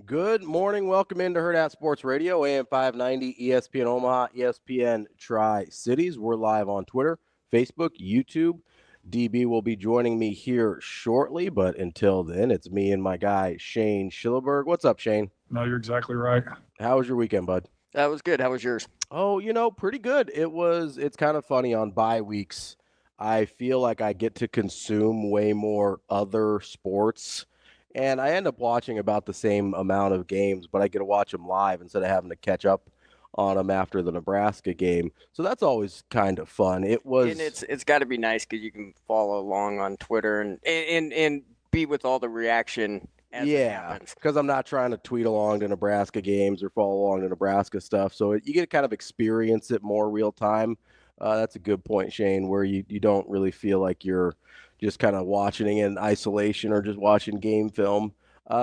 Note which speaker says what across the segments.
Speaker 1: Good morning. Welcome into Hurrdat Sports Radio, AM 590, ESPN Omaha, ESPN Tri-Cities. We're live on Twitter, Facebook, YouTube. DB will be joining me here shortly, but until then, it's me and my guy, Shane Schillerberg. What's up, Shane?
Speaker 2: No, you're exactly right.
Speaker 1: How was your weekend, bud?
Speaker 3: That was good. How was yours?
Speaker 1: Oh, pretty good. It's kind of funny on bye weeks. I feel like I get to consume way more other sports, and I end up watching about the same amount of games, but I get to watch them live instead of having to catch up on them after the Nebraska game. So that's always kind of fun.
Speaker 3: And it's got to be nice because you can follow along on Twitter and be with all the reaction as it happens.
Speaker 1: Because I'm not trying to tweet along to Nebraska games or follow along to Nebraska stuff. So you get to kind of experience it more real time. That's a good point, Shane, where you don't really feel like you're just kind of watching in isolation or just watching game film.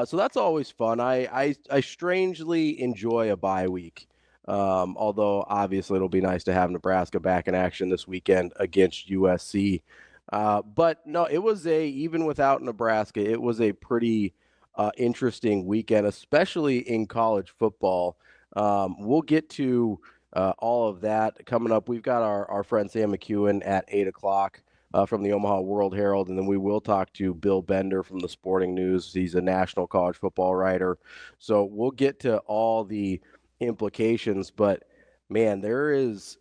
Speaker 1: So that's always fun. I strangely enjoy a bye week. Although obviously it'll be nice to have Nebraska back in action this weekend against USC. But no, even without Nebraska, it was a pretty interesting weekend, especially in college football. We'll get to all of that coming up. We've got our friend Sam McKewon at 8 o'clock from the Omaha World-Herald, and then we will talk to Bill Bender from the Sporting News. He's a national college football writer. So we'll get to all the implications, but man, it's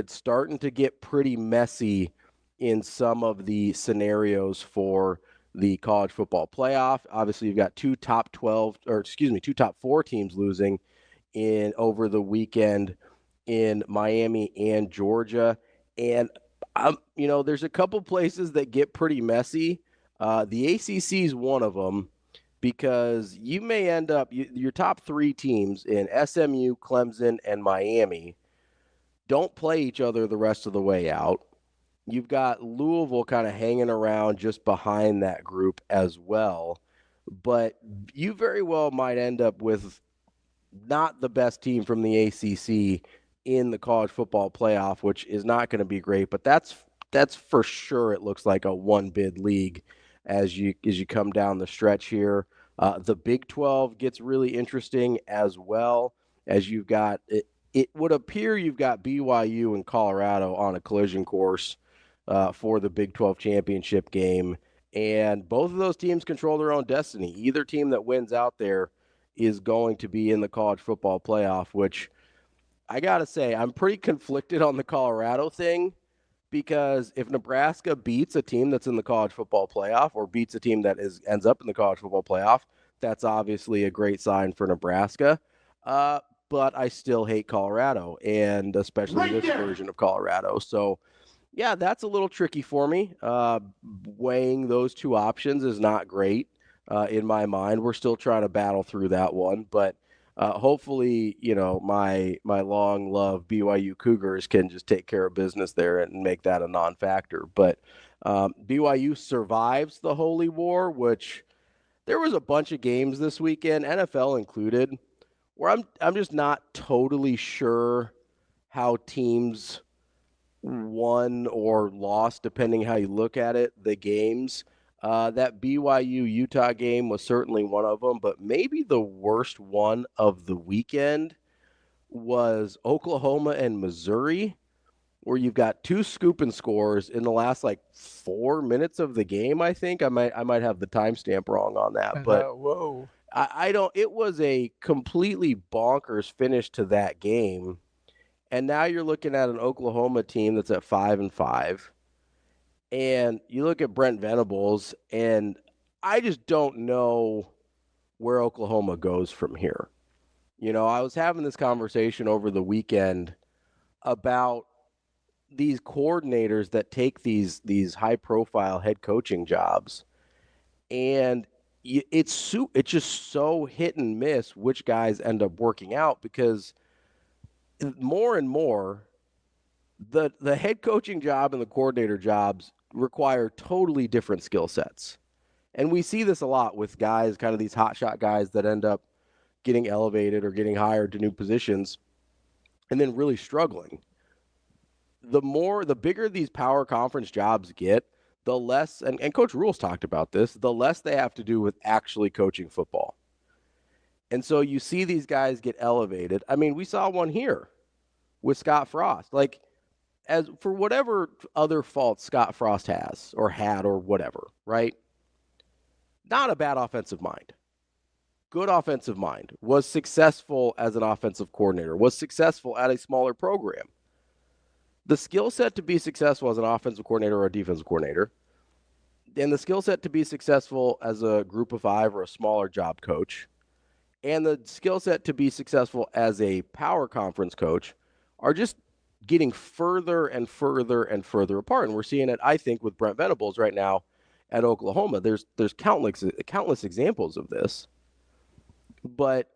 Speaker 1: starting to get pretty messy in some of the scenarios for the college football playoff. Obviously, you've got two top 4 teams losing in over the weekend in Miami and Georgia. And there's a couple places that get pretty messy. The ACC is one of them because you may end up your top 3 teams in SMU, Clemson, and Miami don't play each other the rest of the way out. You've got Louisville kind of hanging around just behind that group as well. But you very well might end up with not the best team from the ACC in the college football playoff, which is not going to be great. But that's for sure. It looks like a one bid league as you come down the stretch here. The Big 12 gets really interesting as well as you've got it would appear you've got BYU and Colorado on a collision course for the Big 12 championship game. And both of those teams control their own destiny. Either team that wins out there is going to be in the college football playoff, which I got to say, I'm pretty conflicted on the Colorado thing because if Nebraska beats a team that's in the college football playoff or beats a team that ends up in the college football playoff, that's obviously a great sign for Nebraska. But I still hate Colorado, and especially this version of Colorado. So, yeah, that's a little tricky for me. Weighing those two options is not great in my mind. We're still trying to battle through that one, but hopefully, my long-loved BYU Cougars can just take care of business there and make that a non-factor. But BYU survives the Holy War, which there was a bunch of games this weekend, NFL included, where I'm just not totally sure how teams won or lost, depending how you look at it, the games. That BYU-Utah game was certainly one of them, but maybe the worst one of the weekend was Oklahoma and Missouri, where you've got 2 scoop and scores in the last 4 minutes of the game. I think I might have the timestamp wrong on that, but
Speaker 2: Whoa.
Speaker 1: I don't. It was a completely bonkers finish to that game, and now you're looking at an Oklahoma team that's at 5-5. And you look at Brent Venables, and I just don't know where Oklahoma goes from here. I was having this conversation over the weekend about these coordinators that take these high-profile head coaching jobs, and it's just so hit and miss which guys end up working out because more and more the head coaching job and the coordinator jobs require totally different skill sets. And we see this a lot with guys, kind of these hotshot guys that end up getting elevated or getting hired to new positions and then really struggling. The bigger these power conference jobs get, the less, and Coach Rules talked about this, the less they have to do with actually coaching football. And so you see these guys get elevated. I mean, we saw one here with Scott Frost. Like, as for whatever other faults Scott Frost has or had or whatever, right? Not a bad offensive mind. Good offensive mind. Was successful as an offensive coordinator. Was successful at a smaller program. The skill set to be successful as an offensive coordinator or a defensive coordinator, and the skill set to be successful as a group of 5 or a smaller job coach, and the skill set to be successful as a power conference coach are just getting further and further and further apart. And we're seeing it, I think, with Brent Venables right now at Oklahoma. There's countless examples of this. But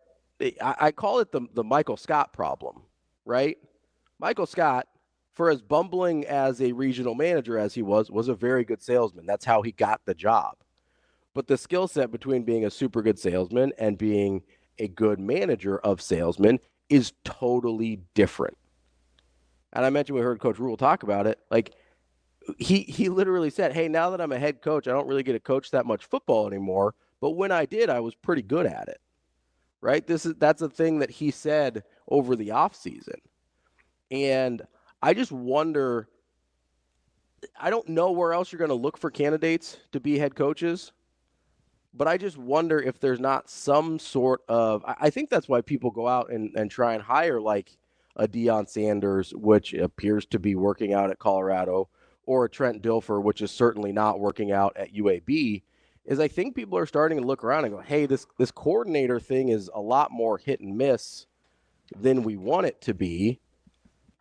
Speaker 1: I call it the Michael Scott problem, right? Michael Scott, for as bumbling as a regional manager as he was a very good salesman. That's how he got the job. But the skill set between being a super good salesman and being a good manager of salesmen is totally different. And I mentioned we heard Coach Rule talk about it. Like, he literally said, hey, now that I'm a head coach, I don't really get to coach that much football anymore. But when I did, I was pretty good at it. Right? That's a thing that he said over the offseason. And I just wonder, I don't know where else you're going to look for candidates to be head coaches, but I just wonder if there's not some sort of, I think that's why people go out and try and hire like a Deion Sanders, which appears to be working out at Colorado, or a Trent Dilfer, which is certainly not working out at UAB, is I think people are starting to look around and go, hey, this coordinator thing is a lot more hit and miss than we want it to be.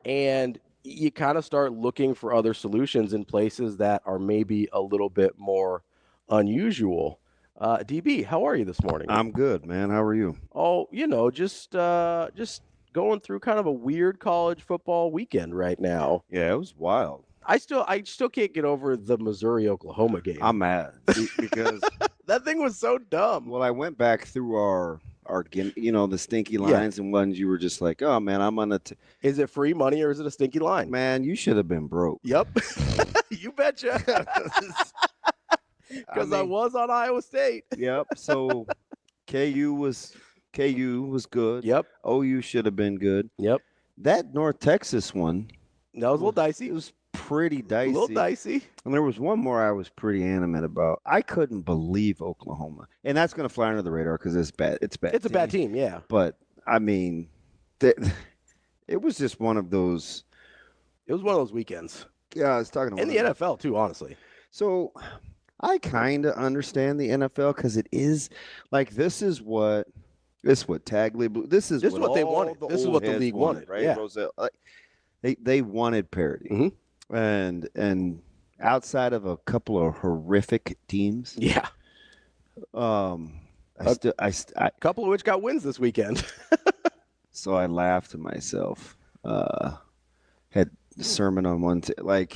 Speaker 1: And you kind of start looking for other solutions in places that are maybe a little bit more unusual. DB, how are you this morning?
Speaker 2: I'm good, man. How are you?
Speaker 1: Oh, just going through kind of a weird college football weekend right now.
Speaker 2: Yeah, it was wild.
Speaker 1: I still can't get over the Missouri-Oklahoma game.
Speaker 2: I'm mad because
Speaker 1: that thing was so dumb.
Speaker 2: Well, I went back through our the stinky lines and ones you were just like, oh man, I'm on
Speaker 1: Is it free money or is it a stinky line?
Speaker 2: Man, you should have been broke.
Speaker 1: Yep. You betcha. Because I was on Iowa State.
Speaker 2: Yep. So KU was good.
Speaker 1: Yep.
Speaker 2: OU should have been good.
Speaker 1: Yep.
Speaker 2: That North Texas one.
Speaker 1: That was a little dicey.
Speaker 2: It was pretty dicey.
Speaker 1: A little dicey.
Speaker 2: And there was one more I was pretty animate about. I couldn't believe Oklahoma. And that's going to fly under the radar because it's bad. It's bad.
Speaker 1: It's a bad team, yeah.
Speaker 2: But, I mean, it was just one of those.
Speaker 1: It was one of those weekends.
Speaker 2: Yeah, I was talking about
Speaker 1: in the NFL, too, honestly.
Speaker 2: So, I kind of understand the NFL because it is, like, this is what Tagley – this is what
Speaker 1: they wanted. This is what the league wanted,
Speaker 2: right?
Speaker 1: Yeah.
Speaker 2: Roselle, they wanted parity.
Speaker 1: Mm-hmm.
Speaker 2: And outside of a couple of horrific teams,
Speaker 1: yeah,
Speaker 2: a
Speaker 1: couple of which got wins this weekend.
Speaker 2: So I laughed to myself. Had a sermon on one, I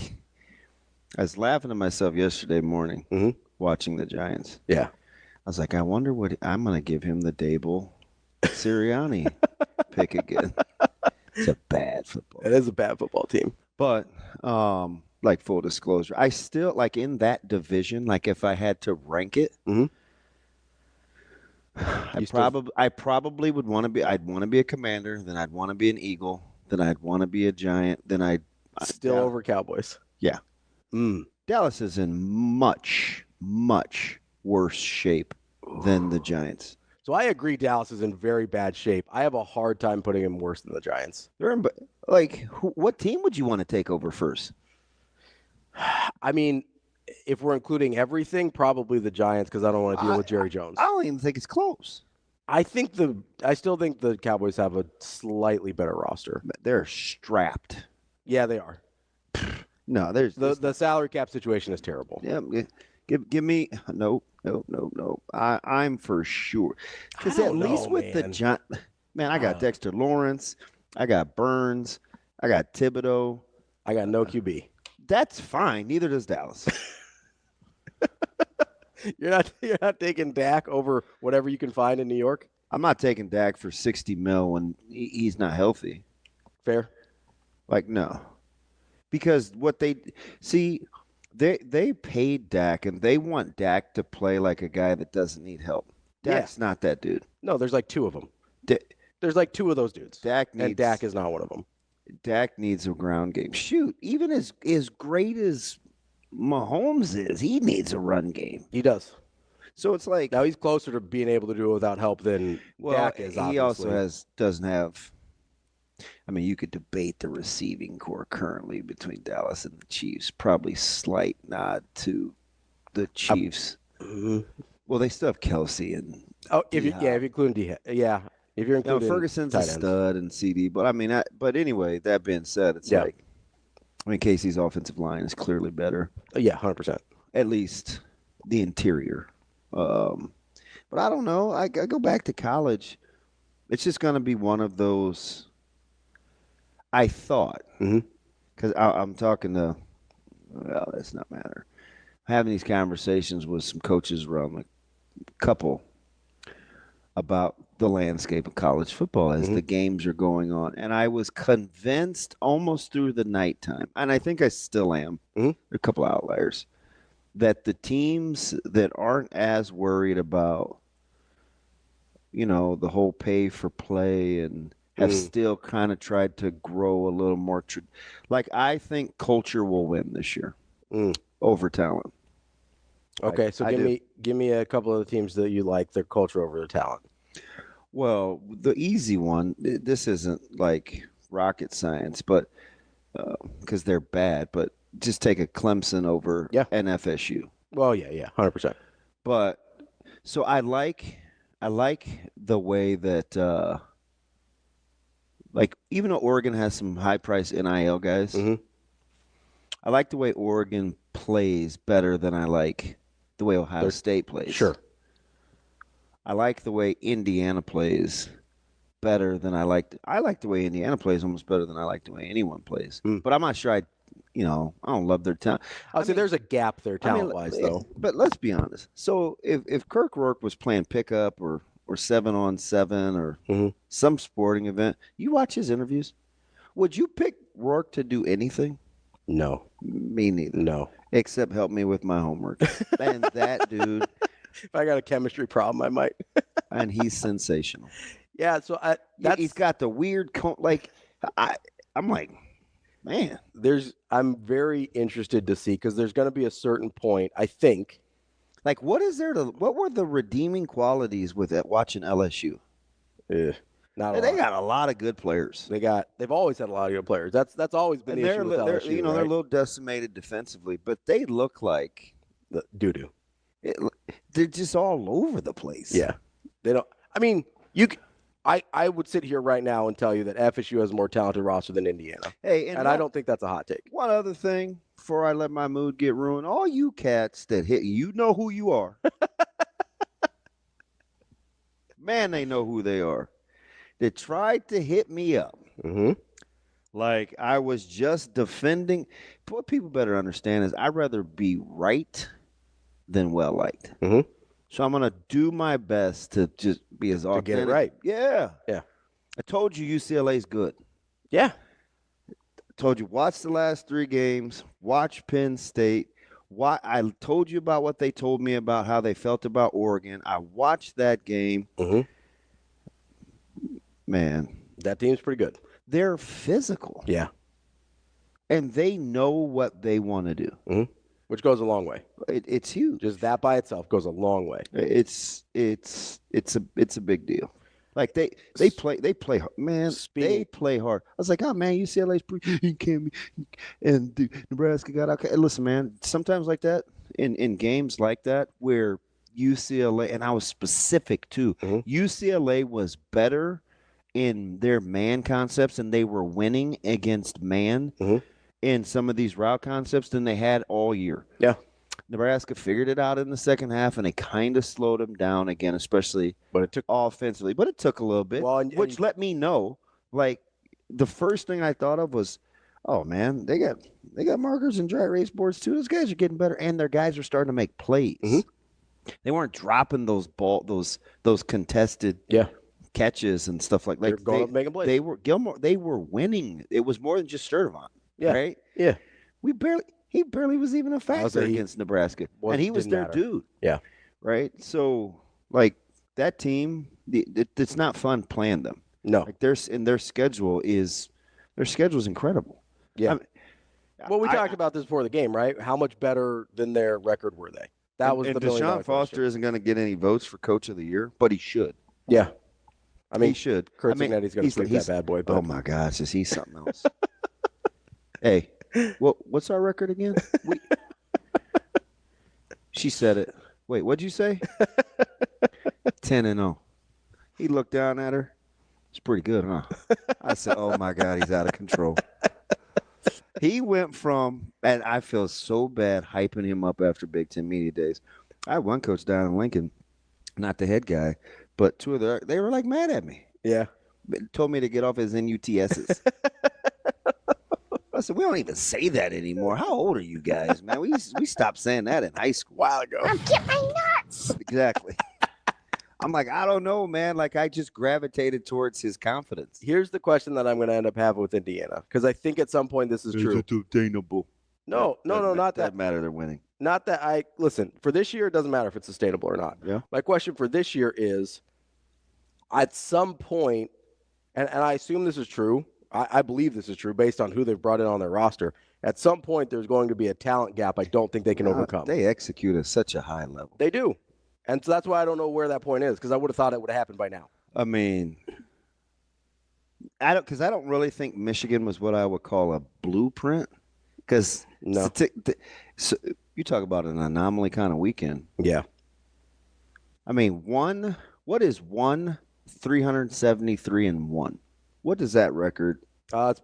Speaker 2: was laughing to myself yesterday morning watching the Giants.
Speaker 1: Yeah,
Speaker 2: I was like, I wonder what I'm going to give him the Dable Sirianni pick again. It's a bad football.
Speaker 1: It is a bad football team.
Speaker 2: But, like, full disclosure, I still, like, in that division, like, if I had to rank it, I probably would want to be, I'd want to be a Commander, then I'd want to be an Eagle, then I'd want to be a Giant, then I'd.
Speaker 1: Still over Cowboys.
Speaker 2: Yeah. Dallas is in much, much worse shape than the Giants.
Speaker 1: So I agree Dallas is in very bad shape. I have a hard time putting him worse than the Giants.
Speaker 2: They're in, what team would you want to take over first?
Speaker 1: I mean, if we're including everything, probably the Giants because I don't want to deal with Jerry Jones.
Speaker 2: I don't even think it's close.
Speaker 1: I still think the Cowboys have a slightly better roster.
Speaker 2: They're strapped.
Speaker 1: Yeah, they are.
Speaker 2: No, there's
Speaker 1: the salary cap situation is terrible.
Speaker 2: Yeah, give me no. I'm for sure because at least with the Giants, man, I got Dexter Lawrence, I got Burns, I got Thibodeau,
Speaker 1: I got no QB.
Speaker 2: That's fine. Neither does Dallas.
Speaker 1: You're not taking Dak over whatever you can find in New York?
Speaker 2: I'm not taking Dak for $60 million when he's not healthy.
Speaker 1: Fair.
Speaker 2: Like, no. Because what they paid Dak, and they want Dak to play like a guy that doesn't need help. Dak's not that dude.
Speaker 1: No, there's like two of them. There's like two of those dudes. And Dak is not one of them.
Speaker 2: Dak needs a ground game. Shoot, even as great as Mahomes is, he needs a run game.
Speaker 1: He does.
Speaker 2: So it's like
Speaker 1: now he's closer to being able to do it without help than Dak is. Obviously.
Speaker 2: He also doesn't have. I mean, you could debate the receiving core currently between Dallas and the Chiefs. Probably slight nod to the Chiefs. Well, they still have Kelsey and.
Speaker 1: Oh, if you include if you're including
Speaker 2: Ferguson's a stud and CD, but I mean, but anyway, that being said, it's like, I mean, Casey's offensive line is clearly better.
Speaker 1: Yeah, 100%.
Speaker 2: At least the interior. But I don't know. I go back to college. It's just going to be one of those. I thought, because I'm talking to. Well, that's not matter. Having these conversations with some coaches around the couple about the landscape of college football as the games are going on. And I was convinced almost through the nighttime, and I think I still am, there are a couple of outliers, that the teams that aren't as worried about, the whole pay for play and have still kind of tried to grow a little more. I think culture will win this year over talent.
Speaker 1: Okay, so give me a couple of the teams that you like their culture over their talent.
Speaker 2: Well, the easy one, this isn't like rocket science, but because they're bad, but just take a Clemson over an FSU.
Speaker 1: Well, yeah, 100%.
Speaker 2: But so I like the way that even though Oregon has some high price NIL guys, I like the way Oregon plays better than I like the way Ohio State plays.
Speaker 1: Sure.
Speaker 2: I like the way Indiana plays better than I like the way Indiana plays almost better than I like the way anyone plays. But I'm not sure I don't love their talent.
Speaker 1: I'll say there's a gap there talent-wise, though.
Speaker 2: But let's be honest. So if Kirk Rourke was playing pickup or 7-on-7 or some sporting event, you watch his interviews, would you pick Rourke to do anything?
Speaker 1: No.
Speaker 2: Me neither.
Speaker 1: No.
Speaker 2: Except help me with my homework. And that dude...
Speaker 1: If I got a chemistry problem, I might.
Speaker 2: And he's sensational.
Speaker 1: Yeah, so
Speaker 2: he's got the weird I'm like, man.
Speaker 1: I'm very interested to see because there's going to be a certain point, I think.
Speaker 2: Like, what were the redeeming qualities with watching LSU?
Speaker 1: They
Speaker 2: got a lot of good players.
Speaker 1: They've always had a lot of good players. That's always been the issue with LSU.
Speaker 2: They're a little decimated defensively, but they look like
Speaker 1: the doo-doo.
Speaker 2: They're just all over the place.
Speaker 1: Yeah. They don't. I mean, I would sit here right now and tell you that FSU has a more talented roster than Indiana.
Speaker 2: Hey,
Speaker 1: and I don't think that's a hot take.
Speaker 2: One other thing before I let my mood get ruined. All you cats that hit, you know who you are. Man, they know who they are. They tried to hit me up. Like I was just defending. What people better understand is I'd rather be right than well liked. So I'm gonna do my best to just be as authentic.
Speaker 1: To get it right.
Speaker 2: Yeah.
Speaker 1: Yeah.
Speaker 2: I told you UCLA's good.
Speaker 1: Yeah.
Speaker 2: I told you watch the last 3 games. Watch Penn State. I told you about what they told me about how they felt about Oregon. I watched that game. Man,
Speaker 1: that team's pretty good.
Speaker 2: They're physical.
Speaker 1: Yeah.
Speaker 2: And they know what they want to do.
Speaker 1: Which goes a long way.
Speaker 2: It's huge.
Speaker 1: Just that by itself goes a long way.
Speaker 2: It's a big deal. Like they play man. They play hard. I was like, oh man, UCLA's pretty. And Nebraska got okay. Listen, man. Sometimes like that in games like that where UCLA and I was specific too. UCLA was better in their man concepts and they were winning against man. In some of these route concepts than they had all year.
Speaker 1: Yeah.
Speaker 2: Nebraska figured it out in the second half, and they kind of slowed them down again, especially offensively. But it took a little bit, which let me know, like, the first thing I thought of was, oh, man, they got markers and dry erase boards, too. Those guys are getting better, and their guys are starting to make plays. They weren't dropping those contested catches and stuff like that.
Speaker 1: They're going up making plays.
Speaker 2: They were winning. It was more than just Sturdivant.
Speaker 1: Yeah.
Speaker 2: Right?
Speaker 1: Yeah.
Speaker 2: He barely was even a factor against Nebraska. And he was their dude.
Speaker 1: Yeah.
Speaker 2: Right? So, like, that team, it's not fun playing them.
Speaker 1: No.
Speaker 2: Like their schedule is incredible.
Speaker 1: Yeah. Well, we talked about this before the game, right? How much better than their record were they? That was the
Speaker 2: Deshaun Foster isn't going to get any votes for Coach of the Year, but he should.
Speaker 1: Yeah. I mean,
Speaker 2: he should.
Speaker 1: Kurt Cignetti's going to sweep that bad boy. But...
Speaker 2: Oh, my gosh. Is he something else? Hey, what's our record again? She said it. Wait, what'd you say? 10-0. He looked down at her. It's pretty good, huh? I said, oh, my God, he's out of control. He went from, and I feel so bad hyping him up after Big Ten Media Days. I had one coach down in Lincoln, not the head guy, but two of they were like mad at me.
Speaker 1: Yeah.
Speaker 2: Told me to get off his NUTSs. I said, we don't even say that anymore. How old are you guys, man? We stopped saying that in high school a while ago.
Speaker 3: I'm getting my nuts.
Speaker 2: Exactly. I'm like, I don't know, man. Like, I just gravitated towards his confidence.
Speaker 1: Here's the question that I'm going to end up having with Indiana, because I think at some point this is true.
Speaker 2: It's attainable.
Speaker 1: No, not that.
Speaker 2: Doesn't matter. They're winning.
Speaker 1: Not that listen, for this year, it doesn't matter if it's sustainable or not.
Speaker 2: Yeah.
Speaker 1: My question for this year is, at some point, and I assume this is true, I believe this is true based on who they've brought in on their roster. At some point, there's going to be a talent gap I don't think they can overcome.
Speaker 2: They execute at such a high level.
Speaker 1: They do. And so that's why I don't know where that point is, because I would have thought it would have happened by now.
Speaker 2: I mean, I don't really think Michigan was what I would call a blueprint. Because so you talk about an anomaly kind of weekend.
Speaker 1: Yeah.
Speaker 2: I mean, what is 373-1? What is that record?
Speaker 1: It's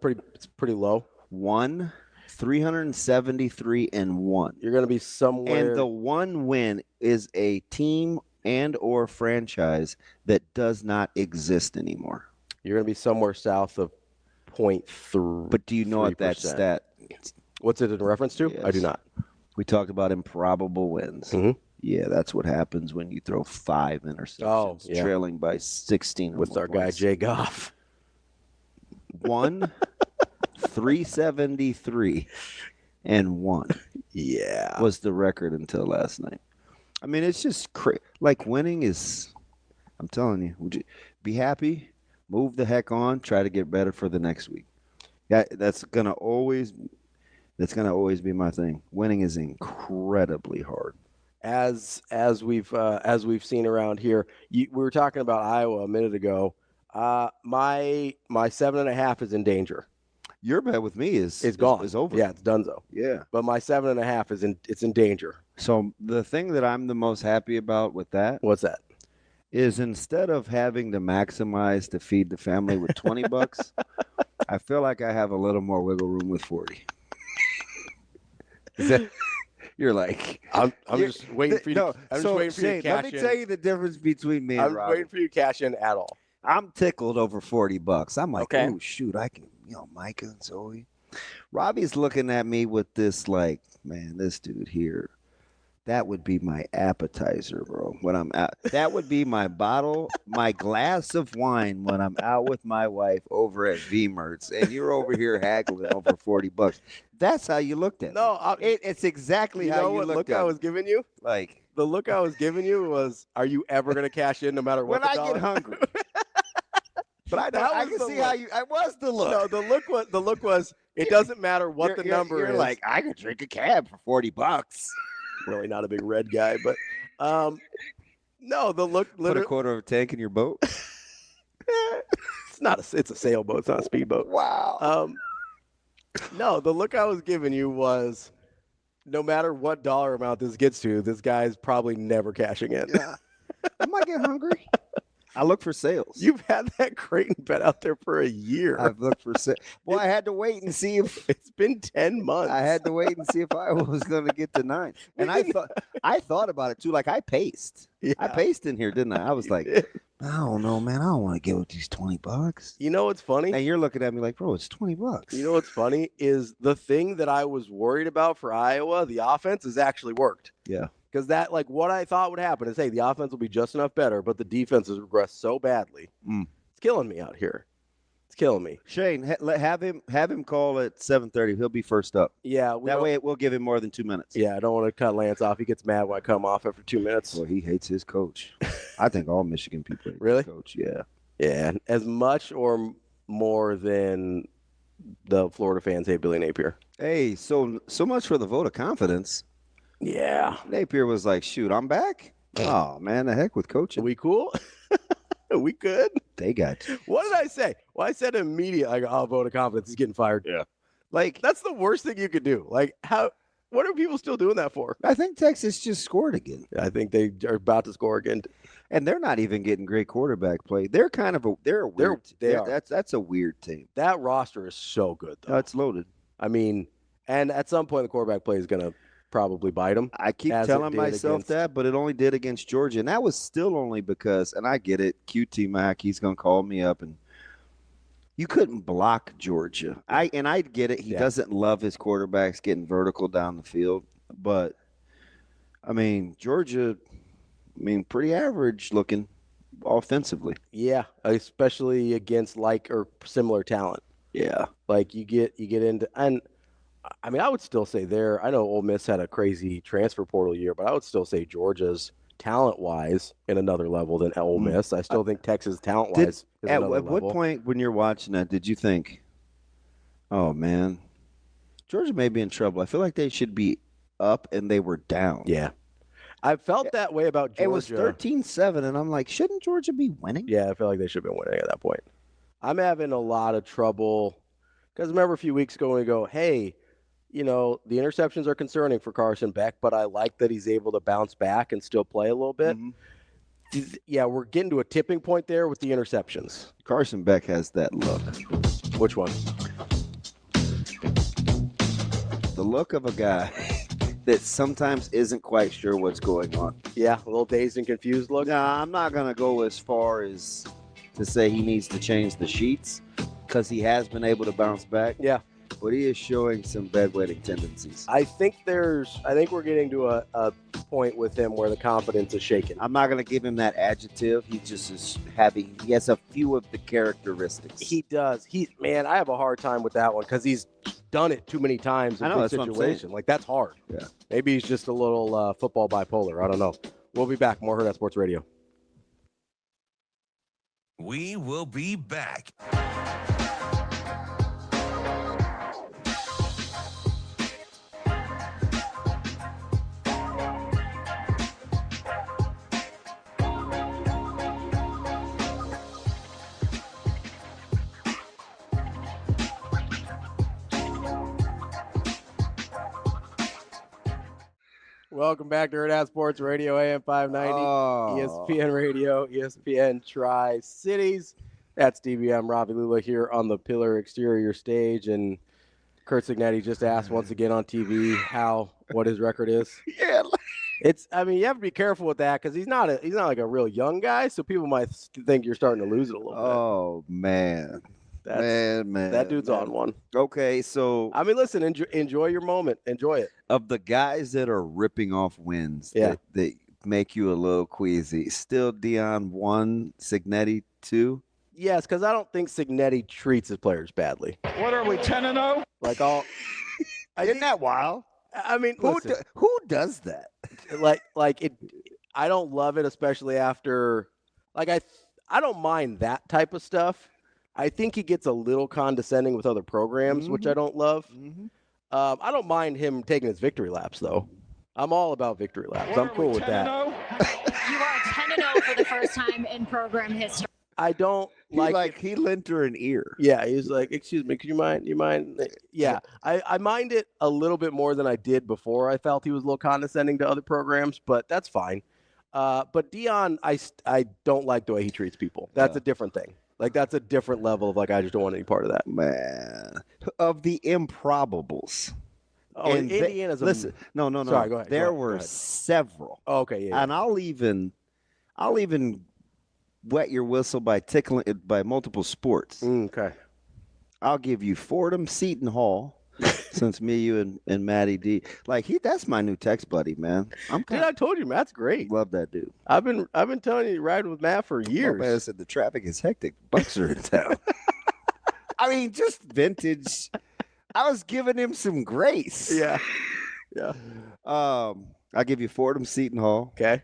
Speaker 1: pretty low.
Speaker 2: 373-1.
Speaker 1: You're going to be somewhere.
Speaker 2: And the one win is a team and or franchise that does not exist anymore.
Speaker 1: You're going to be somewhere south of 0.3.
Speaker 2: But do you know what that stat?
Speaker 1: What's it in reference to?
Speaker 2: Yes.
Speaker 1: I do not.
Speaker 2: We talked about improbable wins.
Speaker 1: Mm-hmm.
Speaker 2: Yeah, that's what happens when you throw 5 interceptions, trailing by 16
Speaker 1: with our guy Jay Goff.
Speaker 2: 373-1.
Speaker 1: Yeah,
Speaker 2: was the record until last night. I mean, it's just like winning is. I'm telling you, be happy, move the heck on, try to get better for the next week. Yeah, that's gonna always be my thing. Winning is incredibly hard.
Speaker 1: As we've seen around here, we were talking about Iowa a minute ago. My 7.5 is in danger.
Speaker 2: Your bet with me is
Speaker 1: gone.
Speaker 2: Is over.
Speaker 1: Yeah, it's donezo.
Speaker 2: Yeah.
Speaker 1: But my 7.5 it's in danger.
Speaker 2: So the thing that I'm the most happy about with that.
Speaker 1: What's that?
Speaker 2: Is instead of having to maximize to feed the family with $20, I feel like I have a little more wiggle room with 40. You're like,
Speaker 1: I'm just waiting for you. I'm just waiting for you to cash in.
Speaker 2: Let me tell you the difference between me and Ravi.
Speaker 1: I'm waiting for you to cash in at all.
Speaker 2: I'm tickled over $40. I'm like, oh shoot, I can, Micah and Zoe. Ravi's looking at me with this like, man, this dude here. That would be my appetizer, bro. When I'm out, that would be my glass of wine when I'm out with my wife over at V-Mertz, and you're over here haggling over $40. That's how you looked at it.
Speaker 1: No,
Speaker 2: it's exactly how you looked at it.
Speaker 1: The look I was giving you?
Speaker 2: Like
Speaker 1: the look I was giving you was, are you ever going to cash in no matter what?
Speaker 2: When I get hungry. But I can see how you. I was the look.
Speaker 1: No, the look was. It doesn't matter what the number is.
Speaker 2: You're like, I could drink a cab for $40.
Speaker 1: Really not a big red guy, but no, the look.
Speaker 2: Put a quarter of a tank in your boat.
Speaker 1: It's a sailboat. It's not a speedboat.
Speaker 2: Wow.
Speaker 1: No, the look I was giving you was, no matter what dollar amount this gets to, this guy's probably never cashing in.
Speaker 2: Yeah. I might get hungry. I look for sales.
Speaker 1: You've had that Creighton bet out there for a year.
Speaker 2: I've looked for sales. Well, I had to wait and see if
Speaker 1: it's been 10 months.
Speaker 2: I had to wait and see if I was going to get to 9. And I thought about it too. Like I paced. Yeah. I paced in here, didn't I? I was like, I don't know, man. I don't want to get with these $20.
Speaker 1: You know what's funny?
Speaker 2: And you're looking at me like, bro, it's $20.
Speaker 1: You know what's funny is the thing that I was worried about for Iowa, the offense has actually worked.
Speaker 2: Yeah.
Speaker 1: Because that, like, what I thought would happen is, hey, the offense will be just enough better, but the defense has regressed so badly. It's killing me out here. It's killing me.
Speaker 2: Shane, have him call at 7:30. He'll be first up.
Speaker 1: Yeah.
Speaker 2: That way we'll give him more than 2 minutes.
Speaker 1: Yeah, I don't want to cut Lance off. He gets mad when I cut him off after 2 minutes.
Speaker 2: Well, he hates his coach. I think all Michigan people hate
Speaker 1: Really?
Speaker 2: his coach. Yeah.
Speaker 1: Yeah, as much or more than the Florida fans hate Billy Napier.
Speaker 2: Hey, so much for the vote of confidence.
Speaker 1: Yeah.
Speaker 2: Napier was like, shoot, I'm back? Oh, man, the heck with coaching.
Speaker 1: Are we cool? Are we good?
Speaker 2: They got you.
Speaker 1: What did I say? Well, I said immediately, like, I'll vote of confidence. He's getting fired.
Speaker 2: Yeah.
Speaker 1: Like, that's the worst thing you could do. Like, what are people still doing that for?
Speaker 2: I think Texas just scored again.
Speaker 1: I think they are about to score again.
Speaker 2: And they're not even getting great quarterback play. They're kind of they're a weird.
Speaker 1: They are.
Speaker 2: That's a weird team.
Speaker 1: That roster is so good, though.
Speaker 2: It's loaded.
Speaker 1: I mean, and at some point, the quarterback play is going to probably bite them.
Speaker 2: I keep telling myself that, but it only did against Georgia. And that was still only because, and I get it, QT Mac, he's going to call me up, and you couldn't block Georgia. I get it. He doesn't love his quarterbacks getting vertical down the field. But, I mean, Georgia, pretty average looking offensively.
Speaker 1: Yeah, especially against like or similar talent.
Speaker 2: Yeah.
Speaker 1: Like you get into, and I mean, I would still say I know Ole Miss had a crazy transfer portal year, but I would still say Georgia's talent-wise in another level than Ole Miss. I still think Texas talent-wise is another level.
Speaker 2: At what point when you're watching that did you think, oh, man, Georgia may be in trouble? I feel like they should be up and they were down.
Speaker 1: Yeah. I felt that way about Georgia.
Speaker 2: It was 13-7, and I'm like, shouldn't Georgia be winning?
Speaker 1: Yeah, I feel like they should have been winning at that point. I'm having a lot of trouble because remember a few weeks ago when we go, hey, the interceptions are concerning for Carson Beck, but I like that he's able to bounce back and still play a little bit. Mm-hmm. Yeah, we're getting to a tipping point there with the interceptions.
Speaker 2: Carson Beck has that look.
Speaker 1: Which one?
Speaker 2: The look of a guy that sometimes isn't quite sure what's going on.
Speaker 1: Yeah, a little dazed and confused look.
Speaker 2: Nah, I'm not going to go as far as to say he needs to change the sheets because he has been able to bounce back.
Speaker 1: Yeah.
Speaker 2: But he is showing some bedwetting tendencies.
Speaker 1: I think we're getting to a point with him where the confidence is shaken.
Speaker 2: I'm not going to give him that adjective. He just is he has a few of the characteristics.
Speaker 1: He does. I have a hard time with that one because he's done it too many times in big situations. Like, that's hard.
Speaker 2: Yeah.
Speaker 1: Maybe he's just a little football bipolar. I don't know. We'll be back. More Hurrdat Sports Radio.
Speaker 4: We will be back.
Speaker 1: Welcome back to Hurrdat Sports Radio, AM 590, ESPN Radio, ESPN Tri-Cities. That's DBM Ravi Lulla here on the Pillar Exterior stage, and Kurt Signetti just asked once again on TV what his record is.
Speaker 2: Yeah,
Speaker 1: you have to be careful with that because he's not like a real young guy, so people might think you're starting to lose it a little bit.
Speaker 2: Oh man. That
Speaker 1: dude's on one.
Speaker 2: Okay, so
Speaker 1: listen, enjoy your moment. Enjoy it.
Speaker 2: Of the guys that are ripping off wins that make you a little queasy, still Dion 1, Signetti 2?
Speaker 1: Yes, because I don't think Signetti treats his players badly.
Speaker 5: What are we, 10-0?
Speaker 1: Like all.
Speaker 2: Isn't that wild?
Speaker 1: Who does that? I don't love it, especially after. I don't mind that type of stuff. I think he gets a little condescending with other programs, which I don't love. Mm-hmm. I don't mind him taking his victory laps, though. I'm all about victory laps. I'm cool with that.
Speaker 6: You are 10-0 for the first time in program history.
Speaker 1: I don't
Speaker 2: he lent her an ear.
Speaker 1: Yeah, he was like, excuse me, could you mind? Yeah, I mind it a little bit more than I did before. I felt he was a little condescending to other programs, but that's fine. But Dion, I don't like the way he treats people. That's a different thing. That's a different level of I just don't want any part of that.
Speaker 2: Man, of the improbables.
Speaker 1: Oh, Indiana's
Speaker 2: listen. No.
Speaker 1: Sorry, go ahead.
Speaker 2: There were several.
Speaker 1: Oh, okay, yeah.
Speaker 2: And I'll even wet your whistle by tickling it by multiple sports.
Speaker 1: Okay.
Speaker 2: I'll give you Fordham, Seton Hall. Since me, you, and Matty D, that's my new text buddy, man.
Speaker 1: I told you, Matt's great.
Speaker 2: Love that dude.
Speaker 1: I've been telling you, riding with Matt for years.
Speaker 2: Man, I said the traffic is hectic. Bucks are in town. I mean, just vintage. I was giving him some grace.
Speaker 1: Yeah. Yeah.
Speaker 2: I'll give you Fordham Seton Hall.
Speaker 1: Okay.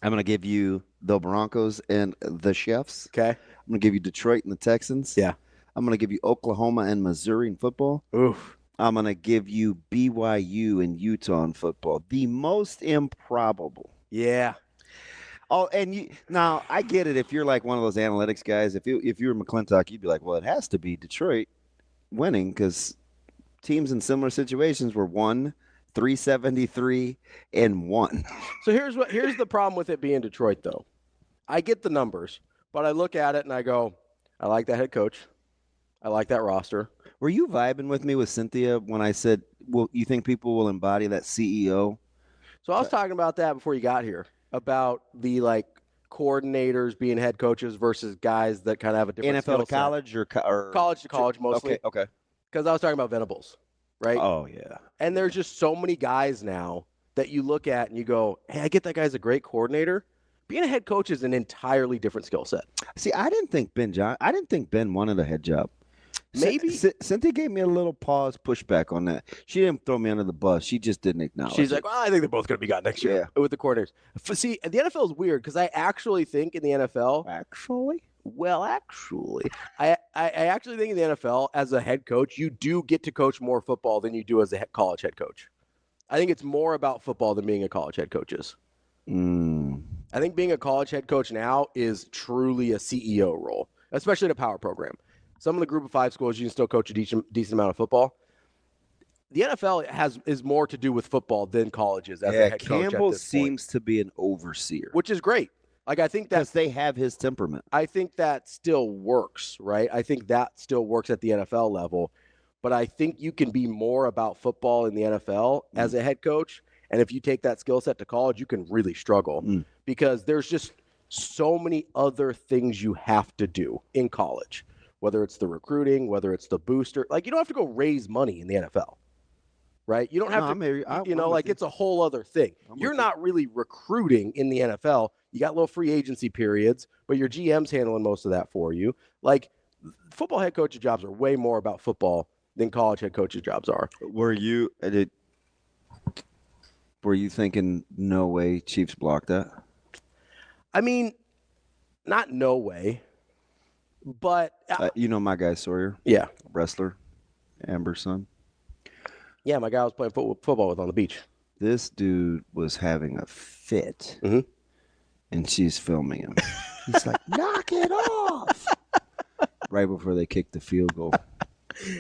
Speaker 2: I'm going to give you the Broncos and the Chefs.
Speaker 1: Okay.
Speaker 2: I'm going to give you Detroit and the Texans.
Speaker 1: Yeah.
Speaker 2: I'm going to give you Oklahoma and Missouri in football.
Speaker 1: Oof.
Speaker 2: I'm going to give you BYU and Utah in football. The most improbable.
Speaker 1: Yeah.
Speaker 2: Oh, and now I get it. If you're like one of those analytics guys, if you were McClintock, you'd be like, well, it has to be Detroit winning because teams in similar situations were 373 and 1.
Speaker 1: So here's the problem with it being Detroit, though. I get the numbers, but I look at it and I go, I like that head coach. I like that roster.
Speaker 2: Were you vibing with me with Cynthia when I said, well, you think people will embody that CEO?
Speaker 1: So I was talking about that before you got here, about the coordinators being head coaches versus guys that kind of have a different
Speaker 2: NFL to
Speaker 1: skill set.
Speaker 2: college or
Speaker 1: College to college mostly.
Speaker 2: Okay.
Speaker 1: Because I was talking about Venables, right?
Speaker 2: Oh, yeah.
Speaker 1: And there's just so many guys now that you look at and you go, hey, I get that guy's a great coordinator. Being a head coach is an entirely different skill set.
Speaker 2: See, I didn't think Ben wanted a head job.
Speaker 1: Maybe.
Speaker 2: Cynthia gave me a little pushback on that. She didn't throw me under the bus. She just didn't acknowledge
Speaker 1: She's
Speaker 2: it.
Speaker 1: like, well, I think they're both going to be gone next year with the coordinators. See, the NFL is weird because I actually think in the NFL. I actually think in the NFL, as a head coach, you do get to coach more football than you do as a college head coach. I think it's more about football than being a college head coach is. I think being a college head coach now is truly a CEO role, especially in a power program. Some of the group of 5 schools, you can still coach a decent amount of football. The NFL is more to do with football than colleges as a head coach.
Speaker 2: Campbell
Speaker 1: at this
Speaker 2: seems
Speaker 1: point,
Speaker 2: to be an overseer.
Speaker 1: which is great. I think
Speaker 2: because they have his temperament.
Speaker 1: I think that still works, right? I think that still works at the NFL level. But I think you can be more about football in the NFL as a head coach. And if you take that skill set to college, you can really struggle because there's just so many other things you have to do in college, whether it's the recruiting, whether it's the booster. You don't have to go raise money in the NFL, right? You don't have to, it's a whole other thing. You're not really recruiting in the NFL. You got little free agency periods, but your GM's handling most of that for you. Football head coaching jobs are way more about football than college head coaching jobs are.
Speaker 2: Were you thinking, no way Chiefs blocked that?
Speaker 1: I mean, not no way, but
Speaker 2: my guy Sawyer, wrestler, Amber's son.
Speaker 1: Yeah, my guy was playing football with on the beach.
Speaker 2: This dude was having a fit, and she's filming him. He's like, knock it off! Right before they kicked the field goal.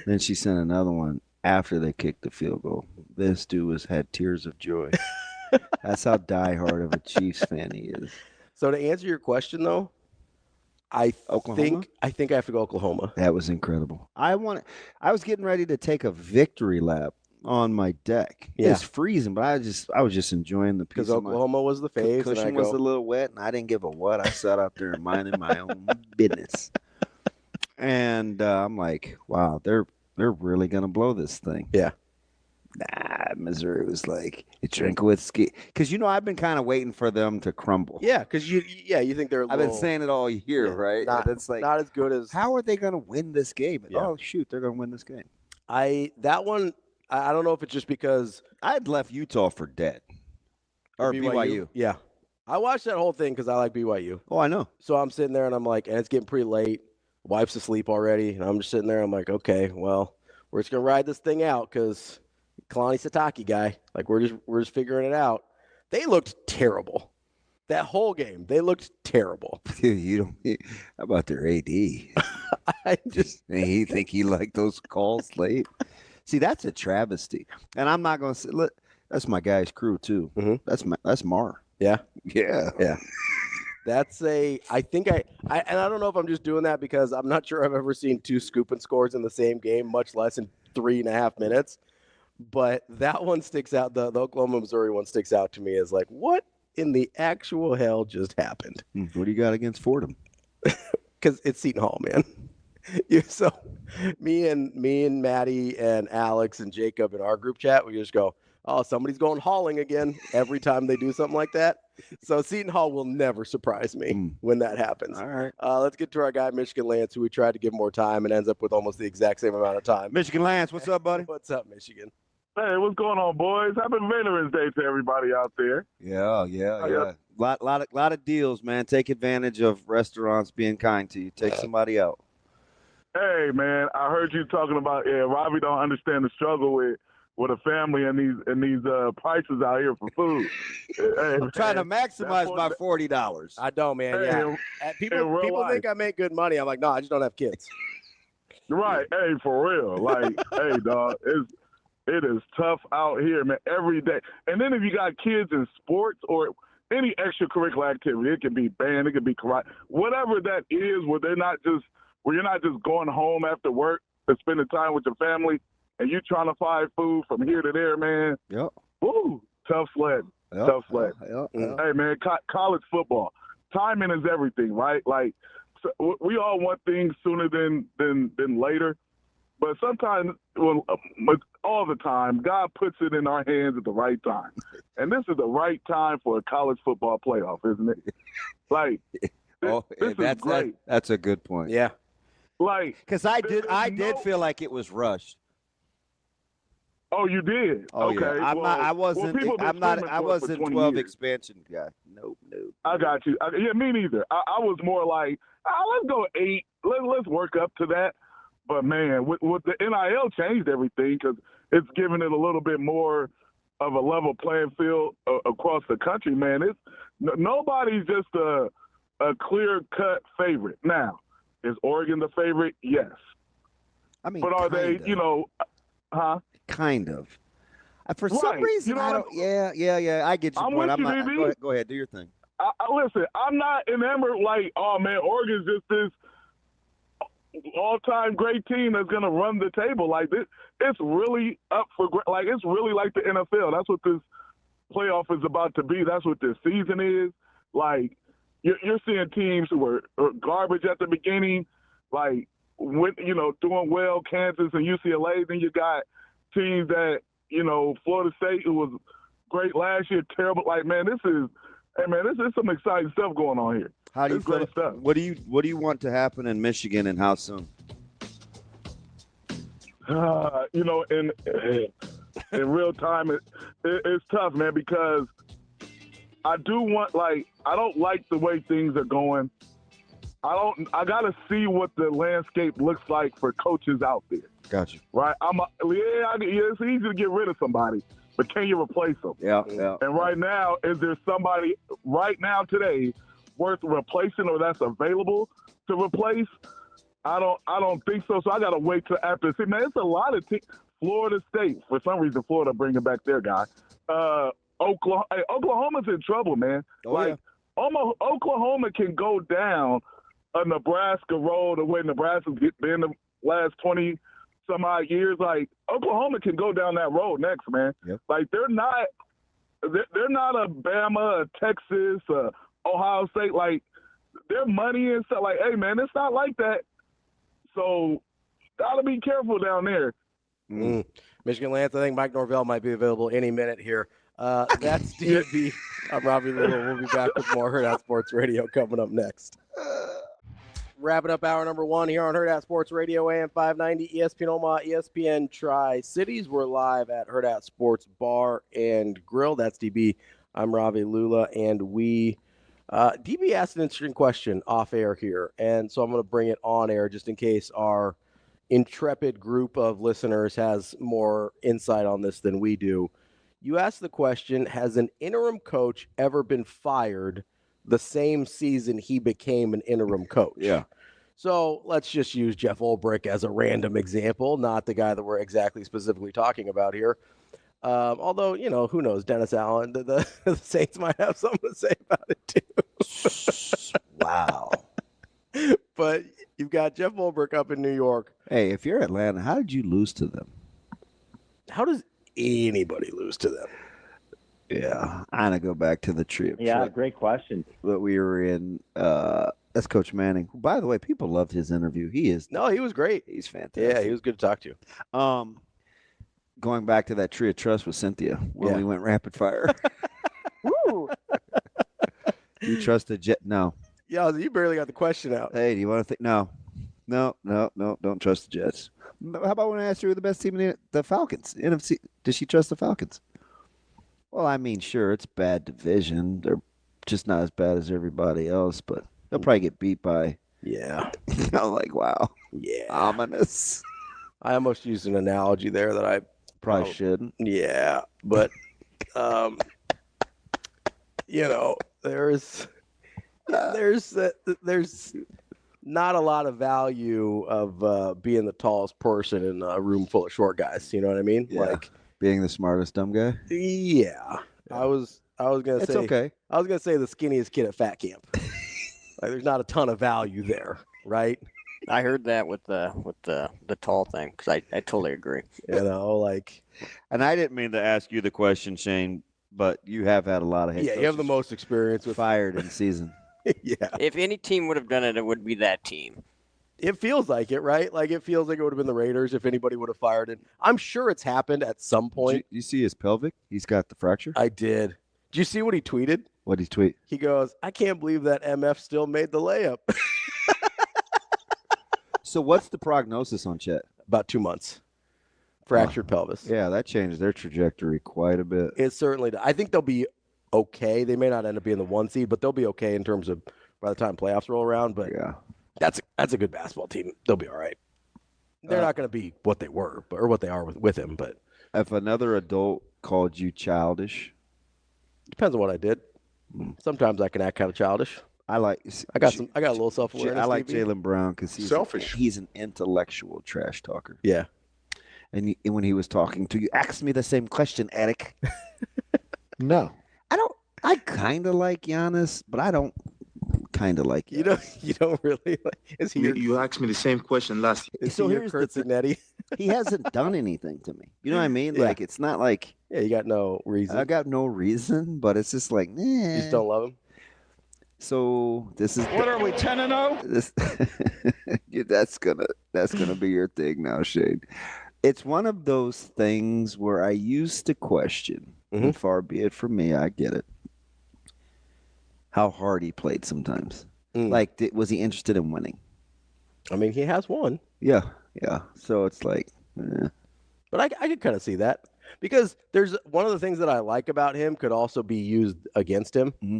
Speaker 2: Then she sent another one after they kicked the field goal. This dude had tears of joy. That's how diehard of a Chiefs fan he is.
Speaker 1: So to answer your question, though, I think I have to go Oklahoma.
Speaker 2: That was incredible. I was getting ready to take a victory lap on my deck.
Speaker 1: Yeah.
Speaker 2: It's freezing, but I was just enjoying the piece.
Speaker 1: Because Oklahoma was the fave.
Speaker 2: Cushion was a little wet, and I didn't give a what. I sat out there and minding my own business. And I'm like, wow, they're really gonna blow this thing.
Speaker 1: Yeah.
Speaker 2: Nah, Missouri was like, it's Drinkowitz. Because I've been kind of waiting for them to crumble.
Speaker 1: Yeah, because you think they're.
Speaker 2: I've been saying it all year, right?
Speaker 1: Not as good as.
Speaker 2: How are they gonna win this game?
Speaker 1: Yeah.
Speaker 2: Oh shoot, they're gonna win this game.
Speaker 1: I don't know if it's just because
Speaker 2: I'd left Utah for dead. Or BYU.
Speaker 1: Yeah. I watched that whole thing because I like BYU.
Speaker 2: Oh, I know.
Speaker 1: So I'm sitting there and I'm like, and it's getting pretty late. Wife's asleep already. And I'm just sitting there. I'm like, okay, well, we're just going to ride this thing out because Kalani Sitake guy, we're just figuring it out. They looked terrible. That whole game, they looked terrible.
Speaker 2: Dude, how about their AD? He think he liked those calls late. See, that's a travesty. And I'm not going to say, look, that's my guy's crew too.
Speaker 1: Mm-hmm.
Speaker 2: That's Mar.
Speaker 1: Yeah.
Speaker 2: Yeah.
Speaker 1: Yeah. I think and I don't know if I'm just doing that because I'm not sure I've ever seen 2 scooping scores in the same game, much less in 3.5 minutes. But that one sticks out. The Oklahoma, Missouri one sticks out to me as what in the actual hell just happened?
Speaker 2: What do you got against Fordham?
Speaker 1: Because it's Seton Hall, man. So me and Maddie and Alex and Jacob in our group chat, we just go, oh, somebody's going hauling again every time they do something like that. So Seton Hall will never surprise me when that happens.
Speaker 2: All right.
Speaker 1: Let's get to our guy, Michigan Lance, who we tried to give more time and ends up with almost the exact same amount of time.
Speaker 2: Michigan Lance, what's up, buddy?
Speaker 1: What's up, Michigan?
Speaker 5: Hey, what's going on, boys? Happy Veterans Day to everybody out there.
Speaker 2: Yeah. Lot of deals, man. Take advantage of restaurants being kind to you. Take somebody out.
Speaker 5: Hey, man, I heard you talking about Ravi don't understand the struggle with a family and these prices out here for food. Hey,
Speaker 2: I'm trying to maximize my $40.
Speaker 1: I don't, man. Yeah. People think I make good money. I'm like, no, I just don't have kids.
Speaker 5: Right. Hey, for real. Like, hey, dog, it is tough out here, man, every day. And then if you got kids in sports or any extracurricular activity, it can be band, it can be karate, whatever that is, where you're not just going home after work and spending time with your family, and you trying to find food from here to there, man.
Speaker 2: Yep.
Speaker 5: Woo, tough sled.
Speaker 2: Yep.
Speaker 5: Tough sled.
Speaker 2: Yep.
Speaker 5: Hey, man, college football, timing is everything, right? Like, so we all want things sooner than later. But sometimes, all the time, God puts it in our hands at the right time. And this is the right time for a college football playoff, isn't it? Like, this is great.
Speaker 2: That's a good point.
Speaker 1: Yeah.
Speaker 5: Like,
Speaker 2: because I did feel like it was rushed.
Speaker 5: Oh, you did?
Speaker 2: Oh,
Speaker 5: okay.
Speaker 2: Yeah. I wasn't 12
Speaker 5: years.
Speaker 2: expansion guy. Nope.
Speaker 5: I got you. Yeah, me neither. I was more like, let's go 8. Let's work up to that. But, man, with the NIL changed everything because it's giving it a little bit more of a level playing field across the country, man. Nobody's just a clear-cut favorite. Now, is Oregon the favorite? Yes.
Speaker 2: I mean,
Speaker 5: but are they, huh?
Speaker 2: Kind of. For some reason, I don't. Yeah. I get your point. Go ahead. Do your thing.
Speaker 5: Listen, I'm not enamored like, oh, man, Oregon's just this all-time great team that's going to run the table. Like, this, it's really up for – like, it's really like the NFL. That's what this playoff is about to be. That's what this season is. Like, you're seeing teams who were garbage at the beginning, like, doing well, Kansas and UCLA. Then you got teams that, Florida State, who was great last year, terrible. Like, man, this is some exciting stuff going on here.
Speaker 2: How do you feel?
Speaker 5: Stuff.
Speaker 2: What do you want to happen in Michigan, and how soon?
Speaker 5: In real time, it's tough, man, because I don't like the way things are going. I got to see what the landscape looks like for coaches out there.
Speaker 2: Gotcha.
Speaker 5: Right? It's easy to get rid of somebody, but can you replace them?
Speaker 2: Yeah.
Speaker 5: And right now, is there somebody right now today worth replacing or that's available to replace? I don't think so. So I got to wait till after. See, man, it's a lot of teams. Florida State, for some reason, Florida bringing back their guy. Oklahoma's in trouble, man. Oklahoma can go down a Nebraska road the way Nebraska's been the last 20 some odd years. Like, Oklahoma can go down that road next, man.
Speaker 2: Yep.
Speaker 5: Like, they're not a Bama, a Texas, Ohio State. Like, their money and stuff. Like, hey, man, it's not like that. So, gotta be careful down there.
Speaker 1: Michigan Lance, I think Mike Norvell might be available any minute here. That's DB. I'm Ravi Lulla. We'll be back with more Hurrdat Sports Radio coming up next. Wrapping up hour number 1 here on Hurrdat Sports Radio, AM 590, ESPN Omaha, ESPN Tri-Cities. We're live at Hurrdat Sports Bar and Grill. That's DB. I'm Ravi Lulla, and DB asked an interesting question off air here, and so I'm going to bring it on air just in case our intrepid group of listeners has more insight on this than we do. You asked the question, has an interim coach ever been fired the same season he became an interim coach?
Speaker 2: Yeah.
Speaker 1: So let's just use Jeff Ulbrich as a random example, not the guy that we're exactly specifically talking about here. Although, who knows, Dennis Allen, the Saints might have something to say about it too.
Speaker 2: Wow.
Speaker 1: But you've got Jeff Ulbrich up in New York.
Speaker 2: Hey, if you're Atlanta, how did you lose to them?
Speaker 1: How does anybody lose to them?
Speaker 2: Yeah, I'm going to go back to the trip.
Speaker 7: Yeah, great question.
Speaker 2: That we were in, that's Coach Manning. By the way, people loved his interview. He was great. He's fantastic.
Speaker 1: Yeah, he was good to talk to.
Speaker 2: going back to that tree of trust with Cynthia when we went rapid fire.
Speaker 3: Woo!
Speaker 2: You trust the Jet? No.
Speaker 1: Yeah, you barely got the question out.
Speaker 2: Hey, do you want to think? No. Don't trust the Jets. How about when I asked her who the best team in the Falcons? NFC. Does she trust the Falcons? Well, I mean, sure, it's bad division. They're just not as bad as everybody else, but they'll probably get beat by.
Speaker 1: Yeah.
Speaker 2: I'm like, wow.
Speaker 1: Yeah.
Speaker 2: Ominous.
Speaker 1: I almost used an analogy there that I
Speaker 2: probably shouldn't.
Speaker 1: Yeah, but there's not a lot of value of being the tallest person in a room full of short guys. You know what I mean?
Speaker 2: Yeah.
Speaker 1: Like
Speaker 2: being the smartest dumb guy.
Speaker 1: Yeah. I was gonna
Speaker 2: It's
Speaker 1: say
Speaker 2: okay.
Speaker 1: I was gonna say the skinniest kid at fat camp. Like there's not a ton of value there, right?
Speaker 3: I heard that with the tall thing because I totally agree.
Speaker 2: And I didn't mean to ask you the question, Shane, but you have had a lot of head
Speaker 1: you have the most experience with
Speaker 2: fired in season.
Speaker 1: Yeah.
Speaker 3: If any team would have done it, it would be that team.
Speaker 1: It feels like it, right? Like it feels like it would have been the Raiders if anybody would have fired it. I'm sure it's happened at some point.
Speaker 2: You see his pelvic? He's got the fracture.
Speaker 1: I did. Did you see what he tweeted?
Speaker 2: What did he tweet?
Speaker 1: He goes, "I can't believe that MF still made the layup."
Speaker 2: So what's the prognosis on Chet?
Speaker 1: About 2 months. Fractured pelvis.
Speaker 2: Yeah, that changed their trajectory quite a bit.
Speaker 1: It certainly does. I think they'll be okay. They may not end up being the 1 seed, but they'll be okay in terms of by the time playoffs roll around. But
Speaker 2: yeah,
Speaker 1: that's a good basketball team. They'll be all right. They're not going to be what they were, or what they are with him. But
Speaker 2: if another adult called you childish,
Speaker 1: depends on what I did. Sometimes I can act kind of childish. I got a little self-awareness.
Speaker 2: I like Jaylen Brown because he's
Speaker 7: selfish.
Speaker 2: He's an intellectual trash talker.
Speaker 1: Yeah.
Speaker 2: And when he was talking to you, ask me the same question, Eric.
Speaker 7: No.
Speaker 2: I kind of like Giannis, but I don't kind of like Giannis.
Speaker 1: You don't really like. Is he?
Speaker 7: You asked me the same question last year.
Speaker 1: So here's the thing.
Speaker 2: He hasn't done anything to me. You know what I mean?
Speaker 1: Yeah.
Speaker 2: Like it's not like
Speaker 1: you got no reason.
Speaker 2: I got no reason, but it's just like
Speaker 1: You just don't love him.
Speaker 2: So this is
Speaker 8: what are we 10-0?
Speaker 2: That's gonna be your thing now, Shane. It's one of those things where I used to question, and far be it from me, I get it, how hard he played sometimes. Like, was he interested in winning?
Speaker 1: I mean, he has won.
Speaker 2: Yeah. So it's like,
Speaker 1: But I could kind of see that because there's one of the things that I like about him could also be used against him.
Speaker 2: Mm-hmm.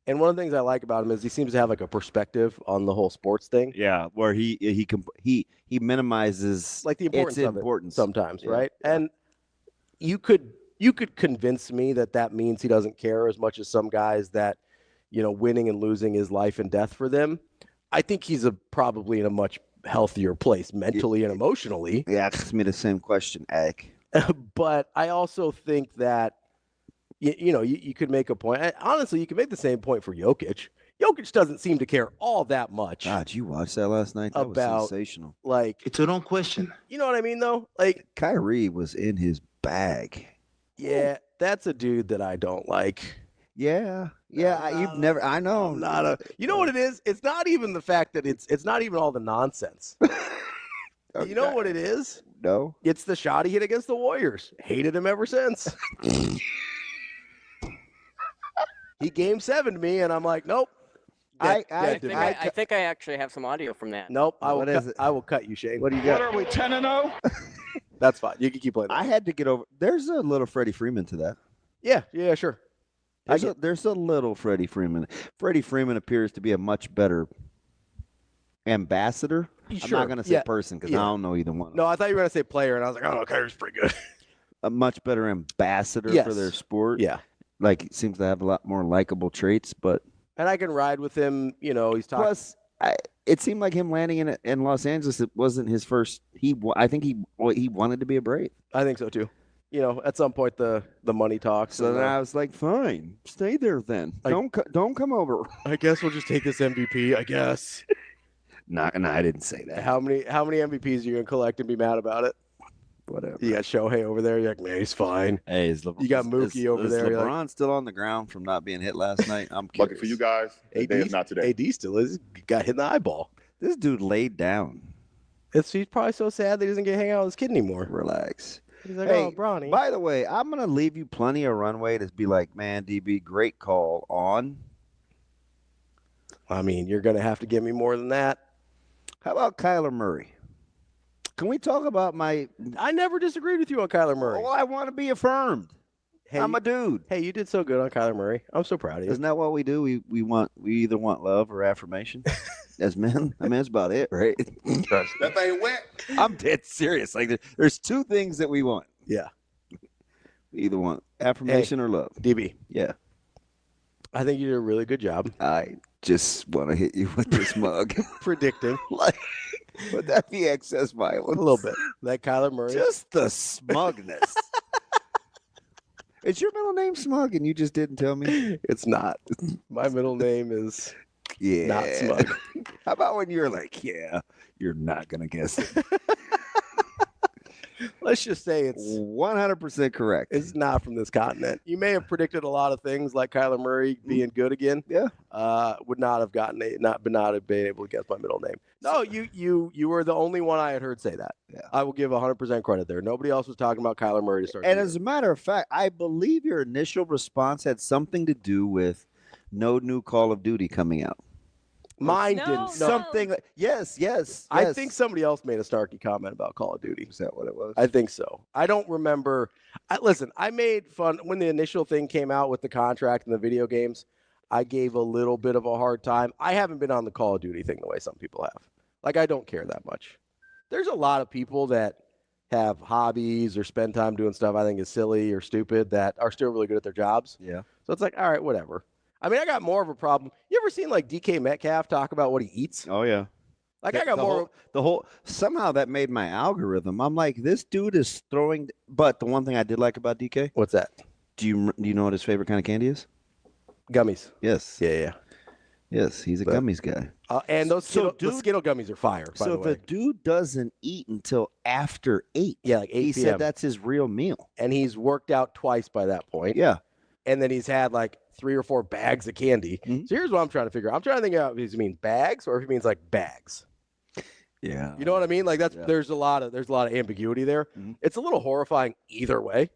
Speaker 1: And one of the things I like about him is he seems to have like a perspective on the whole sports thing.
Speaker 2: Yeah, where he minimizes
Speaker 1: like the importance of it sometimes,
Speaker 2: Yeah.
Speaker 1: right? And you could convince me that means he doesn't care as much as some guys that, winning and losing is life and death for them. I think he's probably in a much healthier place mentally and emotionally.
Speaker 2: Yeah, ask me the same question, Eric.
Speaker 1: But I also think that you could make a point. Honestly, you could make the same point for Jokic. Jokic doesn't seem to care all that much.
Speaker 2: God, you watched that last night? That was sensational.
Speaker 1: Like,
Speaker 7: it's a wrong question.
Speaker 1: You know what I mean, though? Like,
Speaker 2: Kyrie was in his bag.
Speaker 1: Yeah, that's a dude that I don't like.
Speaker 2: Yeah. You've never. I know.
Speaker 1: I'm not a. You know what it is? It's not even the fact that it's not even all the nonsense.
Speaker 2: Okay.
Speaker 1: You know what it is?
Speaker 2: No.
Speaker 1: It's the shot he hit against the Warriors. Hated him ever since. He game 7'd me, and I'm like, nope.
Speaker 3: I think I actually have some audio from that.
Speaker 1: Nope. I will cut you, Shane.
Speaker 2: What do you got?
Speaker 8: What are we 10-0?
Speaker 1: That's fine. You can keep playing.
Speaker 2: I had to get over. There's a little Freddie Freeman to that.
Speaker 1: Yeah, sure.
Speaker 2: There's a little Freddie Freeman. Freddie Freeman appears to be a much better ambassador. I'm not going to say person because I don't know either one.
Speaker 1: No, I thought you were going to say player, and I was like, oh, Kyrie's pretty good.
Speaker 2: A much better ambassador for their sport.
Speaker 1: Yeah.
Speaker 2: Like, seems to have a lot more likable traits, but.
Speaker 1: And I can ride with him. He's talking.
Speaker 2: Plus, it seemed like him landing in Los Angeles. It wasn't his first. I think he wanted to be a Brave.
Speaker 1: I think so too. At some point the money talks.
Speaker 2: So then I was like, fine, stay there then. Don't come over.
Speaker 1: I guess we'll just take this MVP. I guess.
Speaker 2: No, I didn't say that.
Speaker 1: How many MVPs are you gonna collect and be mad about it?
Speaker 2: Whatever.
Speaker 1: You got Shohei over there. You're like, man, he's fine.
Speaker 2: Hey,
Speaker 1: you got Mookie over there.
Speaker 2: Is LeBron still on the ground from not being hit last night? I'm curious.
Speaker 9: Lucky for you guys, today is not today.
Speaker 1: AD still is. Got hit in the eyeball.
Speaker 2: This dude laid down.
Speaker 1: He's probably so sad that he doesn't get to hang out with his kid anymore.
Speaker 2: Relax.
Speaker 1: He's like,
Speaker 2: Hey,
Speaker 1: oh, Bronny.
Speaker 2: by the way, I'm going to leave you plenty of runway to be like, man, DB, great call on.
Speaker 1: I mean, you're going to have to give me more than that.
Speaker 2: How about Kyler Murray? Can we talk about my...
Speaker 1: I never disagreed with you on Kyler Murray.
Speaker 2: Well, I want to be affirmed. Hey, I'm a dude.
Speaker 1: Hey, you did so good on Kyler Murray. I'm so proud of you.
Speaker 2: Isn't that what we do? We either want love or affirmation as men. I mean, that's about it, right?
Speaker 9: That thing wet.
Speaker 2: I'm dead serious. Like, there's two things that we want.
Speaker 1: Yeah.
Speaker 2: We either want affirmation or love.
Speaker 1: DB.
Speaker 2: Yeah.
Speaker 1: I think you did a really good job.
Speaker 2: I just want to hit you with this mug.
Speaker 1: Predicting.
Speaker 2: Like, would that be excess violence?
Speaker 1: A little bit. That Kyler Murray.
Speaker 2: Just the smugness. Is your middle name Smug and you just didn't tell me?
Speaker 1: It's not. My middle name is not Smug.
Speaker 2: How about when you're like, yeah, you're not going to guess it?
Speaker 1: Let's just say it's
Speaker 2: 100% correct.
Speaker 1: It's not from this continent. You may have predicted a lot of things like Kyler Murray being good again.
Speaker 2: Yeah.
Speaker 1: Would not have not have been able to guess my middle name. No, you were the only one I had heard say that.
Speaker 2: Yeah.
Speaker 1: I will give 100% credit there. Nobody else was talking about Kyler Murray to start.
Speaker 2: And as a matter of fact, I believe your initial response had something to do with no new Call of Duty coming out.
Speaker 1: Mine
Speaker 6: No,
Speaker 1: didn't.
Speaker 6: no.
Speaker 2: Something like, yes.
Speaker 1: I think somebody else made a snarky comment about Call of Duty.
Speaker 2: Is that what it was?
Speaker 1: I think so. I don't remember. Listen, I made fun when the initial thing came out with the contract and the video games. I gave a little bit of a hard time. I haven't been on the Call of Duty thing the way some people have. Like, I don't care that much. There's a lot of people that have hobbies or spend time doing stuff I think is silly or stupid that are still really good at their jobs.
Speaker 2: Yeah.
Speaker 1: So it's like, all right, whatever. I mean, I got more of a problem. You ever seen like DK Metcalf talk about what he eats?
Speaker 2: Oh, yeah.
Speaker 1: Like, I got
Speaker 2: somehow that made my algorithm. I'm like, this dude is throwing. But the one thing I did like about DK.
Speaker 1: What's that?
Speaker 2: Do you know what his favorite kind of candy is?
Speaker 1: Gummies.
Speaker 2: Yes.
Speaker 1: Yeah.
Speaker 2: Yes, he's a gummies guy.
Speaker 1: And those those Skittle gummies are fire, by the way.
Speaker 2: The dude doesn't eat until after 8.
Speaker 1: Yeah, like 8
Speaker 2: He
Speaker 1: p.m.
Speaker 2: said that's his real meal.
Speaker 1: And he's worked out twice by that point.
Speaker 2: Yeah.
Speaker 1: And then he's had like 3 or 4 bags of candy.
Speaker 2: Mm-hmm.
Speaker 1: So here's what I'm trying to figure out. I'm trying to think out if he means bags or if he means like bags.
Speaker 2: Yeah.
Speaker 1: You know what I mean? Like there's a lot of ambiguity there.
Speaker 2: Mm-hmm.
Speaker 1: It's a little horrifying either way.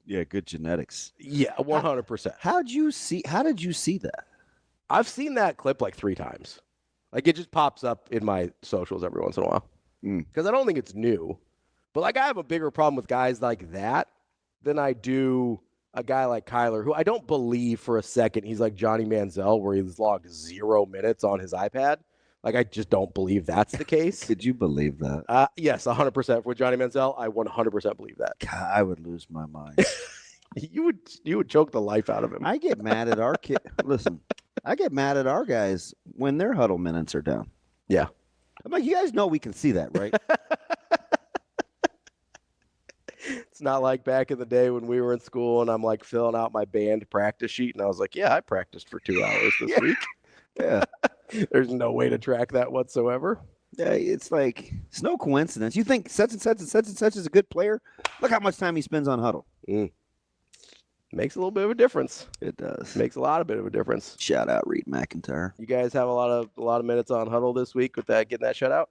Speaker 2: Yeah, good genetics.
Speaker 1: Yeah, 100%.
Speaker 2: How did you see that?
Speaker 1: I've seen that clip like 3 times. Like it just pops up in my socials every once in a while. Because I don't think it's new. But like I have a bigger problem with guys like that than I do a guy like Kyler, who I don't believe for a second he's like Johnny Manziel, where he's logged 0 minutes on his iPad. Like I just don't believe that's the case.
Speaker 2: Could you believe that?
Speaker 1: Yes, 100%. For Johnny Manziel, I 100% believe that.
Speaker 2: God, I would lose my mind.
Speaker 1: You would choke the life out of him.
Speaker 2: I get mad at our kid. Listen, I get mad at our guys when their huddle minutes are down.
Speaker 1: Yeah.
Speaker 2: I'm like, you guys know we can see that, right?
Speaker 1: It's not like back in the day when we were in school and I'm like filling out my band practice sheet and I was like, yeah, I practiced for 2 hours this week.
Speaker 2: Yeah.
Speaker 1: There's no way to track that whatsoever.
Speaker 2: Yeah, it's like, it's no coincidence. You think such and such and such and such is a good player? Look how much time he spends on huddle.
Speaker 1: Makes a little bit of a difference.
Speaker 2: It does.
Speaker 1: Makes a lot of bit of a difference.
Speaker 2: Shout out Reed McIntyre.
Speaker 1: You guys have a lot of minutes on huddle this week with that getting that shutout?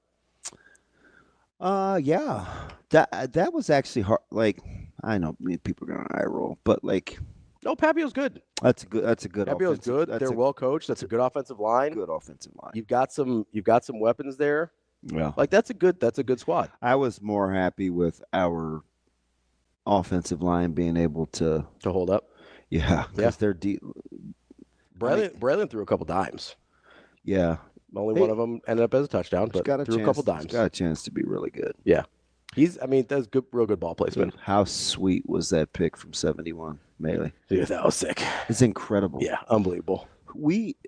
Speaker 2: Yeah. That was actually hard. Like, I know people are gonna eye roll, but like,
Speaker 1: no, Papio's good.
Speaker 2: That's a good.
Speaker 1: Papio's good. They're well coached. That's a good offensive line.
Speaker 2: Good offensive line.
Speaker 1: You've got some weapons there.
Speaker 2: Yeah.
Speaker 1: Like that's a good squad.
Speaker 2: I was more happy with our offensive line being able to
Speaker 1: hold up.
Speaker 2: Yeah, because they're deep.
Speaker 1: Braylon threw a couple dimes.
Speaker 2: Yeah.
Speaker 1: Only one of them ended up as a touchdown, but threw a couple dimes.
Speaker 2: He's got a chance to be really good.
Speaker 1: Yeah. That's good, real good ball placement.
Speaker 2: Dude, how sweet was that pick from 71, Melee?
Speaker 1: Dude, that was sick.
Speaker 2: It's incredible.
Speaker 1: Yeah, unbelievable.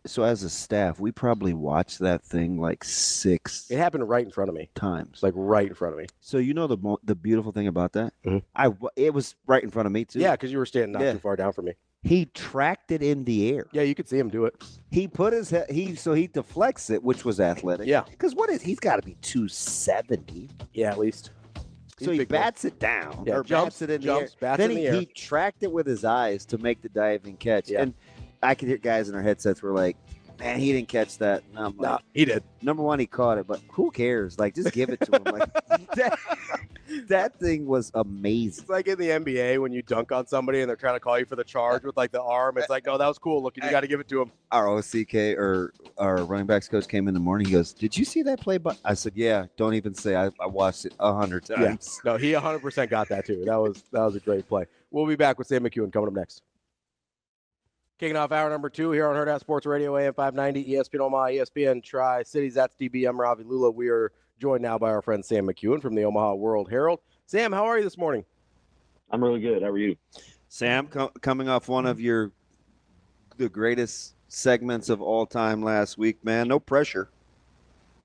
Speaker 2: So as a staff, we probably watched that thing like 6.
Speaker 1: It happened right in front of me.
Speaker 2: Times.
Speaker 1: Like right in front of me.
Speaker 2: So you know the beautiful thing about that? Mm-hmm. It was right in front of me too.
Speaker 1: Yeah, because you were standing not too far down from me.
Speaker 2: He tracked it in the air.
Speaker 1: Yeah, you could see him do it.
Speaker 2: He put his head. He deflects it, which was athletic.
Speaker 1: Yeah.
Speaker 2: Because he's got to be 270.
Speaker 1: Yeah, at least.
Speaker 2: So he bats it down.
Speaker 1: Yeah,
Speaker 2: or bats it in the air. Then he tracked it with his eyes to make the diving catch. Yeah. And I could hear guys in their headsets were like, man, he didn't catch that. And I'm like,
Speaker 1: no, he did.
Speaker 2: Number one, he caught it, but who cares? Like, just give it to him. Like, That thing was amazing.
Speaker 1: It's like in the NBA when you dunk on somebody and they're trying to call you for the charge with like the arm. It's like, no, that was cool looking. You got to give it to him.
Speaker 2: Our OCK or our running backs coach came in the morning. He goes, "Did you see that play?" I said, "Yeah." Don't even say. I watched it 100 times.
Speaker 1: Yeah. No, he 100% got that too. That was a great play. We'll be back with Sam McKewon coming up next. Kicking off hour number 2 here on Hurrdat Sports Radio, AM 590, ESPN Omaha, ESPN Tri-Cities. That's DB. I'm Ravi Lulla. We are joined now by our friend Sam McKewon from the Omaha World-Herald. Sam, how are you this morning?
Speaker 8: I'm really good. How are you?
Speaker 2: Sam, coming off one of the greatest segments of all time last week, man. No pressure.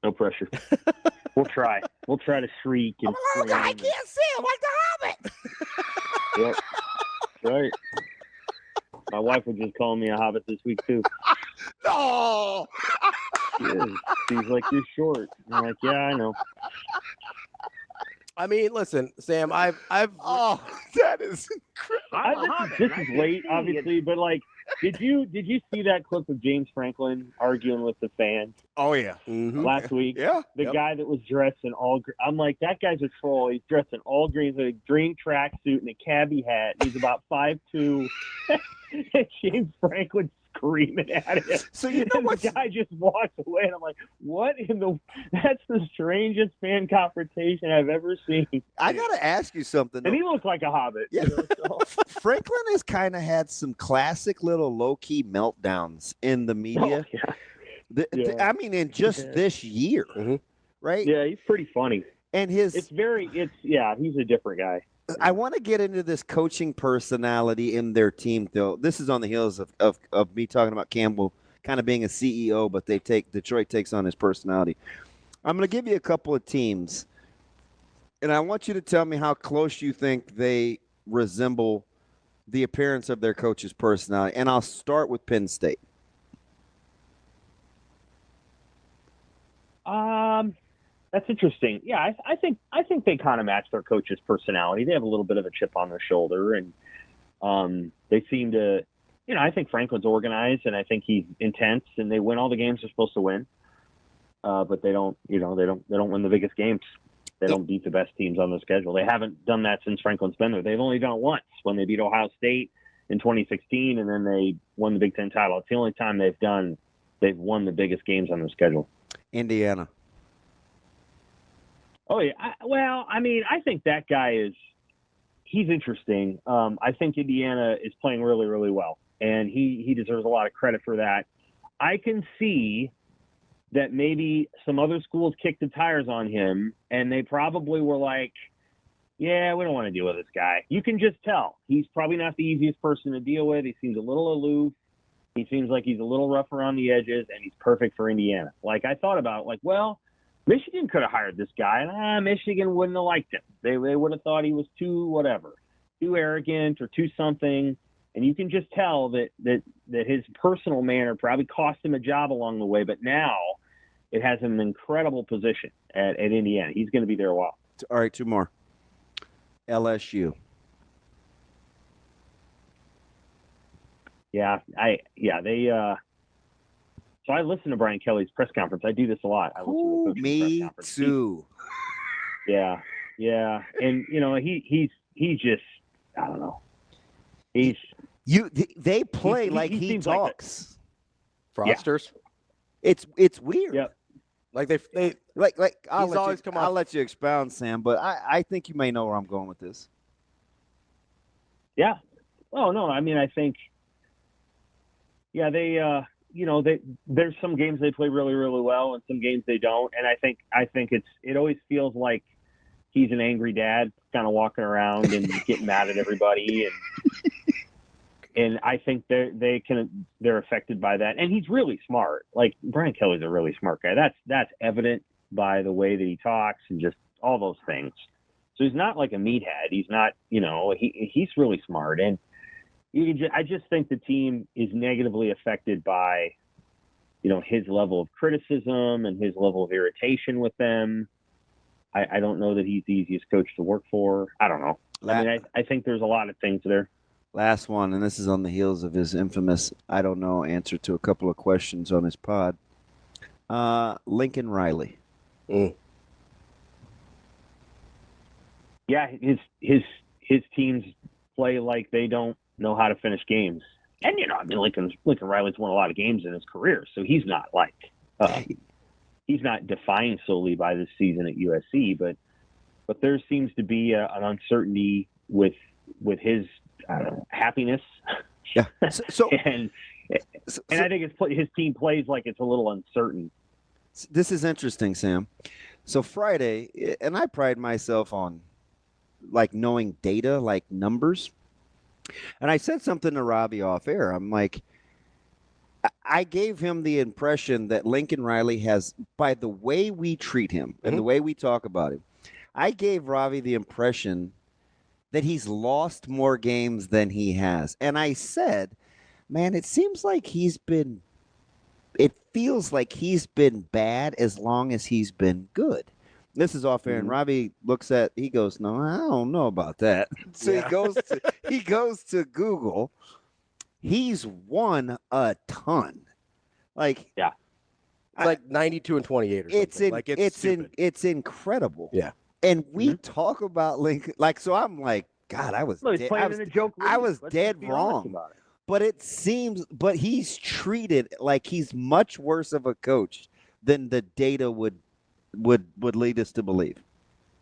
Speaker 8: No pressure. We'll try. We'll try to shriek and scream.
Speaker 2: I can't see him like the Hobbit.
Speaker 8: Yep. That's right. My wife was just calling me a hobbit this week too.
Speaker 2: No.
Speaker 8: She's like, "You're short." I'm like, "Yeah, I know."
Speaker 1: I mean, listen, Sam, I've
Speaker 2: Oh, that is incredible.
Speaker 8: This is late, obviously, but like, did you see that clip of James Franklin arguing with the fans?
Speaker 2: Oh yeah.
Speaker 8: Last week?
Speaker 2: Yeah.
Speaker 8: The guy that was dressed in all green. I'm like, that guy's a troll. He's dressed in all green, with a green tracksuit and a cabbie hat. He's about 5'2". And James Franklin screaming at him.
Speaker 2: So you know what?
Speaker 8: The guy just walks away, and I'm like, what in the? That's the strangest fan confrontation I've ever seen.
Speaker 2: I gotta ask you something.
Speaker 8: And he looked like a hobbit.
Speaker 2: Yeah.
Speaker 8: You know, so.
Speaker 2: Franklin has kind of had some classic little low-key meltdowns in the media.
Speaker 8: Oh, yeah.
Speaker 2: I mean, in just this year, right?
Speaker 8: Yeah, he's pretty funny.
Speaker 2: And he's
Speaker 8: a different guy.
Speaker 2: I want to get into this coaching personality in their team, though. This is on the heels of me talking about Campbell kind of being a CEO, but Detroit takes on his personality. I'm going to give you a couple of teams, and I want you to tell me how close you think they resemble the appearance of their coach's personality. And I'll start with Penn State.
Speaker 8: That's interesting. Yeah, I think they kind of match their coach's personality. They have a little bit of a chip on their shoulder, and they seem to, I think Franklin's organized, and I think he's intense, and they win all the games they're supposed to win. But they don't win the biggest games. They don't beat the best teams on the schedule. They haven't done that since Franklin's been there. They've only done it once when they beat Ohio State in 2016, and then they won the Big Ten title. It's the only time they've won the biggest games on their schedule.
Speaker 2: Indiana.
Speaker 8: Oh, yeah. I think that guy he's interesting. I think Indiana is playing really, really well, and he deserves a lot of credit for that. I can see that maybe some other schools kicked the tires on him, and they probably were like, yeah, we don't want to deal with this guy. You can just tell. He's probably not the easiest person to deal with. He seems a little aloof. He seems like he's a little rough around the edges, and he's perfect for Indiana. Like, I thought about it, Michigan could have hired this guy, and Michigan wouldn't have liked him. They would have thought he was too arrogant or too something. And you can just tell that his personal manner probably cost him a job along the way. But now it has him an incredible position at Indiana. He's going to be there a while.
Speaker 2: All right, 2 more. LSU.
Speaker 8: So I listen to Brian Kelly's press conference. I do this a lot. I listen to the
Speaker 2: me
Speaker 8: press conference.
Speaker 2: too.
Speaker 8: Yeah. And he's just, I don't know.
Speaker 2: They play like he talks.
Speaker 1: Fraudsters.
Speaker 2: Yeah. It's weird.
Speaker 8: Yep.
Speaker 1: Like they
Speaker 2: I'll let you expound, Sam, but I think you may know where I'm going with this.
Speaker 8: Yeah. Oh no, I mean I think there's some games they play really, really well, and some games they don't. And I think it always feels like he's an angry dad, kind of walking around and getting mad at everybody, and I think they're affected by that. And he's really smart. Like Brian Kelly's a really smart guy. That's evident by the way that he talks and just all those things. So he's not like a meathead. He's not, he's really smart. And I just think the team is negatively affected by, his level of criticism and his level of irritation with them. I don't know that he's the easiest coach to work for. I don't know. I think there's a lot of things there.
Speaker 2: Last one, and this is on the heels of his infamous I don't know answer to a couple of questions on his pod. Lincoln Riley.
Speaker 8: Yeah, his teams play like they don't know how to finish games. And, I mean, Lincoln Riley's won a lot of games in his career, so he's not he's not defined solely by this season at USC, but there seems to be an uncertainty with his happiness.
Speaker 2: Yeah. So
Speaker 8: and I think his team plays like it's a little uncertain.
Speaker 2: This is interesting, Sam. So Friday, and I pride myself on like knowing data, like numbers. And I said something to Ravi off air. I'm like, I gave him the impression that Lincoln Riley has, by the way we treat him and the way we talk about him, I gave Ravi the impression that he's lost more games than he has. And I said, man, it seems like it feels like he's been bad as long as he's been good. This is off air, and Ravi he goes, no, I don't know about that. So he goes to Google. He's won a ton. Like,
Speaker 1: yeah. It's like 92 and 28 or something.
Speaker 2: It's incredible.
Speaker 1: Yeah.
Speaker 2: And we talk about Lincoln, like, so I'm like, God, I was dead wrong. But it seems, but he's treated like he's much worse of a coach than the data would lead us to believe.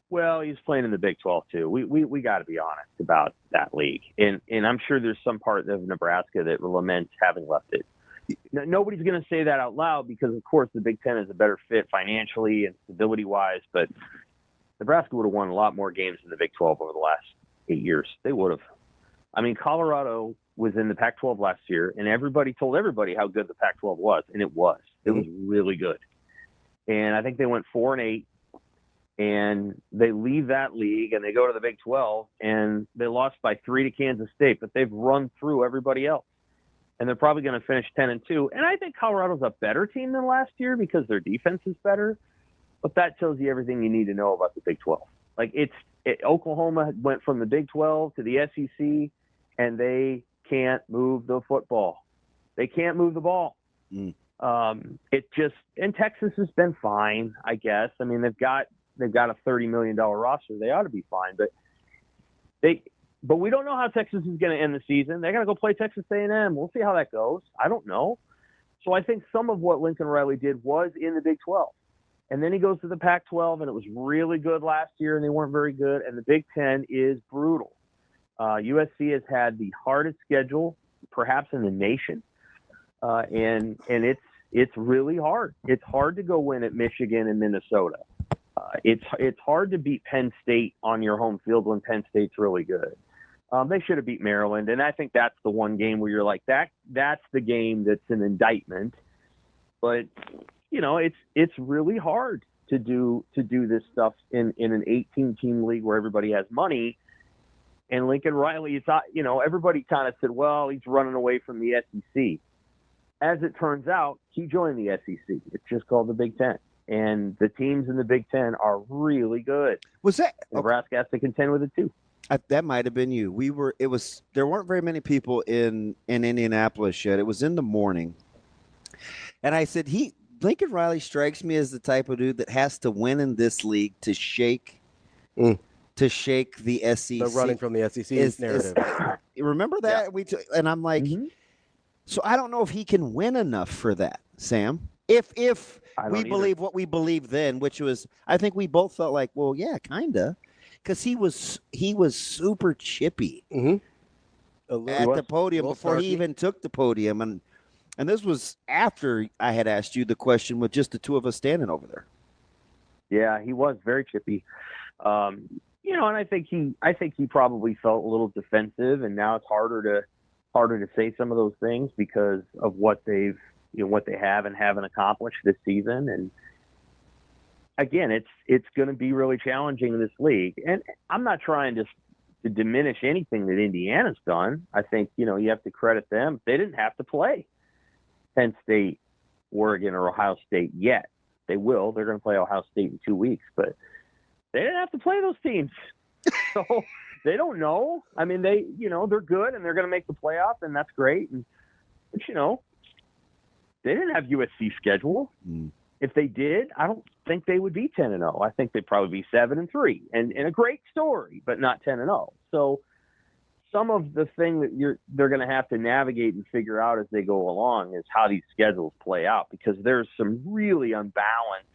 Speaker 8: Well, he's playing in the Big 12 too. We got to be honest about that league, and I'm sure there's some part of Nebraska that laments having left it. Nobody's going to say that out loud because, of course, the Big 10 is a better fit financially and stability-wise. But Nebraska would have won a lot more games in the Big 12 over the last 8 years. They would have. I mean, Colorado was in the Pac-12 last year, and everybody told everybody how good the Pac-12 was, and it was. It was really good. And I think they went 4-8, and they leave that league and they go to the Big 12, and they lost by 3 to Kansas State, but they've run through everybody else. And they're probably going to finish 10-2. And I think Colorado's a better team than last year because their defense is better. But that tells you everything you need to know about the Big 12. Like Oklahoma went from the Big 12 to the SEC, and they can't move the football. They can't move the ball. And Texas has been fine, I guess. I mean, they've got a $30 million roster. They ought to be fine, but we don't know how Texas is going to end the season. They're going to go play Texas A&M. We'll see how that goes. I don't know. So I think some of what Lincoln Riley did was in the Big 12. And then he goes to the Pac-12, and it was really good last year, and they weren't very good. And the Big 10 is brutal. USC has had the hardest schedule, perhaps in the nation, and it's really hard. It's hard to go win at Michigan and Minnesota. It's hard to beat Penn State on your home field when Penn State's really good. They should have beat Maryland, and I think that's the one game where you're like, that's the game that's an indictment. But it's really hard to do this stuff in an 18-team league where everybody has money. And Lincoln Riley, everybody kind of said, well, he's running away from the SEC. As it turns out, he joined the SEC. It's just called the Big 10. And the teams in the Big 10 are really good.
Speaker 2: Was that
Speaker 8: Nebraska has to contend with it too?
Speaker 2: That might have been you. There weren't very many people in Indianapolis yet. It was in the morning. And I said, Lincoln Riley strikes me as the type of dude that has to win in this league to shake the SEC.
Speaker 1: The running from the SEC narrative.
Speaker 2: Remember that? Yeah. And I'm like, so I don't know if he can win enough for that, Sam. If we believe what we believed then, which was, I think we both felt like, well, yeah, kinda, because he was super chippy at the podium before he even took the podium, and this was after I had asked you the question with just the two of us standing over there.
Speaker 8: Yeah, he was very chippy, and I think he probably felt a little defensive, and now it's harder to say some of those things because of what they have and haven't accomplished this season. And again, it's going to be really challenging in this league. And I'm not trying to diminish anything that Indiana's done. I think, you have to credit them. They didn't have to play Penn State, Oregon, or Ohio State yet. They will. They're going to play Ohio State in 2 weeks, but they didn't have to play those teams. So they don't know. I mean, they're good and they're going to make the playoff, and that's great. But they didn't have USC schedule. if they did, I don't think they would be 10-0. I think they'd probably be 7-3, and a great story, but not 10-0. So some of the thing that they're going to have to navigate and figure out as they go along is how these schedules play out, because there's some really unbalanced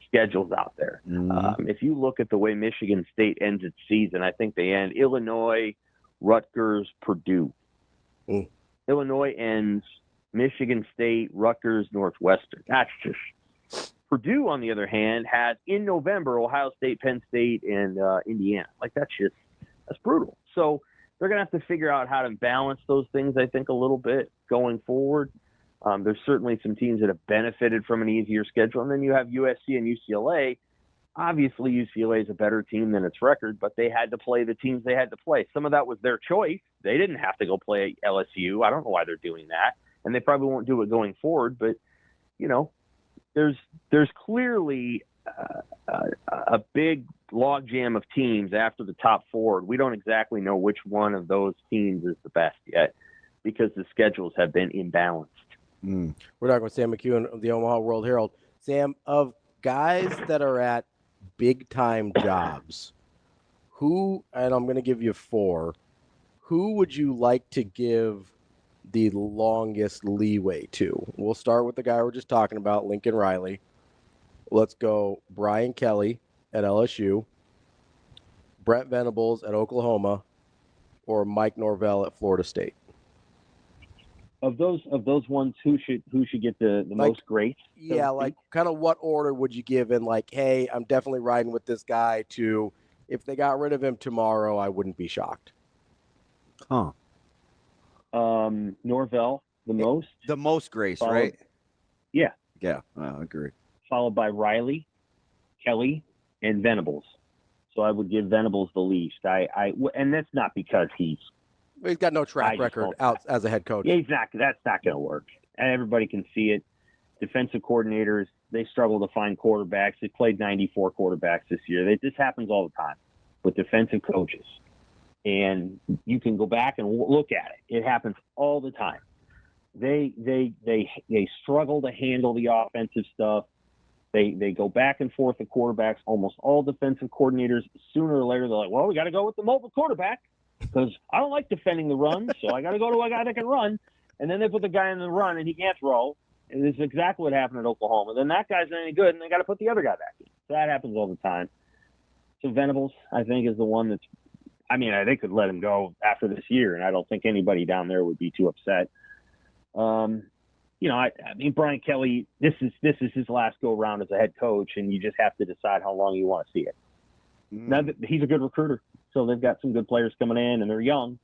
Speaker 8: schedules out there.
Speaker 2: Mm-hmm.
Speaker 8: If you look at the way Michigan State ends its season, I think they end Illinois, Rutgers, Purdue. Illinois ends Michigan State, Rutgers, Northwestern. That's just Purdue, on the other hand, has in November Ohio State, Penn State, and Indiana. Like that's brutal. So they're going to have to figure out how to balance those things, I think, a little bit going forward. There's certainly some teams that have benefited from an easier schedule. And then you have USC and UCLA. Obviously, UCLA is a better team than its record, but they had to play the teams they had to play. Some of that was their choice. They didn't have to go play LSU. I don't know why they're doing that. And they probably won't do it going forward. But, there's clearly a big logjam of teams after the top four. We don't exactly know which one of those teams is the best yet because the schedules have been imbalanced.
Speaker 1: We're talking with Sam McKewon of the Omaha World-Herald. Sam, of guys that are at big-time jobs, who, and I'm going to give you 4, who would you like to give the longest leeway to? We'll start with the guy we're just talking about, Lincoln Riley. Let's go Brian Kelly at LSU, Brent Venables at Oklahoma, or Mike Norvell at Florida State.
Speaker 8: Of those ones, who should get the most grace?
Speaker 1: Yeah, like kind of what order would you give in, like, hey, I'm definitely riding with this guy, to if they got rid of him tomorrow, I wouldn't be shocked.
Speaker 2: Huh.
Speaker 8: Norvell, the most.
Speaker 2: The most grace,
Speaker 8: followed,
Speaker 2: right?
Speaker 8: Yeah.
Speaker 2: Yeah, I agree.
Speaker 8: Followed by Riley, Kelly, and Venables. So I would give Venables the least. And that's not because he's
Speaker 1: got no track record out as a head coach.
Speaker 8: Yeah, that's not going to work. And everybody can see it. Defensive coordinators, they struggle to find quarterbacks. They played 94 quarterbacks this year. This happens all the time with defensive coaches. And you can go back and look at it. It happens all the time. They struggle to handle the offensive stuff. They go back and forth the quarterbacks. Almost all defensive coordinators, sooner or later, they're like, well, we got to go with the mobile quarterback because I don't like defending the run, so I got to go to a guy that can run. And then they put the guy in the run, and he can't throw. And this is exactly what happened at Oklahoma. Then that guy's not any good, and they got to put the other guy back in. So that happens all the time. So Venables, I think, is the one that's – I mean, they could let him go after this year, and I don't think anybody down there would be too upset. I mean, Brian Kelly, this is his last go-around as a head coach, and you just have to decide how long you want to see it. Now, he's a good recruiter, so they've got some good players coming in, and they're young.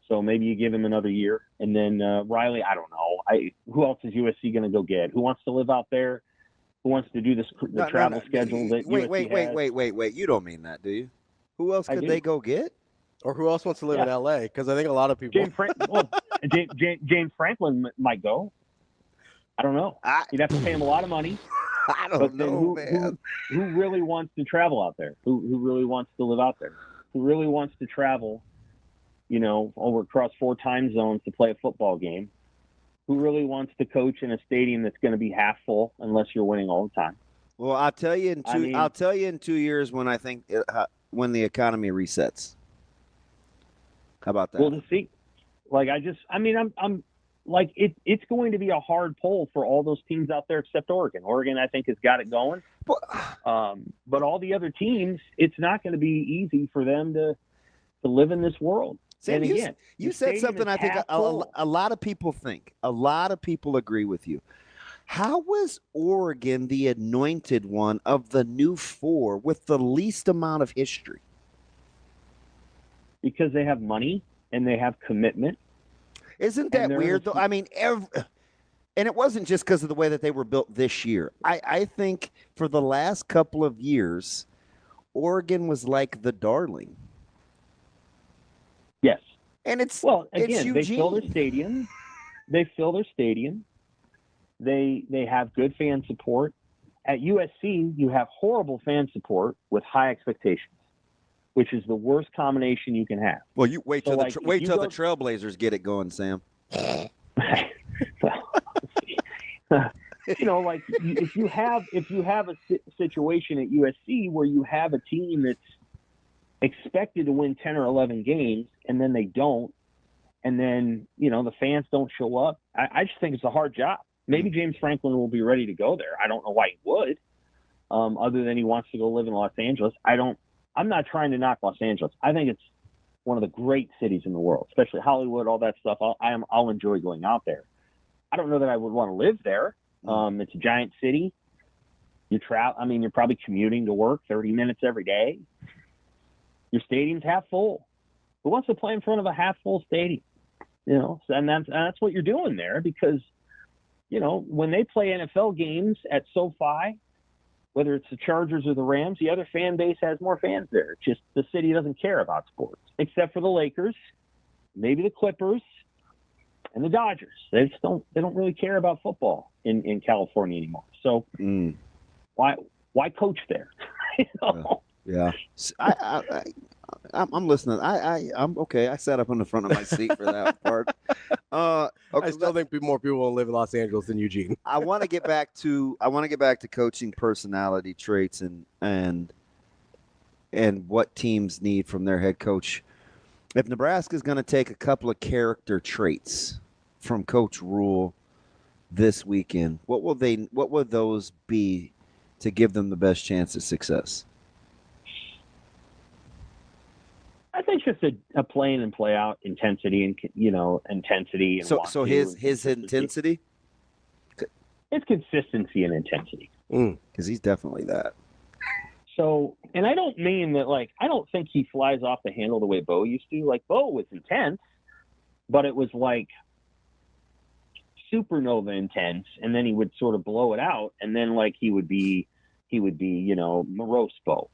Speaker 8: So maybe you give him another year. And then Riley, I don't know. Who else is USC going to go get? Who wants to live out there? Who wants to do the travel schedule that USC has?
Speaker 2: Wait. You don't mean that, do you? Who else could they go get?
Speaker 1: Or who else wants to live in L.A.? Because I think a lot of people.
Speaker 8: James Franklin might go. I don't know. You'd have to pay him a lot of money.
Speaker 2: I don't know, man.
Speaker 8: Who really wants to travel out there? Who really wants to live out there? Who really wants to travel, over across 4 time zones to play a football game? Who really wants to coach in a stadium that's going to be half full unless you're winning all the time?
Speaker 2: Well, I'll tell you in 2 years when I think when the economy resets. How about that?
Speaker 8: Well, to see, I'm like it's going to be a hard pull for all those teams out there except Oregon. Oregon, I think, has got it going. But all the other teams, it's not going to be easy for them to live in this world.
Speaker 2: Sam,
Speaker 8: and again,
Speaker 2: you said something I think a lot of people think. A lot of people agree with you. How was Oregon the anointed one of the new 4 with the least amount of history?
Speaker 8: Because they have money and they have commitment.
Speaker 2: Isn't that weird, though? I mean, and it wasn't just because of the way that they were built this year. I think for the last couple of years, Oregon was like the darling.
Speaker 8: Yes.
Speaker 2: And it's
Speaker 8: again,
Speaker 2: they
Speaker 8: fill their stadium. They have good fan support. At USC, you have horrible fan support with high expectations, which is the worst combination you can have.
Speaker 2: Well, you wait till the Trailblazers get it going, Sam.
Speaker 8: like if you have a situation at USC where you have a team that's expected to win 10 or 11 games and then they don't, and then, the fans don't show up, I just think it's a hard job. Maybe James Franklin will be ready to go there. I don't know why he would, other than he wants to go live in Los Angeles. I'm not trying to knock Los Angeles. I think it's one of the great cities in the world, especially Hollywood, all that stuff. I'll enjoy going out there. I don't know that I would want to live there. It's a giant city. You're probably commuting to work 30 minutes every day. Your stadium's half full. Who wants to play in front of a half full stadium? And that's what you're doing there, because, when they play NFL games at SoFi, whether it's the Chargers or the Rams, the other fan base has more fans there. It's just the city doesn't care about sports, except for the Lakers, maybe the Clippers, and the Dodgers. They don't really care about football in California anymore. So why coach there?
Speaker 2: Yeah. I'm listening. I'm okay. I sat up in the front of my seat for that part. Okay,
Speaker 1: I still think more people will live in Los Angeles than Eugene.
Speaker 2: I want to get back to coaching personality traits and what teams need from their head coach. If Nebraska is going to take a couple of character traits from Coach Rule this weekend, what will those be to give them the best chance of success?
Speaker 8: I think just a play in and play out intensity and intensity. And
Speaker 2: so his intensity,
Speaker 8: it's consistency and intensity.
Speaker 2: Because he's definitely that.
Speaker 8: So, and I don't mean that, I don't think he flies off the handle the way Bo used to. Bo was intense, but it was supernova intense, and then he would sort of blow it out, and then he would be morose Bo.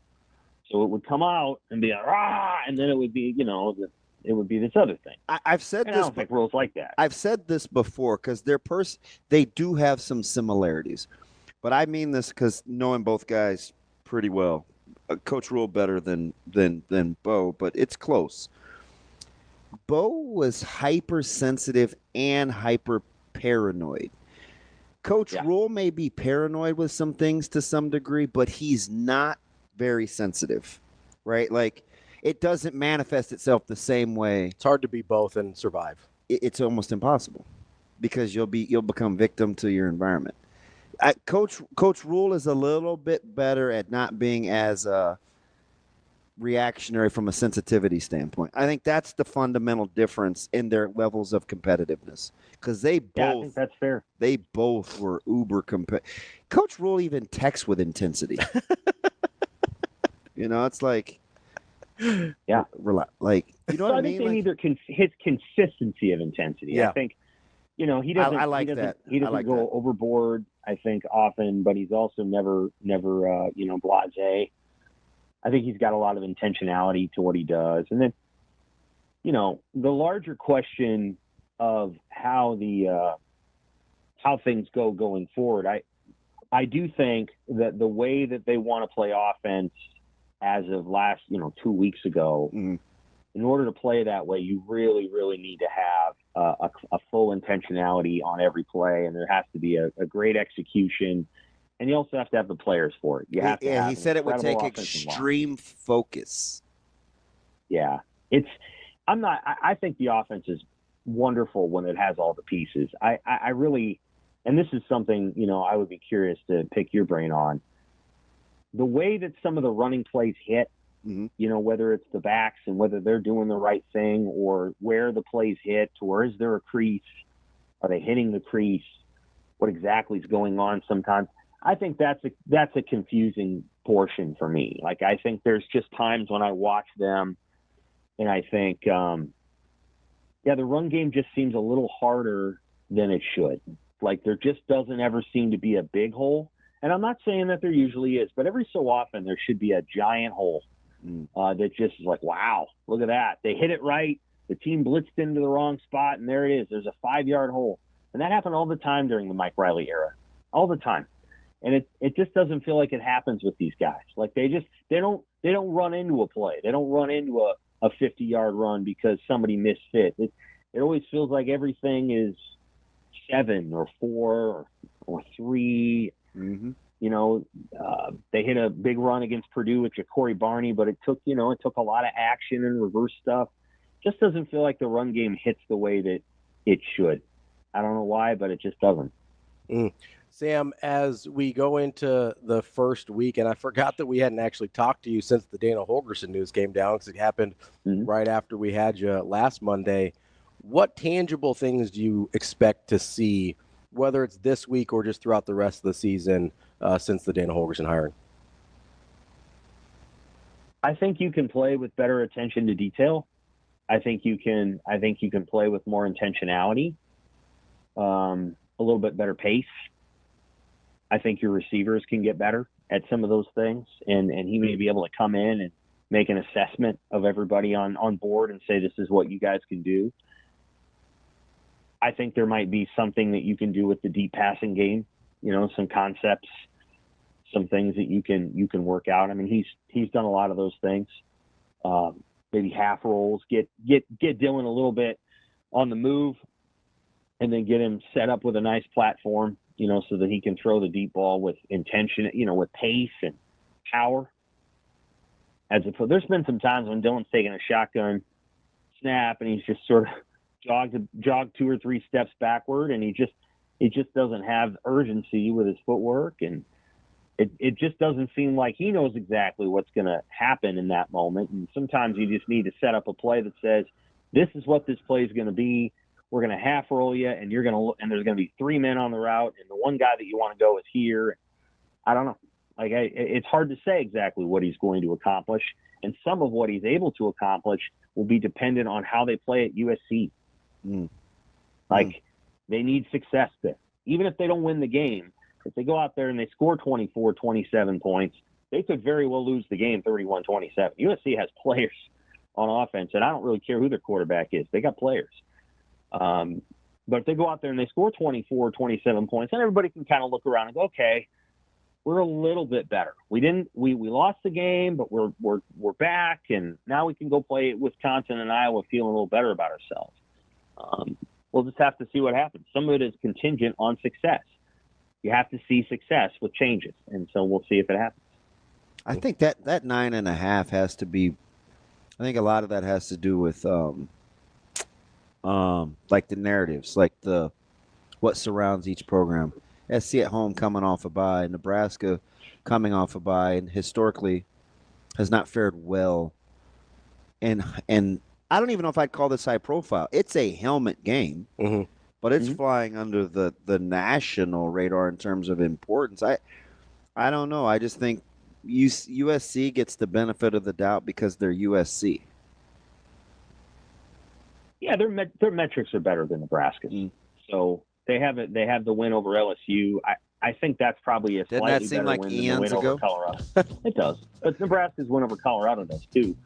Speaker 8: So it would come out and be rah, and then it would be, it would be this other thing.
Speaker 2: I've said this.
Speaker 8: I don't think rules like that.
Speaker 2: I've said this before because they do have some similarities, but I mean this because knowing both guys pretty well, Coach Rule better than Bo, but it's close. Bo was hypersensitive and hyper paranoid. Coach Rule may be paranoid with some things to some degree, but he's not very sensitive, right? It doesn't manifest itself the same way.
Speaker 1: It's hard to be both and survive.
Speaker 2: It's almost impossible because you'll become victim to your environment. Coach Rule is a little bit better at not being as reactionary from a sensitivity standpoint. I think that's the fundamental difference in their levels of competitiveness, because they both.
Speaker 8: I think that's fair.
Speaker 2: They both were uber competitive. Coach Rule even texts with intensity. It's relax.
Speaker 8: I mean? They need his consistency of intensity.
Speaker 2: Yeah.
Speaker 8: I think, he doesn't.
Speaker 2: I like that.
Speaker 8: He doesn't go overboard, I think, often, but he's also never, blasé. I think he's got a lot of intentionality to what he does. And then, the larger question of how things go going forward, I do think that the way that they want to play offense as of last, 2 weeks ago, in order to play that way, you really, really need to have a full intentionality on every play, and there has to be a great execution, and you also have to have the players for it. You have to.
Speaker 2: Yeah, he said it would take extreme focus.
Speaker 8: Yeah, I think the offense is wonderful when it has all the pieces. I really, and this is something I would be curious to pick your brain on. The way that some of the running plays hit, whether it's the backs and whether they're doing the right thing, or where the plays hit, or is there a crease? Are they hitting the crease? What exactly is going on sometimes? I think that's a confusing portion for me. I think there's just times when I watch them and I think, the run game just seems a little harder than it should. There just doesn't ever seem to be a big hole. And I'm not saying that there usually is, but every so often there should be a giant hole that just is wow, look at that. They hit it right. The team blitzed into the wrong spot, and there it is. There's a 5-yard hole. And that happened all the time during the Mike Riley era, all the time. And it just doesn't feel like it happens with these guys. They don't run into a play. They don't run into a 50-yard run because somebody misfit. It always feels like everything is 7 or 4 or 3.
Speaker 2: Mm-hmm.
Speaker 8: You know, they hit a big run against Purdue with Ja'Cory Barney, but it took a lot of action and reverse stuff. Just doesn't feel like the run game hits the way that it should. I don't know why, but it just doesn't.
Speaker 1: Sam, as we go into the first week, and I forgot that we hadn't actually talked to you since the Dana Holgorsen news came down, because it happened right after we had you last Monday. What tangible things do you expect to see, whether it's this week or just throughout the rest of the season, since the Dana Holgorsen hiring?
Speaker 8: I think you can play with better attention to detail. I think you can play with more intentionality, a little bit better pace. I think your receivers can get better at some of those things, and he may be able to come in and make an assessment of everybody on board and say, this is what you guys can do. I think there might be something that you can do with the deep passing game, some concepts, some things that you can work out. I mean, he's done a lot of those things. Maybe half rolls, get Dylan a little bit on the move, and then get him set up with a nice platform, so that he can throw the deep ball with intention, with pace and power. There's been some times when Dylan's taking a shotgun snap and he's just sort of jogged 2 or 3 steps backward, and he just doesn't have urgency with his footwork, and it just doesn't seem like he knows exactly what's going to happen in that moment. And sometimes you just need to set up a play that says, this is what this play is going to be. We're going to half roll you, and there's going to be 3 men on the route, and the one guy that you want to go is here. I don't know. It's hard to say exactly what he's going to accomplish, and some of what he's able to accomplish will be dependent on how they play at USC. They need success there. Even if they don't win the game, if they go out there and they score 24, 27 points, they could very well lose the game 31-27. USC has players on offense, and I don't really care who their quarterback is. They got players. But if they go out there and they score 24, 27 points, then everybody can kind of look around and go, okay, we're a little bit better. We lost the game, but we're back, and now we can go play Wisconsin and Iowa feeling a little better about ourselves. We'll just have to see what happens. Some of it is contingent on success. You have to see success with changes, and so we'll see if it happens.
Speaker 2: I think that 9.5 has to be. I think a lot of that has to do with like the narratives, like what surrounds each program. SC at home coming off a bye, Nebraska coming off a bye, and historically has not fared well. And I don't even know if I'd call this high profile. It's a helmet game, but it's flying under the national radar in terms of importance. I don't know. I just think USC gets the benefit of the doubt because they're USC.
Speaker 8: Yeah, their metrics are better than Nebraska's. So they have the win over LSU. I think that's probably a slightly better win than the win over Colorado. It does, but Nebraska's win over Colorado does too.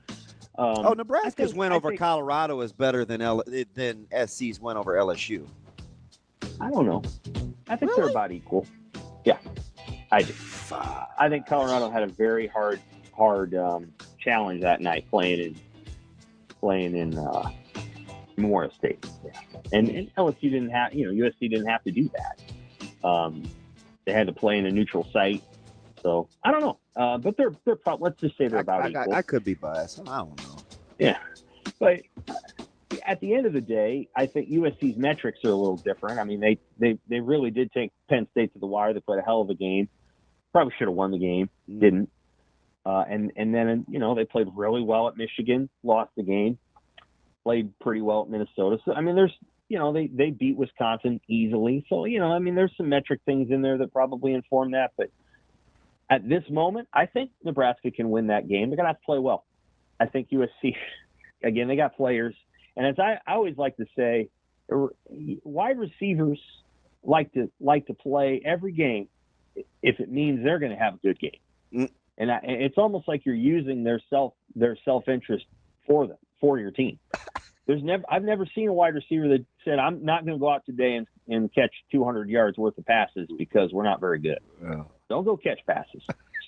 Speaker 2: Nebraska's win over Colorado is better than SC's win over LSU.
Speaker 8: I don't know. I think they're about equal. Yeah, I do. I think Colorado had a very hard challenge that night playing in Memorial State. Yeah. And LSU didn't have, USC didn't have to do that. They had to play in a neutral site. So I don't know. But they're probably, let's just say they're about equal.
Speaker 2: I could be biased. I don't know.
Speaker 8: Yeah. But at the end of the day, I think USC's metrics are a little different. I mean, they really did take Penn State to the wire. They played a hell of a game. Probably should have won the game. Didn't. And then, they played really well at Michigan, lost the game. Played pretty well at Minnesota. So, I mean, there's, they beat Wisconsin easily. So, there's some metric things in there that probably inform that. But at this moment, I think Nebraska can win that game. They're going to have to play well. I think USC, again, they got players. And as I always like to say, wide receivers like to play every game if it means they're going to have a good game. And it's almost like you're using their self-interest for your team. I've never seen a wide receiver that said, I'm not going to go out today and catch 200 yards worth of passes because we're not very good. Yeah. Don't go catch passes.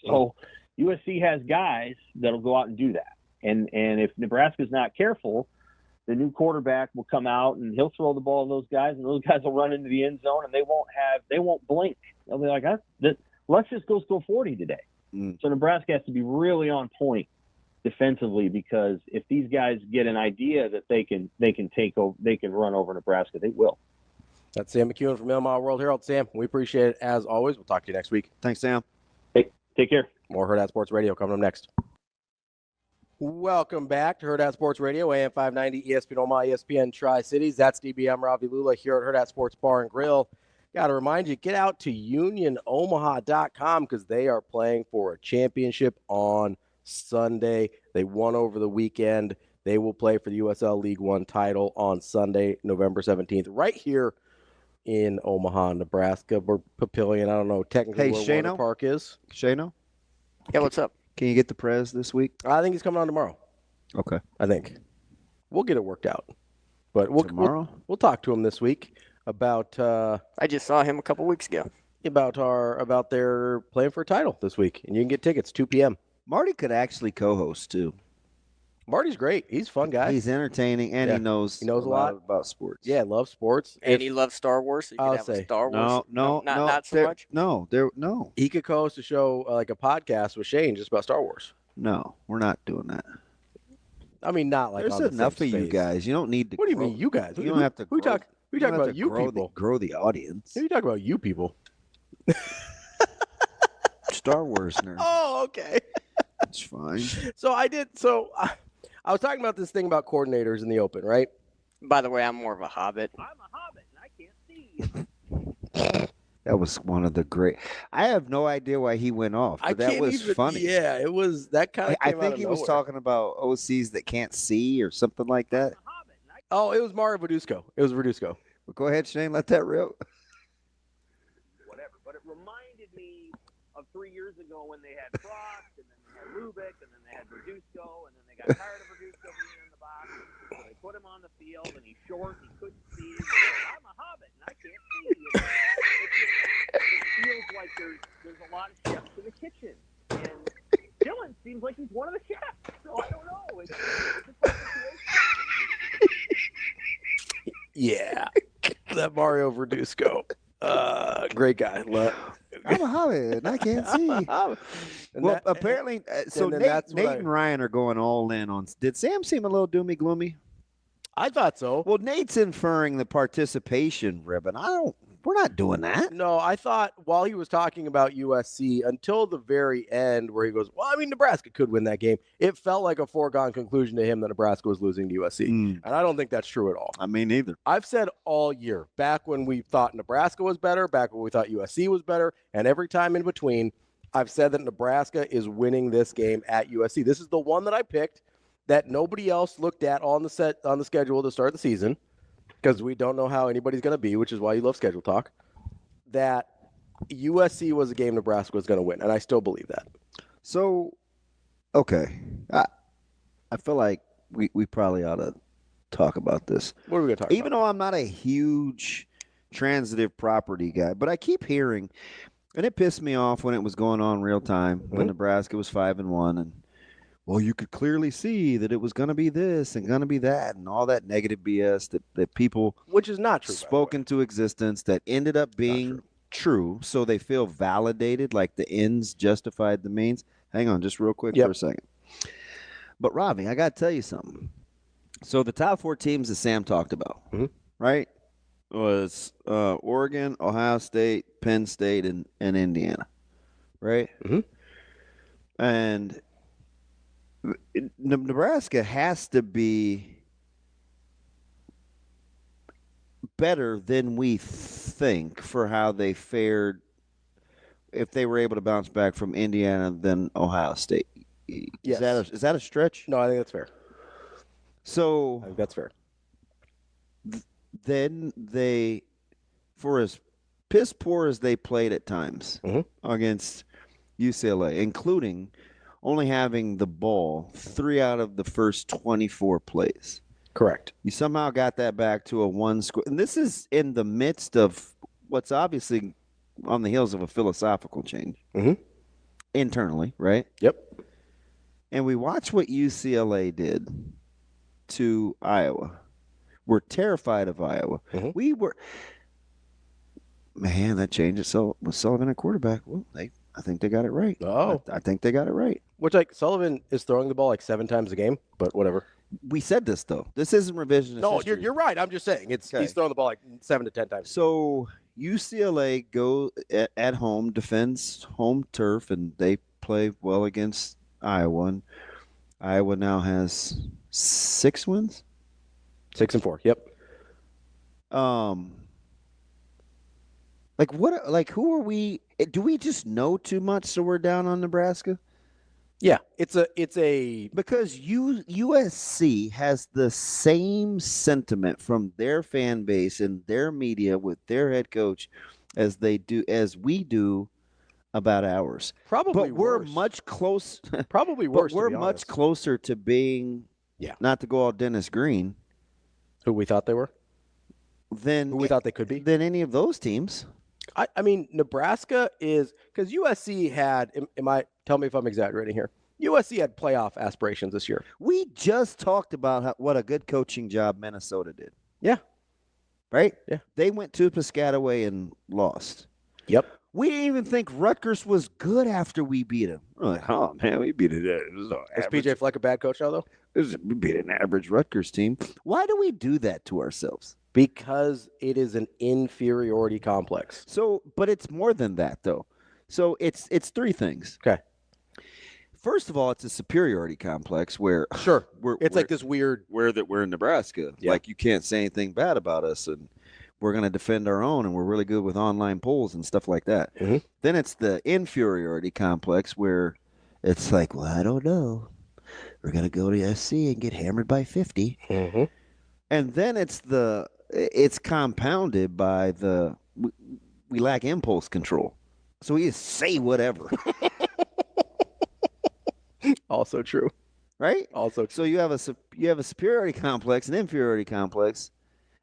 Speaker 8: So USC has guys that'll go out and do that. And if Nebraska's not careful, the new quarterback will come out and he'll throw the ball to those guys, and those guys will run into the end zone, and they won't blink. They'll be like, let's just go score 40 today. So Nebraska has to be really on point defensively, because if these guys get an idea that they can run over Nebraska, they will.
Speaker 1: That's Sam McKewon from Omaha World-Herald. Sam, we appreciate it as always. We'll talk to you next week.
Speaker 2: Thanks, Sam.
Speaker 8: Hey, take care.
Speaker 1: More Hurrdat Sports Radio coming up next. Welcome back to Hurrdat Sports Radio, AM 590, ESPN Omaha, ESPN Tri-Cities. That's DBM Ravi Lulla here at Hurrdat Sports Bar and Grill. Got to remind you, get out to unionomaha.com because they are playing for a championship on Sunday. They won over the weekend. They will play for the USL League One title on Sunday, November 17th, right here in Omaha, Nebraska. We're Papillion. I don't know technically where Water Park is.
Speaker 2: Shano?
Speaker 3: Yeah, what's up?
Speaker 2: Can you get the Prez this week?
Speaker 1: I think he's coming on tomorrow.
Speaker 2: Okay.
Speaker 1: I think. We'll get it worked out. But we'll talk to him this week about
Speaker 3: I just saw him a couple weeks ago.
Speaker 1: About their playing for a title this week. And you can get tickets 2 p.m.
Speaker 2: Marty could actually co-host too.
Speaker 1: Marty's great. He's a fun guy.
Speaker 2: He's entertaining, and he knows a lot about sports.
Speaker 1: Yeah, loves sports.
Speaker 3: And he loves Star Wars. So you
Speaker 1: I'll
Speaker 3: could have
Speaker 1: say
Speaker 3: a Star Wars. Not so much.
Speaker 2: No.
Speaker 1: He could co-host a show like a podcast with Shane just about Star Wars.
Speaker 2: No, we're not doing that.
Speaker 1: I mean, not like
Speaker 2: there's enough of you guys. You don't need to.
Speaker 1: What do you mean, you guys?
Speaker 2: You don't have to.
Speaker 1: We talk about you people.
Speaker 2: Grow the audience.
Speaker 1: You talk about you people.
Speaker 2: Star Wars nerd.
Speaker 1: Oh, okay.
Speaker 2: That's fine.
Speaker 1: I was talking about this thing about coordinators in the open, right?
Speaker 3: By the way, I'm more of a hobbit.
Speaker 8: I'm a hobbit, and I can't see.
Speaker 2: That was one of the great. I have no idea why he went off, but that was funny.
Speaker 1: Yeah, it was that kind of.
Speaker 2: I think he was talking about OCs that can't see or something like that.
Speaker 1: Oh, it was Mario Verduzco.
Speaker 2: Well, go ahead, Shane. Let that rip.
Speaker 8: Whatever, but it reminded me of 3 years ago when they had Frost, and then they had Lubick, and then they had Verduzco, and then they got tired of Verduzco being in the box. So they put him on the field, and he's short, and he couldn't see. I'm a hobbit, and I can't see. It feels like there's a lot of chefs in the kitchen, and Dylan seems like he's one of the chefs. So I don't know. It's a tough situation.
Speaker 1: Yeah, that Mario Verduzco, great guy.
Speaker 2: I'm a hobbit, and I can't see. Apparently, so Nate and Ryan are going all in on. Did Sam seem a little doomy gloomy?
Speaker 1: I thought so.
Speaker 2: Well, Nate's inferring the participation ribbon. We're not doing that.
Speaker 1: No, I thought while he was talking about USC until the very end where he goes, well, I mean, Nebraska could win that game. It felt like a foregone conclusion to him that Nebraska was losing to USC. And I don't think that's true at all.
Speaker 2: I mean, neither.
Speaker 1: I've said all year, back when we thought Nebraska was better, back when we thought USC was better, and every time in between, I've said that Nebraska is winning this game at USC. This is the one that I picked that nobody else looked at on the schedule to start the season, because we don't know how anybody's going to be, which is why you love schedule talk, that USC was a game Nebraska was going to win, and I still believe that.
Speaker 2: So, okay. I feel like we probably ought to talk about this.
Speaker 1: What are we going to talk about?
Speaker 2: Even though I'm not a huge transitive property guy, but I keep hearing, and it pissed me off when it was going on real time, when Nebraska was 5-1, and well, you could clearly see that it was going to be this and going to be that and all that negative BS that people
Speaker 1: which is not true,
Speaker 2: spoke into existence that ended up being true. So they feel validated, like the ends justified the means. Hang on just real quick for a second. But, Ravi, I got to tell you something. So the top 4 teams that Sam talked about, right, was Oregon, Ohio State, Penn State, and Indiana, right? And Nebraska has to be better than we think for how they fared if they were able to bounce back from Indiana than Ohio State.
Speaker 1: Yes.
Speaker 2: Is that a stretch?
Speaker 1: No, I think that's fair.
Speaker 2: So
Speaker 1: I think that's fair.
Speaker 2: Then they, for as piss poor as they played at times against UCLA, including only having the ball 3 out of the first 24 plays.
Speaker 1: Correct.
Speaker 2: You somehow got that back to a 1 score. And this is in the midst of what's obviously on the heels of a philosophical change internally, right?
Speaker 1: Yep.
Speaker 2: And we watch what UCLA did to Iowa. We're terrified of Iowa.
Speaker 1: Mm-hmm.
Speaker 2: We were. Man, that changed it. So with Sullivan at quarterback, well, I think they got it right.
Speaker 1: Oh.
Speaker 2: I think they got it right.
Speaker 1: Which, like, Sullivan is throwing the ball like 7 times a game, but whatever.
Speaker 2: We said this, though. This isn't revisionist history.
Speaker 1: You're right. I'm just saying. He's throwing the ball like 7 to 10 times.
Speaker 2: So UCLA go at home, defends home turf, and they play well against Iowa. And Iowa now has 6 wins?
Speaker 1: 6-4, yep.
Speaker 2: Who are we? Do we just know too much so we're down on Nebraska?
Speaker 1: Yeah, it's a
Speaker 2: because USC has the same sentiment from their fan base and their media with their head coach as we do about ours.
Speaker 1: Probably,
Speaker 2: but we're
Speaker 1: worse.
Speaker 2: Much close.
Speaker 1: Probably worse.
Speaker 2: But we're much closer to being.
Speaker 1: Yeah.
Speaker 2: Not to go all Dennis Green.
Speaker 1: Who we thought they were.
Speaker 2: Who
Speaker 1: we thought they could be.
Speaker 2: Than any of those teams.
Speaker 1: I mean, Nebraska is because USC had. Tell me if I'm exaggerating here. USC had playoff aspirations this year.
Speaker 2: We just talked about what a good coaching job Minnesota did.
Speaker 1: Yeah.
Speaker 2: Right?
Speaker 1: Yeah.
Speaker 2: They went to Piscataway and lost.
Speaker 1: Yep.
Speaker 2: We didn't even think Rutgers was good after we beat them. We're like, oh, man, we beat it.
Speaker 1: Is PJ Fleck a bad coach now, though?
Speaker 2: We beat an average Rutgers team. Why do we do that to ourselves?
Speaker 1: Because it is an inferiority complex.
Speaker 2: So, but it's more than that, though. So it's 3 things.
Speaker 1: Okay.
Speaker 2: First of all, it's a superiority complex where
Speaker 1: it's like this weird
Speaker 2: we're in Nebraska.
Speaker 1: Yeah.
Speaker 2: Like you can't say anything bad about us, and we're going to defend our own, and we're really good with online polls and stuff like that.
Speaker 1: Mm-hmm.
Speaker 2: Then it's the inferiority complex where it's like, well, I don't know. We're going to go to SC and get hammered by 50.
Speaker 1: Mm-hmm.
Speaker 2: And then it's compounded by we lack impulse control. So we just say whatever.
Speaker 1: Also true.
Speaker 2: Right?
Speaker 1: Also true.
Speaker 2: So you have a superiority complex, an inferiority complex,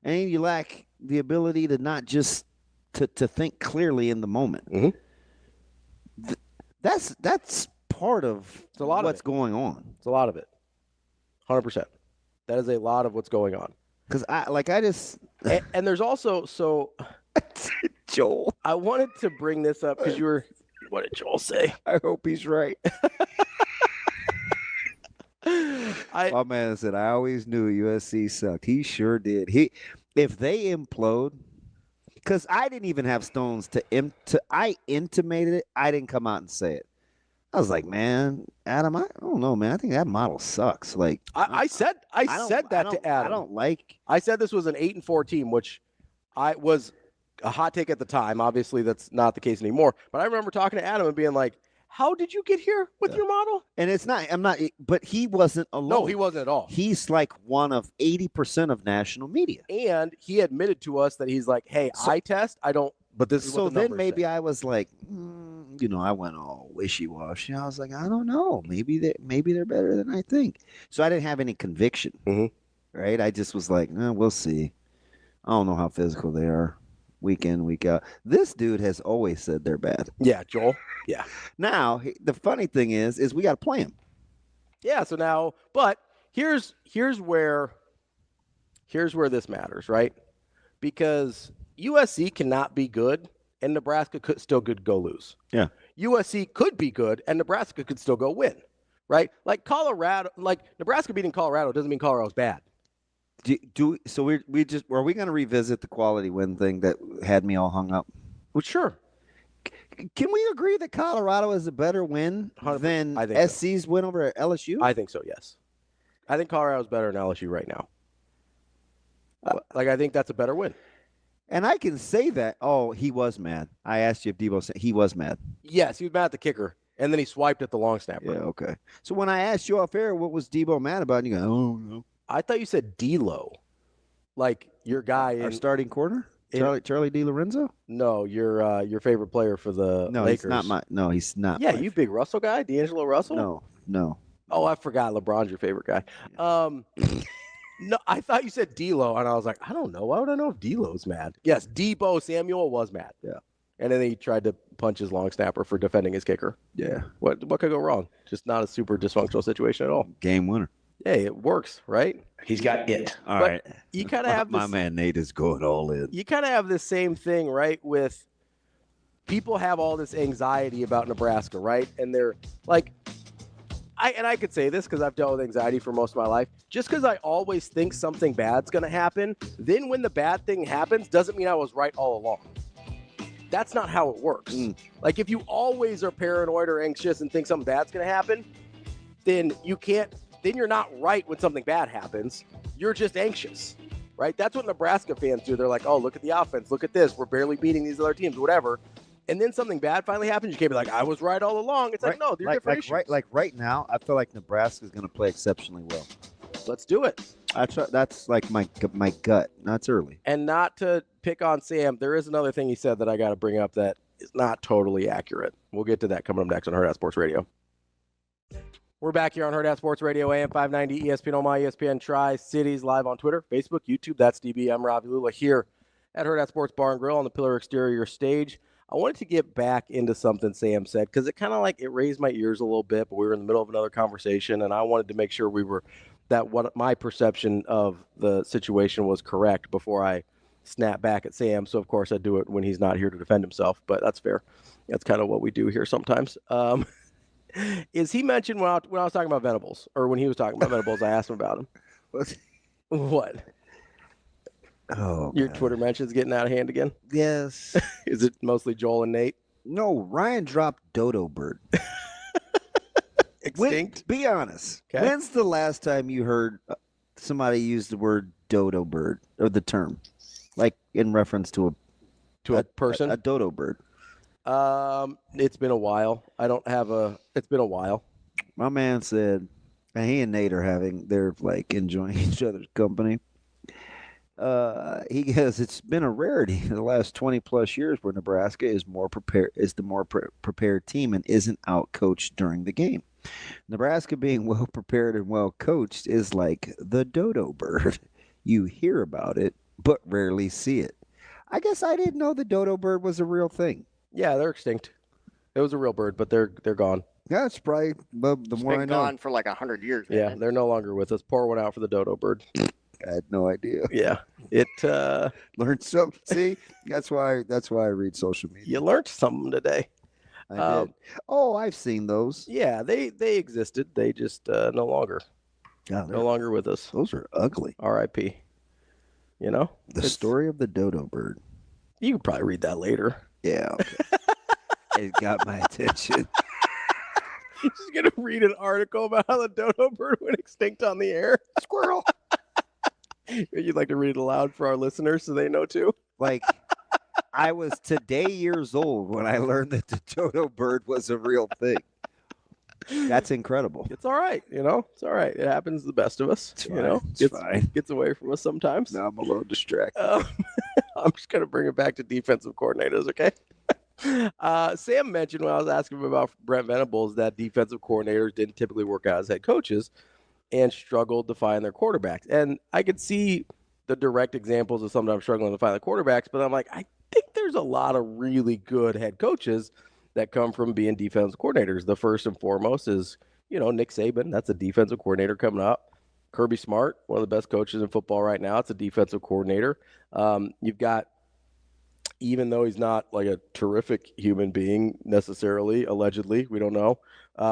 Speaker 2: and you lack the ability to not just to think clearly in the moment.
Speaker 1: Mm-hmm.
Speaker 2: That's part of what's going on.
Speaker 1: It's a lot of it. 100%. That is a lot of what's going on.
Speaker 2: Because I just
Speaker 1: and there's also
Speaker 2: Joel.
Speaker 1: I wanted to bring this up because what did Joel say?
Speaker 2: I hope he's right. My man said, I always knew USC sucked. He sure did. If they implode, because I didn't even have stones I intimated it. I didn't come out and say it. I was like, man, Adam, I don't know, man. I think that model sucks. Like
Speaker 1: I said that to Adam. I said this was an 8-4 team, which was a hot take at the time. Obviously, that's not the case anymore. But I remember talking to Adam and being like, how did you get here with your model?
Speaker 2: And but he wasn't alone.
Speaker 1: No, he wasn't at all.
Speaker 2: He's like one of 80% of national media.
Speaker 1: And he admitted to us that he's like, hey, I test, I don't, but this is what the
Speaker 2: then maybe
Speaker 1: say.
Speaker 2: I was like, I went all wishy-washy. I was like, I don't know. Maybe they're better than I think. So I didn't have any conviction, right? I just was like, we'll see. I don't know how physical they are. Week in, week out. This dude has always said they're bad.
Speaker 1: Yeah, Joel. Yeah.
Speaker 2: Now, the funny thing is we got to play him.
Speaker 1: Yeah, so now, but here's where this matters, right? Because USC cannot be good and Nebraska could still go lose.
Speaker 2: Yeah.
Speaker 1: USC could be good and Nebraska could still go win, right? Like Nebraska beating Colorado doesn't mean Colorado's bad.
Speaker 2: So were we going to revisit the quality win thing that had me all hung up?
Speaker 1: Well, sure.
Speaker 2: Can we agree that Colorado is a better win than SC's win over at LSU?
Speaker 1: I think so, yes. I think Colorado's better than LSU right now. I think that's a better win.
Speaker 2: And I can say that, he was mad. I asked you if Debo said he was mad.
Speaker 1: Yes, he was mad at the kicker, and then he swiped at the long snapper.
Speaker 2: Yeah, okay. So when I asked you off air, what was Debo mad about? And you go, oh, no.
Speaker 1: I thought you said D-Lo, like your guy.
Speaker 2: Our starting corner, Charlie DiLorenzo.
Speaker 1: No, your favorite player for the Lakers.
Speaker 2: He's not.
Speaker 1: Yeah, you big Russell guy, D'Angelo Russell.
Speaker 2: No.
Speaker 1: Oh, I forgot. LeBron's your favorite guy. No, I thought you said D-Lo, and I was like, I don't know. Why would I know if D-Lo's mad? Yes, Debo Samuel was mad.
Speaker 2: Yeah.
Speaker 1: And then he tried to punch his long snapper for defending his kicker.
Speaker 2: Yeah.
Speaker 1: What could go wrong? Just not a super dysfunctional situation at all.
Speaker 2: Game winner.
Speaker 1: hey, it works, right?
Speaker 10: He's got it.
Speaker 2: All right.
Speaker 1: You kind of have this,
Speaker 2: my man Nate is going all in.
Speaker 1: You kind of have the same thing, right? With people have all this anxiety about Nebraska, right? And they're like, I could say this because I've dealt with anxiety for most of my life. Just because I always think something bad's going to happen, then when the bad thing happens, doesn't mean I was right all along. That's not how it works. Like, if you always are paranoid or anxious and think something bad's going to happen, then you're not right when something bad happens. You're just anxious, right? That's what Nebraska fans do. They're like, oh, look at the offense. Look at this. We're barely beating these other teams, whatever. And then something bad finally happens. You can't be like, I was right all along. It's like, no, they're different issues.
Speaker 2: Right now, I feel like Nebraska is going to play exceptionally well.
Speaker 1: Let's do it.
Speaker 2: That's like my gut. That's early.
Speaker 1: And not to pick on Sam, there is another thing he said that I got to bring up that is not totally accurate. We'll get to that coming up next on Hurrdat Sports Radio. We're back here on Hurrdat Sports Radio, AM 590, ESPN Omaha, ESPN Tri-Cities, live on Twitter, Facebook, YouTube. That's DB. I'm Ravi Lulla here at Hurrdat Sports Bar and Grill on the Pillar Exterior stage. I wanted to get back into something Sam said because it kind of like it raised my ears a little bit, but we were in the middle of another conversation, and I wanted to make sure what my perception of the situation was correct before I snap back at Sam. So, of course, I do it when he's not here to defend himself, but that's fair. That's kind of what we do here sometimes. Is he mentioned when I was talking about Venables, or when he was talking about Venables, I asked him about him. What? Oh, your God. Twitter mentions getting out of hand again?
Speaker 2: Yes.
Speaker 1: Is it mostly Joel and Nate?
Speaker 2: No, Ryan dropped Dodo bird.
Speaker 1: Extinct?
Speaker 2: Be honest.
Speaker 1: Okay.
Speaker 2: When's the last time you heard somebody use the word dodo bird or the term, like in reference to
Speaker 1: a person?
Speaker 2: A dodo bird.
Speaker 1: It's been a while. It's been a while.
Speaker 2: My man said, and he and Nate they're like enjoying each other's company. He goes, it's been a rarity in the last 20 plus years where Nebraska is the more prepared team and isn't out coached during the game. Nebraska being well prepared and well coached is like the dodo bird. You hear about it, but rarely see it. I guess I didn't know the dodo bird was a real thing.
Speaker 1: Yeah, they're extinct. It was a real bird, but they're gone.
Speaker 2: Yeah, it's probably the more I know.
Speaker 3: It's been gone for like 100 years. Man.
Speaker 1: Yeah, they're no longer with us. Pour one out for the dodo bird.
Speaker 2: I had no idea.
Speaker 1: Yeah, it
Speaker 2: learned something. See, that's why I read social media.
Speaker 1: You learned something today.
Speaker 2: I did. Oh, I've seen those.
Speaker 1: Yeah, they existed. They just no longer with us.
Speaker 2: Those are ugly.
Speaker 1: R.I.P. You know
Speaker 2: the story of the dodo bird.
Speaker 1: You could probably read that later.
Speaker 2: Yeah, okay. It got my attention.
Speaker 1: You're just gonna read an article about how the dodo bird went extinct on the air.
Speaker 2: Squirrel.
Speaker 1: You'd like to read it aloud for our listeners so they know too?
Speaker 2: Like, I was today years old when I learned that the dodo bird was a real thing. That's incredible.
Speaker 1: It's all right, It's all right. It happens to the best of us.
Speaker 2: It's fine. It's fine.
Speaker 1: Gets away from us sometimes.
Speaker 2: Now I'm a little distracted.
Speaker 1: I'm just going to bring it back to defensive coordinators, okay? Sam mentioned when I was asking him about Brent Venables that defensive coordinators didn't typically work out as head coaches and struggled to find their quarterbacks. And I could see the direct examples of sometimes struggling to find the quarterbacks, but I'm like, I think there's a lot of really good head coaches that come from being defensive coordinators. The first and foremost is, Nick Saban. That's a defensive coordinator coming up. Kirby Smart, one of the best coaches in football right now. It's a defensive coordinator. You've got, even though he's not like a terrific human being necessarily, allegedly, we don't know,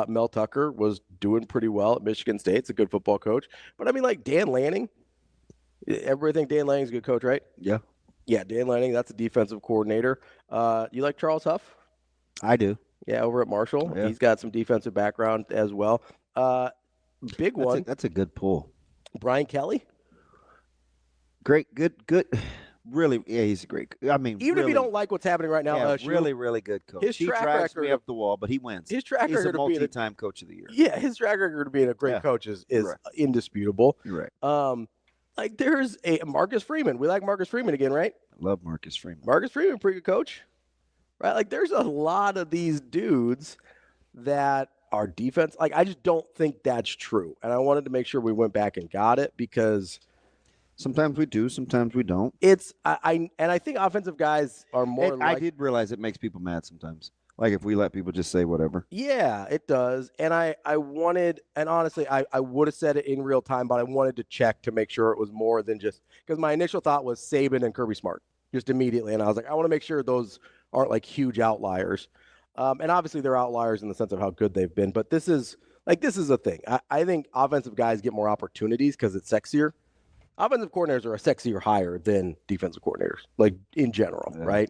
Speaker 1: Mel Tucker was doing pretty well at Michigan State. It's a good football coach. But I mean, like Dan Lanning, everybody think Dan Lanning's a good coach, right?
Speaker 2: Yeah.
Speaker 1: Yeah, Dan Lanning, that's a defensive coordinator. You like Charles Huff?
Speaker 2: I do.
Speaker 1: Yeah, over at Marshall.
Speaker 2: Yeah.
Speaker 1: He's got some defensive background as well. Big one.
Speaker 2: That's a good pull.
Speaker 1: Brian Kelly.
Speaker 2: Great, good. Really, yeah, he's a great. I mean,
Speaker 1: even if you don't like what's happening right now,
Speaker 2: really, really good coach.
Speaker 1: He
Speaker 2: drives me up the wall, but he wins.
Speaker 1: His track
Speaker 2: he's
Speaker 1: record
Speaker 2: a multi-time coach of the year.
Speaker 1: Yeah, his track record of being a great coach is
Speaker 2: right.
Speaker 1: Indisputable.
Speaker 2: You're right.
Speaker 1: Like there's a Marcus Freeman. We like Marcus Freeman again, right?
Speaker 2: Love Marcus Freeman.
Speaker 1: Marcus Freeman, pretty good coach, right? Like there's a lot of these dudes that are defense. Like I just don't think that's true, and I wanted to make sure we went back and got it because.
Speaker 2: Sometimes we do, sometimes we don't.
Speaker 1: I think offensive guys are more.
Speaker 2: I did realize it makes people mad sometimes. Like if we let people just say whatever.
Speaker 1: Yeah, it does. And I wanted, and honestly, I would have said it in real time, but I wanted to check to make sure it was more than just, because my initial thought was Saban and Kirby Smart just immediately. And I was like, I want to make sure those aren't like huge outliers. And obviously they're outliers in the sense of how good they've been, but this is a thing. I think offensive guys get more opportunities because it's sexier. Offensive coordinators are a sexier hire than defensive coordinators, like in general, right?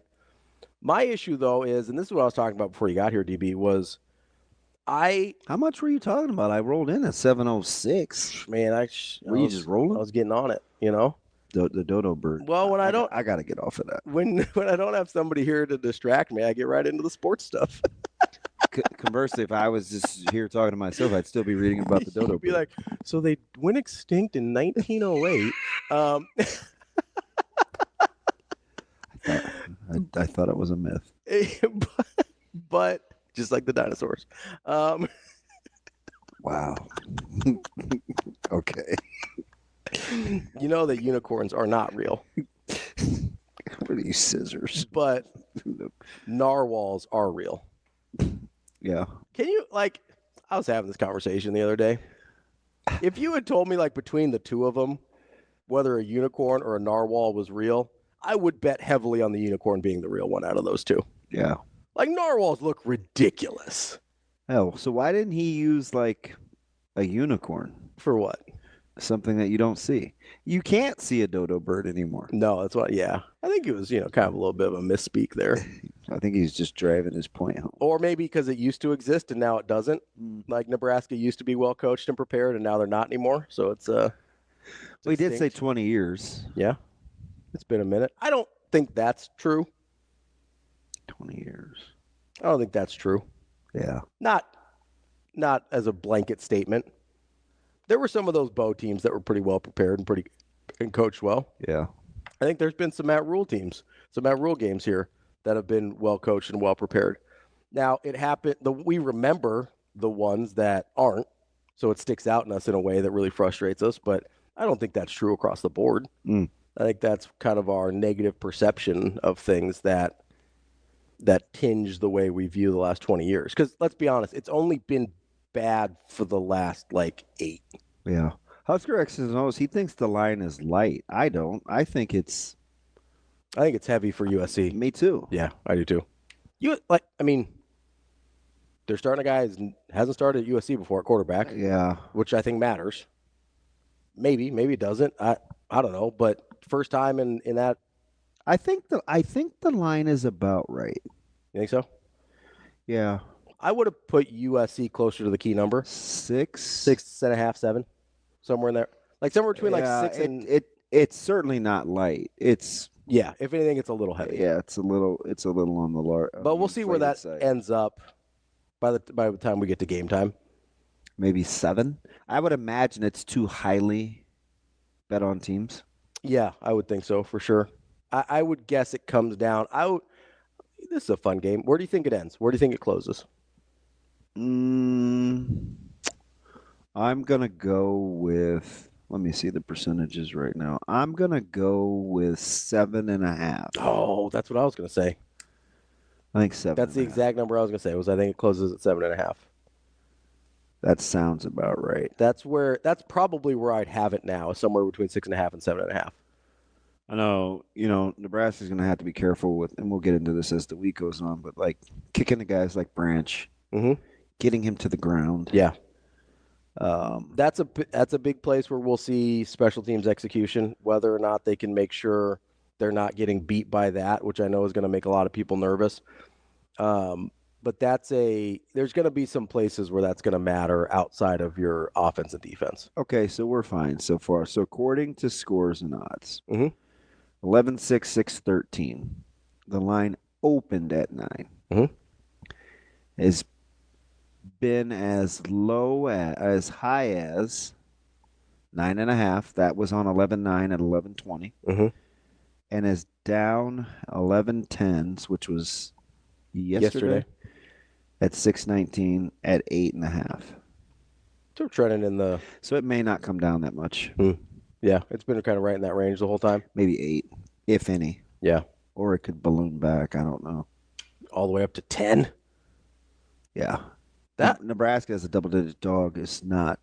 Speaker 1: My issue, though, is, and this is what I was talking about before you got here, DB, was
Speaker 2: How much were you talking about? I rolled in at 7:06.
Speaker 1: Man,
Speaker 2: were you just rolling?
Speaker 1: I was getting on it,
Speaker 2: The Dodo bird.
Speaker 1: Well, when I
Speaker 2: got to get off of that.
Speaker 1: When I don't have somebody here to distract me, I get right into the sports stuff.
Speaker 2: Conversely, if I was just here talking to myself, I'd still be reading about the Dodo bird.
Speaker 1: Be like, so they went extinct in 1908.
Speaker 2: I thought it was a myth.
Speaker 1: but just like the dinosaurs.
Speaker 2: Wow. Okay.
Speaker 1: You know that unicorns are not real.
Speaker 2: What are these scissors?
Speaker 1: But narwhals are real.
Speaker 2: Yeah.
Speaker 1: Can you, I was having this conversation the other day. If you had told me, between the two of them, whether a unicorn or a narwhal was real, I would bet heavily on the unicorn being the real one out of those two.
Speaker 2: Yeah.
Speaker 1: Narwhals look ridiculous.
Speaker 2: Oh, so why didn't he use, a unicorn?
Speaker 1: For what?
Speaker 2: Something that you don't see. You can't see a dodo bird anymore.
Speaker 1: No, that's what, yeah. I think it was, kind of a little bit of a misspeak there.
Speaker 2: I think he's just driving his point home.
Speaker 1: Or maybe because it used to exist and now it doesn't. Like Nebraska used to be well coached and prepared, and now they're not anymore. So it's
Speaker 2: he did say 20 years.
Speaker 1: Yeah. It's been a minute. I don't think that's true.
Speaker 2: 20 years.
Speaker 1: I don't think that's true.
Speaker 2: Yeah.
Speaker 1: Not as a blanket statement. There were some of those Bo teams that were pretty well prepared and coached well.
Speaker 2: Yeah.
Speaker 1: I think there's been some Matt Rule teams, some Matt Rule games here that have been well coached and well prepared. Now, it happened. We remember the ones that aren't, so it sticks out in us in a way that really frustrates us. But I don't think that's true across the board. I think that's kind of our negative perception of things that tinge the way we view the last 20 years. Because let's be honest, it's only been bad for the last 8.
Speaker 2: Yeah. Husker X's and O's, he thinks the line is light. I don't. I think it's
Speaker 1: heavy for USC.
Speaker 2: Me too.
Speaker 1: Yeah, I do too. They're starting a guy who hasn't started at USC before at quarterback.
Speaker 2: Yeah.
Speaker 1: Which I think matters. Maybe it doesn't. I don't know, but first time in that.
Speaker 2: I think the line is about right.
Speaker 1: You think so?
Speaker 2: Yeah.
Speaker 1: I would have put USC closer to the key number. 6.5, 7, somewhere in there. Somewhere between 6 and.
Speaker 2: It's certainly not light. It's.
Speaker 1: Yeah, if anything, it's a little heavy.
Speaker 2: Yeah, it's a little on the lower.
Speaker 1: But we'll see where that ends up by the time we get to game time.
Speaker 2: Maybe 7. I would imagine it's too highly bet on teams.
Speaker 1: Yeah, I would think so for sure. I would guess it comes down. This is a fun game. Where do you think it ends? Where do you think it closes?
Speaker 2: I'm gonna go with. Let me see the percentages right now. I'm going to go with 7.5.
Speaker 1: Oh, that's what I was going to say.
Speaker 2: I think 7.
Speaker 1: That's the exact number I was going to say. I think it closes at 7.5.
Speaker 2: That sounds about right.
Speaker 1: That's probably where I'd have it now, somewhere between 6.5 and 7.5.
Speaker 2: I know, Nebraska's going to have to be careful with, and we'll get into this as the week goes on, but kicking the guys like Branch, getting him to the ground.
Speaker 1: Yeah. That's a big place where we'll see special teams execution, whether or not they can make sure they're not getting beat by that, which I know is going to make a lot of people nervous. But there's going to be some places where that's going to matter outside of your offense and defense.
Speaker 2: Okay, so we're fine so far. So according to Scores and Odds, 11-6, 6-13. The line opened at 9. Has been as high as 9.5. That was on 11-9 at 11:20. And is down 11-10s, which was yesterday. At 6:19 at 8.5.
Speaker 1: So trending in the.
Speaker 2: So it may not come down that much.
Speaker 1: Yeah, it's been kind of right in that range the whole time.
Speaker 2: Maybe 8, if any.
Speaker 1: Yeah.
Speaker 2: Or it could balloon back. I don't know.
Speaker 1: All the way up to 10.
Speaker 2: Yeah.
Speaker 1: That
Speaker 2: Nebraska as a double-digit dog is not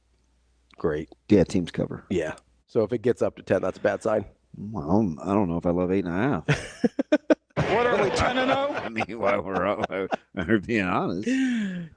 Speaker 1: great.
Speaker 2: Yeah, teams cover.
Speaker 1: Yeah. So if it gets up to 10, that's a bad sign.
Speaker 2: Well, I don't know if I love 8.5.
Speaker 9: What are we, 10-0?
Speaker 2: I mean, while we're being honest.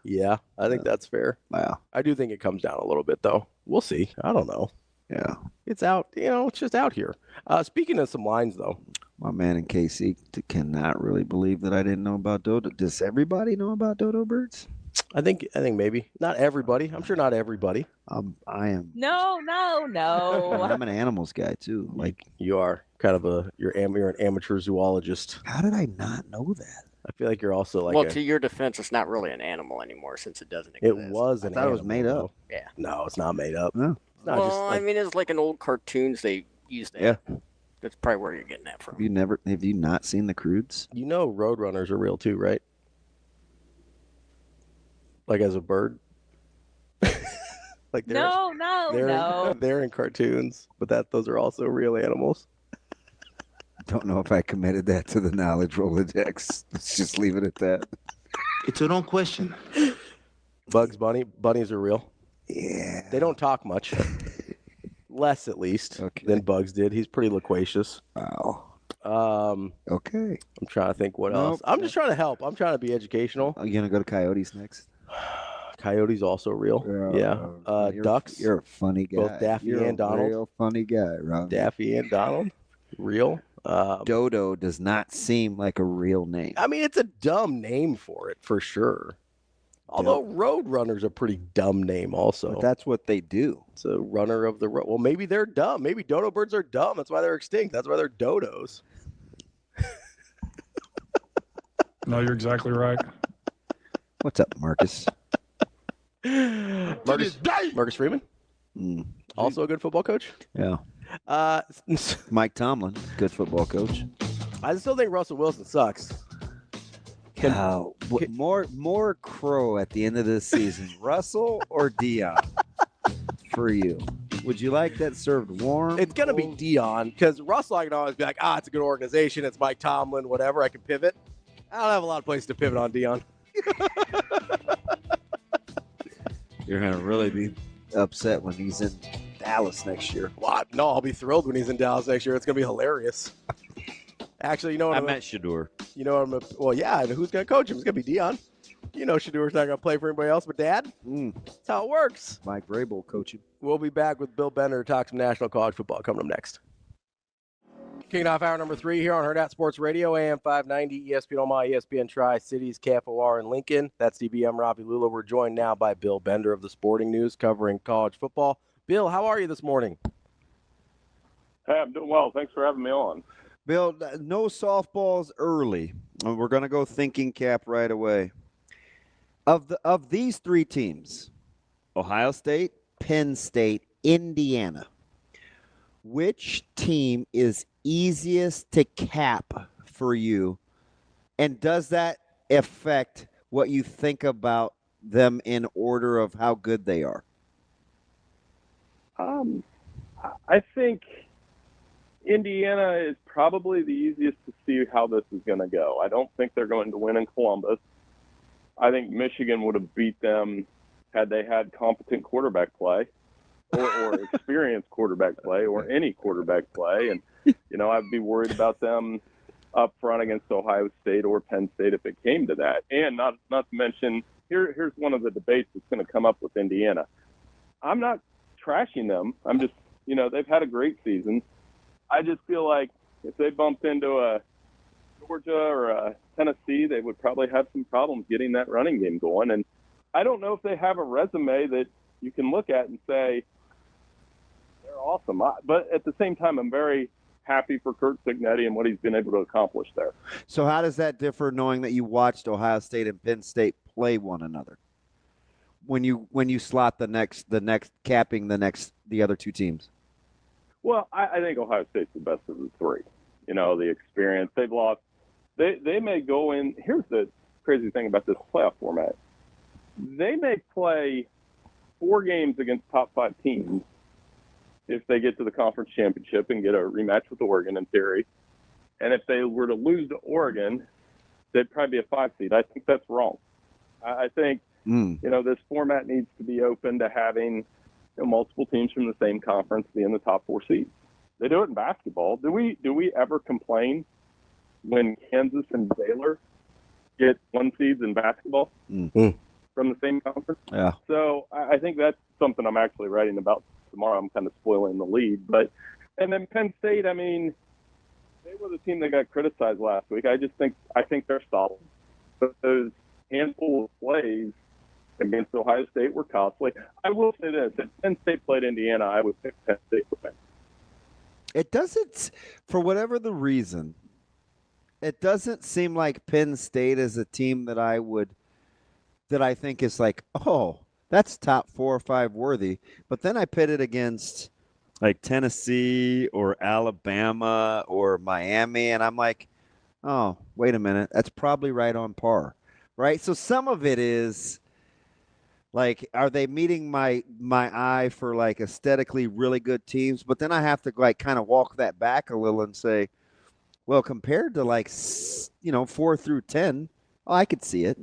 Speaker 1: Yeah, I think that's fair.
Speaker 2: Wow.
Speaker 1: I do think it comes down a little bit, though. We'll see. I don't know.
Speaker 2: Yeah.
Speaker 1: It's out. It's just out here. Speaking of some lines, though.
Speaker 2: My man in KC cannot really believe that I didn't know about Dodo. Does everybody know about Dodo birds?
Speaker 1: I think maybe. Not everybody. I'm sure not everybody.
Speaker 2: I am.
Speaker 10: No.
Speaker 2: I'm an animals guy, too. Like
Speaker 1: you are kind of you're an amateur zoologist.
Speaker 2: How did I not know that?
Speaker 1: I feel like you're also like.
Speaker 3: Well, to your defense, it's not really an animal anymore since it doesn't exist.
Speaker 1: It was an
Speaker 2: I thought
Speaker 1: animal.
Speaker 2: It was made up.
Speaker 1: Though.
Speaker 3: Yeah.
Speaker 1: No, it's not made up.
Speaker 2: No.
Speaker 1: It's not
Speaker 3: Well, I mean, it's like in old cartoons they used that.
Speaker 2: Yeah.
Speaker 3: That's probably where you're getting that from.
Speaker 2: Have you not seen the Crudes?
Speaker 1: Roadrunners are real too, right? Like as a bird? Like they're in cartoons, but those are also real animals.
Speaker 2: Don't know if I committed that to the knowledge Rolodex. Let's just leave it at that.
Speaker 7: It's your own question.
Speaker 1: Bugs Bunny, bunnies are real.
Speaker 2: Yeah.
Speaker 1: They don't talk much. Less, at least, than Bugs did. He's pretty loquacious.
Speaker 2: Wow. Okay.
Speaker 1: I'm trying to think what else. I'm just trying to help. I'm trying to be educational.
Speaker 2: Are you going to go to Coyotes next?
Speaker 1: Coyotes also real. Yeah. Ducks.
Speaker 2: You're a funny guy.
Speaker 1: Both Daffy and Donald.
Speaker 2: You're a real funny guy, Ravi.
Speaker 1: Daffy and Donald. Real.
Speaker 2: Dodo does not seem like a real name.
Speaker 1: I mean, it's a dumb name for it, for sure. Although Roadrunner's a pretty dumb name also.
Speaker 2: But that's what they do.
Speaker 1: It's a runner of the road. Well, maybe they're dumb. Maybe dodo birds are dumb. That's why they're extinct. That's why they're dodos.
Speaker 11: No, you're exactly right.
Speaker 2: What's up, Marcus?
Speaker 1: Marcus Freeman? Also a good football coach?
Speaker 2: Yeah. Mike Tomlin, good football coach.
Speaker 1: I still think Russell Wilson sucks.
Speaker 2: More crow at the end of this season, Russell or Dion for you? Would you like that served warm?
Speaker 1: It's going to be Dion because Russell, I can always be like, it's a good organization. It's Mike Tomlin, whatever. I can pivot. I don't have a lot of places to pivot on Dion.
Speaker 2: You're going to really be upset when he's in Dallas next year.
Speaker 1: What? No, I'll be thrilled when he's in Dallas next year. It's going to be hilarious. Actually, you know what?
Speaker 2: I met Shador.
Speaker 1: You know what? Well, yeah. And who's going to coach him? It's going to be Dion. You know Shador's not going to play for anybody else but Dad. That's how it works.
Speaker 2: Mike Vrabel coaching.
Speaker 1: We'll be back with Bill Bender to talk some National College football coming up next. Kicking off hour number 3 here on Hurrdat Sports Radio, AM 590, ESPN Omaha, ESPN Tri-Cities, KFOR, and Lincoln. That's DBM Ravi Lulla. We're joined now by Bill Bender of the Sporting News covering college football. Bill, how are you this morning?
Speaker 12: Hey, I'm doing well. Thanks for having me on.
Speaker 2: Bill, no softballs early. We're going to go thinking cap right away. Of these 3 teams, Ohio State, Penn State, Indiana, which team is easiest to cap for you? And does that affect what you think about them in order of how good they are?
Speaker 12: I think Indiana is probably the easiest to see how this is going to go. I don't think they're going to win in Columbus. I think Michigan would have beat them had they had competent quarterback play or experienced quarterback play or any quarterback play. And, I'd be worried about them up front against Ohio State or Penn State if it came to that. And not to mention, here's one of the debates that's going to come up with Indiana. I'm not trashing them. I'm just, they've had a great season. I just feel like if they bumped into a Georgia or a Tennessee, they would probably have some problems getting that running game going. And I don't know if they have a resume that you can look at and say they're awesome. But at the same time, I'm very happy for Kurt Cignetti and what he's been able to accomplish there.
Speaker 2: So how does that differ knowing that you watched Ohio State and Penn State play one another? When you slot the other 2 teams?
Speaker 12: Well, I think Ohio State's the best of the 3. The experience they've lost. They may go in. Here's the crazy thing about this playoff format. They may play 4 games against top 5 teams if they get to the conference championship and get a rematch with Oregon in theory. And if they were to lose to Oregon, they'd probably be a 5 seed. I think that's wrong. I think This format needs to be open to having multiple teams from the same conference be in the top 4 seeds. They do it in basketball. Do we ever complain when Kansas and Baylor get 1 seeds in basketball from the same conference?
Speaker 2: Yeah.
Speaker 12: So I think that's something I'm actually writing about tomorrow. I'm kind of spoiling the lead, and then Penn State. I mean, they were the team that got criticized last week. I think they're solid, but those handful of plays against Ohio State were costly. I will say this: if Penn State played Indiana, I would pick Penn State to win.
Speaker 2: It doesn't, for whatever the reason, it doesn't seem like Penn State is a team that I think is like, oh, that's top 4 or 5 worthy. But then I pit it against like Tennessee or Alabama or Miami, and I'm like, oh, wait a minute, that's probably right on par, right? So some of it is like, are they meeting my eye for like aesthetically really good teams? But then I have to like kind of walk that back a little and say, well, compared to like 4 through 10, I could see it.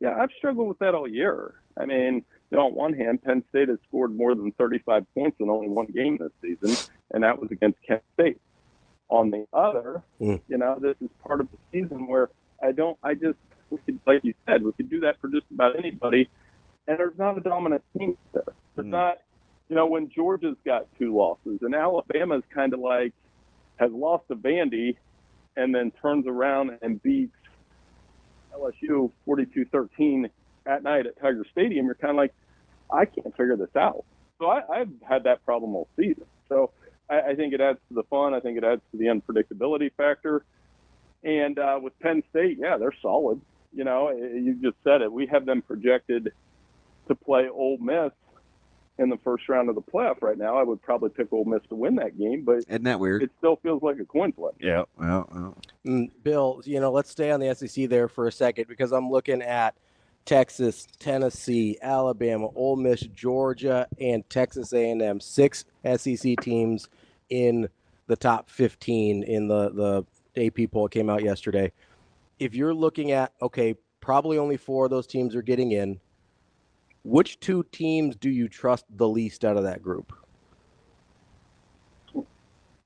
Speaker 12: Yeah, I've struggled with that all year. I mean, on one hand, Penn State has scored more than 35 points in only 1 game this season, and that was against Kent State. On the other, this is part of the season where we could, like you said, we could do that for just about anybody, and there's not a dominant team there. There's not, when Georgia's got 2 losses, and Alabama's kind of like has lost to Vandy and then turns around and beats LSU 42-13 at night at Tiger Stadium, you're kind of like, I can't figure this out. So I've had that problem all season. So I think it adds to the fun. I think it adds to the unpredictability factor. And with Penn State, yeah, they're solid. You just said it. We have them projected to play Ole Miss in the first round of the playoff right now. I would probably pick Ole Miss to win that game, but
Speaker 2: isn't that weird?
Speaker 12: It still feels like a coin flip.
Speaker 2: Yeah. Well.
Speaker 1: Bill, let's stay on the SEC there for a second, because I'm looking at Texas, Tennessee, Alabama, Ole Miss, Georgia, and Texas A&M. 6 SEC teams in the top 15 in the AP poll came out yesterday. If you're looking at, probably only 4 of those teams are getting in, which 2 teams do you trust the least out of that group?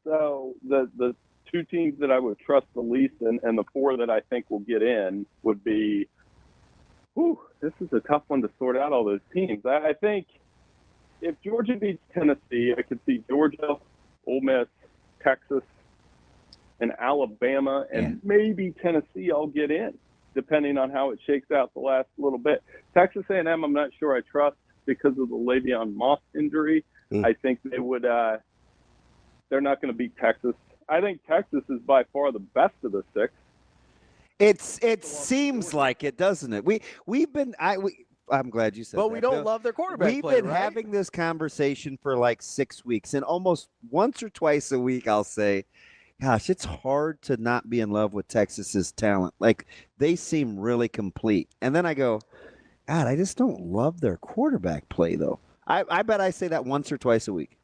Speaker 12: So the 2 teams that I would trust the least and the 4 that I think will get in would be, this is a tough one to sort out all those teams. I think if Georgia beats Tennessee, I could see Georgia, Ole Miss, Texas, and Alabama, and maybe Tennessee I'll get in, depending on how it shakes out the last little bit. Texas A&M, I'm not sure I trust because of the Le'Veon Moss injury. I think they would. They're not going to beat Texas. I think Texas is by far the best of the 6.
Speaker 2: It seems like it, doesn't it? I'm glad you said that.
Speaker 1: But we don't love their quarterback
Speaker 2: We've
Speaker 1: play,
Speaker 2: been
Speaker 1: right?
Speaker 2: having this conversation for like 6 weeks, and almost once or twice a week I'll say, gosh, it's hard to not be in love with Texas's talent. Like, they seem really complete. And then I go, God, I just don't love their quarterback play, though. I bet I say that once or twice a week.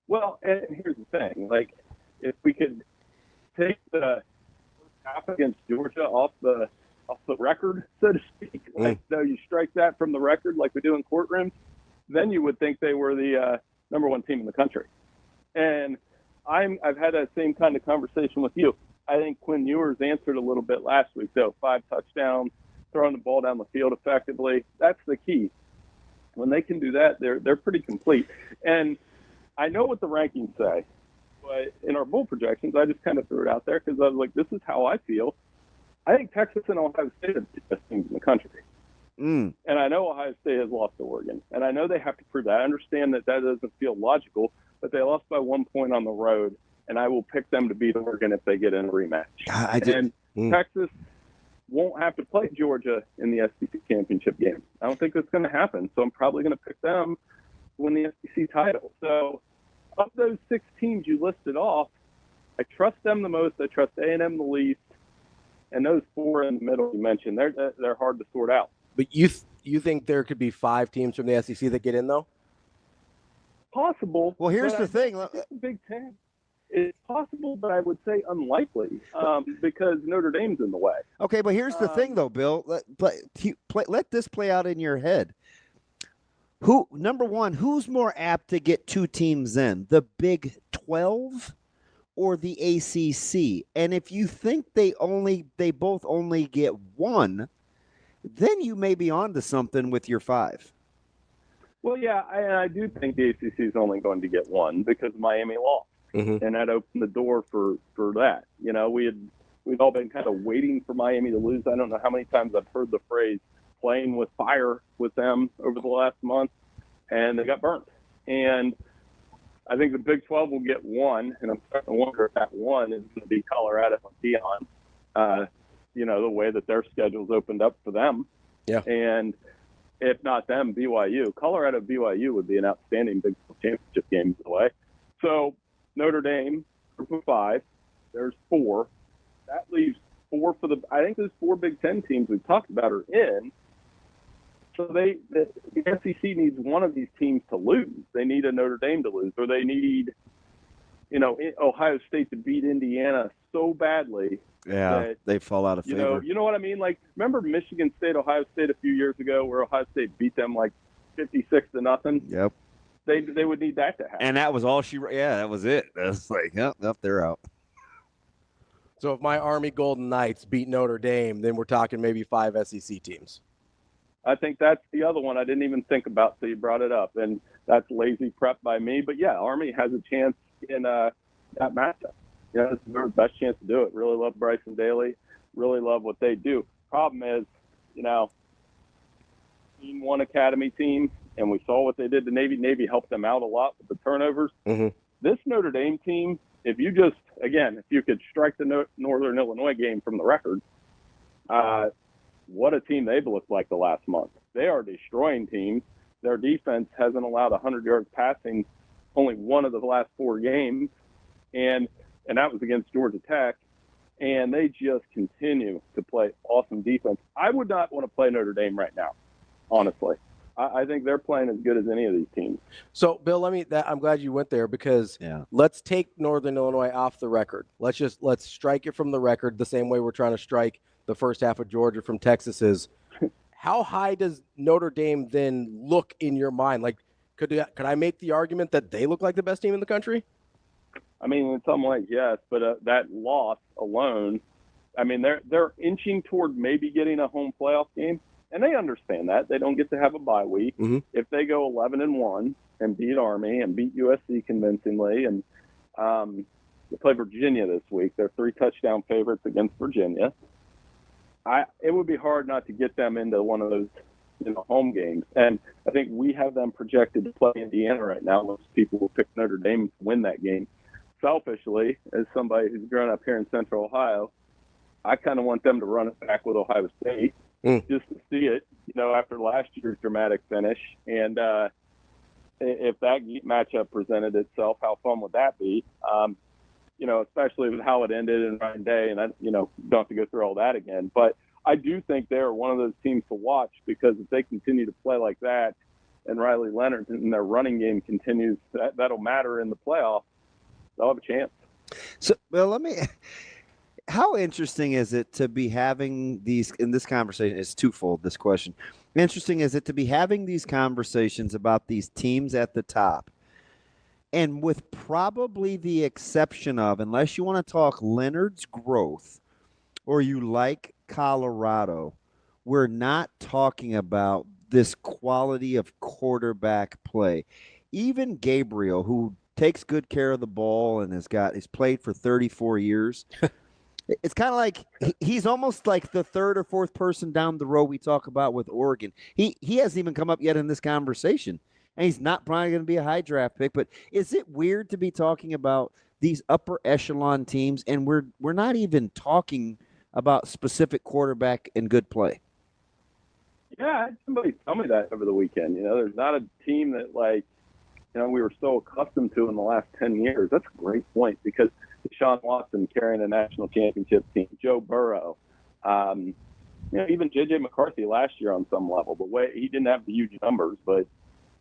Speaker 12: Well, and here's the thing. Like, if we could take the half against Georgia off the record, so to speak, so you strike that from the record like we do in courtrooms, then you would think they were the number 1 team in the country. And I've had that same kind of conversation with you. I think Quinn Ewers answered a little bit last week, though. 5 touchdowns, throwing the ball down the field effectively. That's the key. When they can do that, they're pretty complete. And I know what the rankings say, but in our bowl projections, I just kind of threw it out there because I was like, this is how I feel. I think Texas and Ohio State are the best teams in the country. And I know Ohio State has lost to Oregon, and I know they have to prove that. I understand that doesn't feel logical, but they lost by 1 point on the road, and I will pick them to beat Oregon if they get in a rematch. Texas won't have to play Georgia in the SEC championship game. I don't think that's going to happen, so I'm probably going to pick them to win the SEC title. So of those 6 teams you listed off, I trust them the most. I trust A&M the least. And those 4 in the middle you mentioned, they're hard to sort out.
Speaker 1: But you think there could be 5 teams from the SEC that get in, though?
Speaker 12: Possible.
Speaker 2: Well, here's the thing.
Speaker 12: The Big Ten. It's possible, but I would say unlikely because Notre Dame's in the way.
Speaker 2: Okay, but here's the thing, though, Bill. Let this play out in your head. Number one, who's more apt to get two teams in, the Big 12 or the ACC? And if you think they both only get one, then you may be onto something with your 5.
Speaker 12: Well, yeah, I do think the ACC is only going to get one because Miami lost, and that opened the door for that. You know, we'd all been kind of waiting for Miami to lose. I don't know how many times I've heard the phrase "playing with fire" with them over the last month, and they got burnt. And I think the Big 12 will get one, and I'm starting to wonder if that one is going to be Colorado and Deion. You know, the way that their schedule's opened up for them.
Speaker 1: Yeah.
Speaker 12: And if not them, BYU. Colorado BYU would be an outstanding Big 12 championship game, by the way. So Notre Dame, group of 5, there's 4. That leaves 4 for I think those 4 Big 10 teams we've talked about are in. So the SEC needs one of these teams to lose. They need a Notre Dame to lose, or they need, you know, Ohio State to beat Indiana so badly.
Speaker 2: Yeah, they fall out of favor.
Speaker 12: You know what I mean? Like, remember Michigan State, Ohio State a few years ago, where Ohio State beat them like 56-0.
Speaker 2: Yep.
Speaker 12: They would need that to happen.
Speaker 2: And that was all that was it. That's like, yep, they're out.
Speaker 1: So if my Army Golden Knights beat Notre Dame, then we're talking maybe 5 SEC teams.
Speaker 12: I think that's the other one I didn't even think about, so you brought it up, and that's lazy prep by me. But yeah, Army has a chance in that matchup. Yeah, it's their best chance to do it. Really love Bryson Daly. Really love what they do. Problem is, you know, Team 1 Academy team, and we saw what they did to Navy. Navy helped them out a lot with the turnovers. This Notre Dame team, if you could strike the Northern Illinois game from the record, what a team they've looked like the last month. They are destroying teams. Their defense hasn't allowed 100 yards passing only one of the last 4 games, and that was against Georgia Tech, and they just continue to play awesome defense. I would not want to play Notre Dame right now, honestly. I think they're playing as good as any of these teams.
Speaker 1: So, Bill, I'm glad you went there because let's take Northern Illinois off the record. Let's strike it from the record the same way we're trying to strike the first half of Georgia from Texas. How high does Notre Dame then look in your mind? Like, could I make the argument that they look like the best team in the country?
Speaker 12: I mean, in some ways, yes, but that loss alone, I mean, they're inching toward maybe getting a home playoff game, and they understand that. They don't get to have a bye week. If they go 11-1 and beat Army and beat USC convincingly, and they play Virginia this week, they're 3-touchdown favorites against Virginia. It would be hard not to get them into one of those, home games. And I think we have them projected to play Indiana right now. Most people will pick Notre Dame to win that game. Selfishly, as somebody who's grown up here in Central Ohio, I kind of want them to run it back with Ohio State just to see it, after last year's dramatic finish. And if that matchup presented itself, how fun would that be? Especially with how it ended in Ryan Day, and don't have to go through all that again. But I do think they're one of those teams to watch because if they continue to play like that, and Riley Leonard and their running game continues, that'll matter in the playoffs. They'll have a chance.
Speaker 2: So, well, how interesting is it to be having these in this conversation? It's twofold, this question. Interesting is it to be having these conversations about these teams at the top, and with probably the exception of, unless you want to talk Leonard's growth or you like Colorado, we're not talking about this quality of quarterback play. Even Gabriel, who takes good care of the ball and he's played for 34 years. It's kind of like he's almost like the third or fourth person down the road we talk about with Oregon. He hasn't even come up yet in this conversation, and he's not probably going to be a high draft pick. But is it weird to be talking about these upper echelon teams, and we're not even talking about specific quarterback and good play?
Speaker 12: Yeah, I had somebody tell me that over the weekend. There's not a team that we were so accustomed to in the last 10 years. That's a great point because Deshaun Watson carrying a national championship team, Joe Burrow, even J.J. McCarthy last year on some level. But he didn't have the huge numbers, but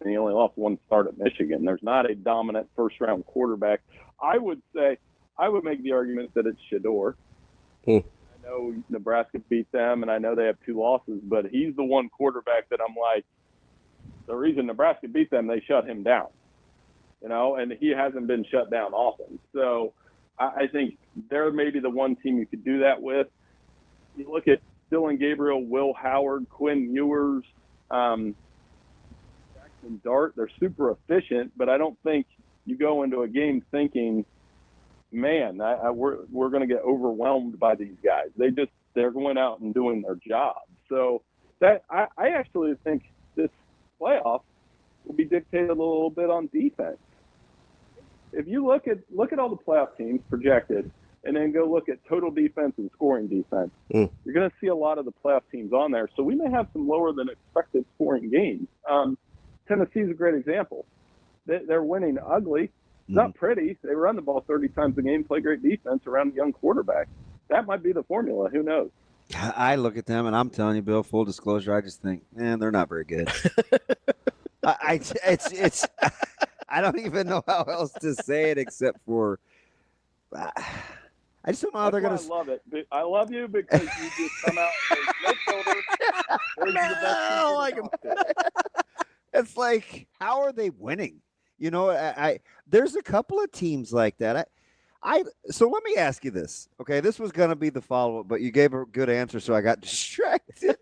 Speaker 12: and he only lost one start at Michigan. There's not a dominant first-round quarterback. I would make the argument that it's Shedeur. I know Nebraska beat them, and I know they have 2 losses, but he's the one quarterback that I'm like, the reason Nebraska beat them, they shut him down. And he hasn't been shut down often. So I think they're maybe the one team you could do that with. You look at Dylan Gabriel, Will Howard, Quinn Ewers, Jackson Dart. They're super efficient, but I don't think you go into a game thinking, man, we're going to get overwhelmed by these guys. They're going out and doing their job. So that I actually think this playoff will be dictated a little bit on defense. If you look at all the playoff teams projected, and then go look at total defense and scoring defense, you're going to see a lot of the playoff teams on there. So we may have some lower than expected scoring games. Tennessee's a great example. They're winning ugly. It's not pretty. They run the ball 30 times a game, play great defense around a young quarterback. That might be the formula. Who knows?
Speaker 2: I look at them, and I'm telling you, Bill, full disclosure, I just think, man, they're not very good. I don't even know how else to say it except for I just don't know how they're going to.
Speaker 12: I love it. I love you because you just come out and say, no,
Speaker 2: like it's like, how are they winning? There's a couple of teams like that. So let me ask you this. Okay, this was going to be the follow-up, but you gave a good answer, so I got distracted.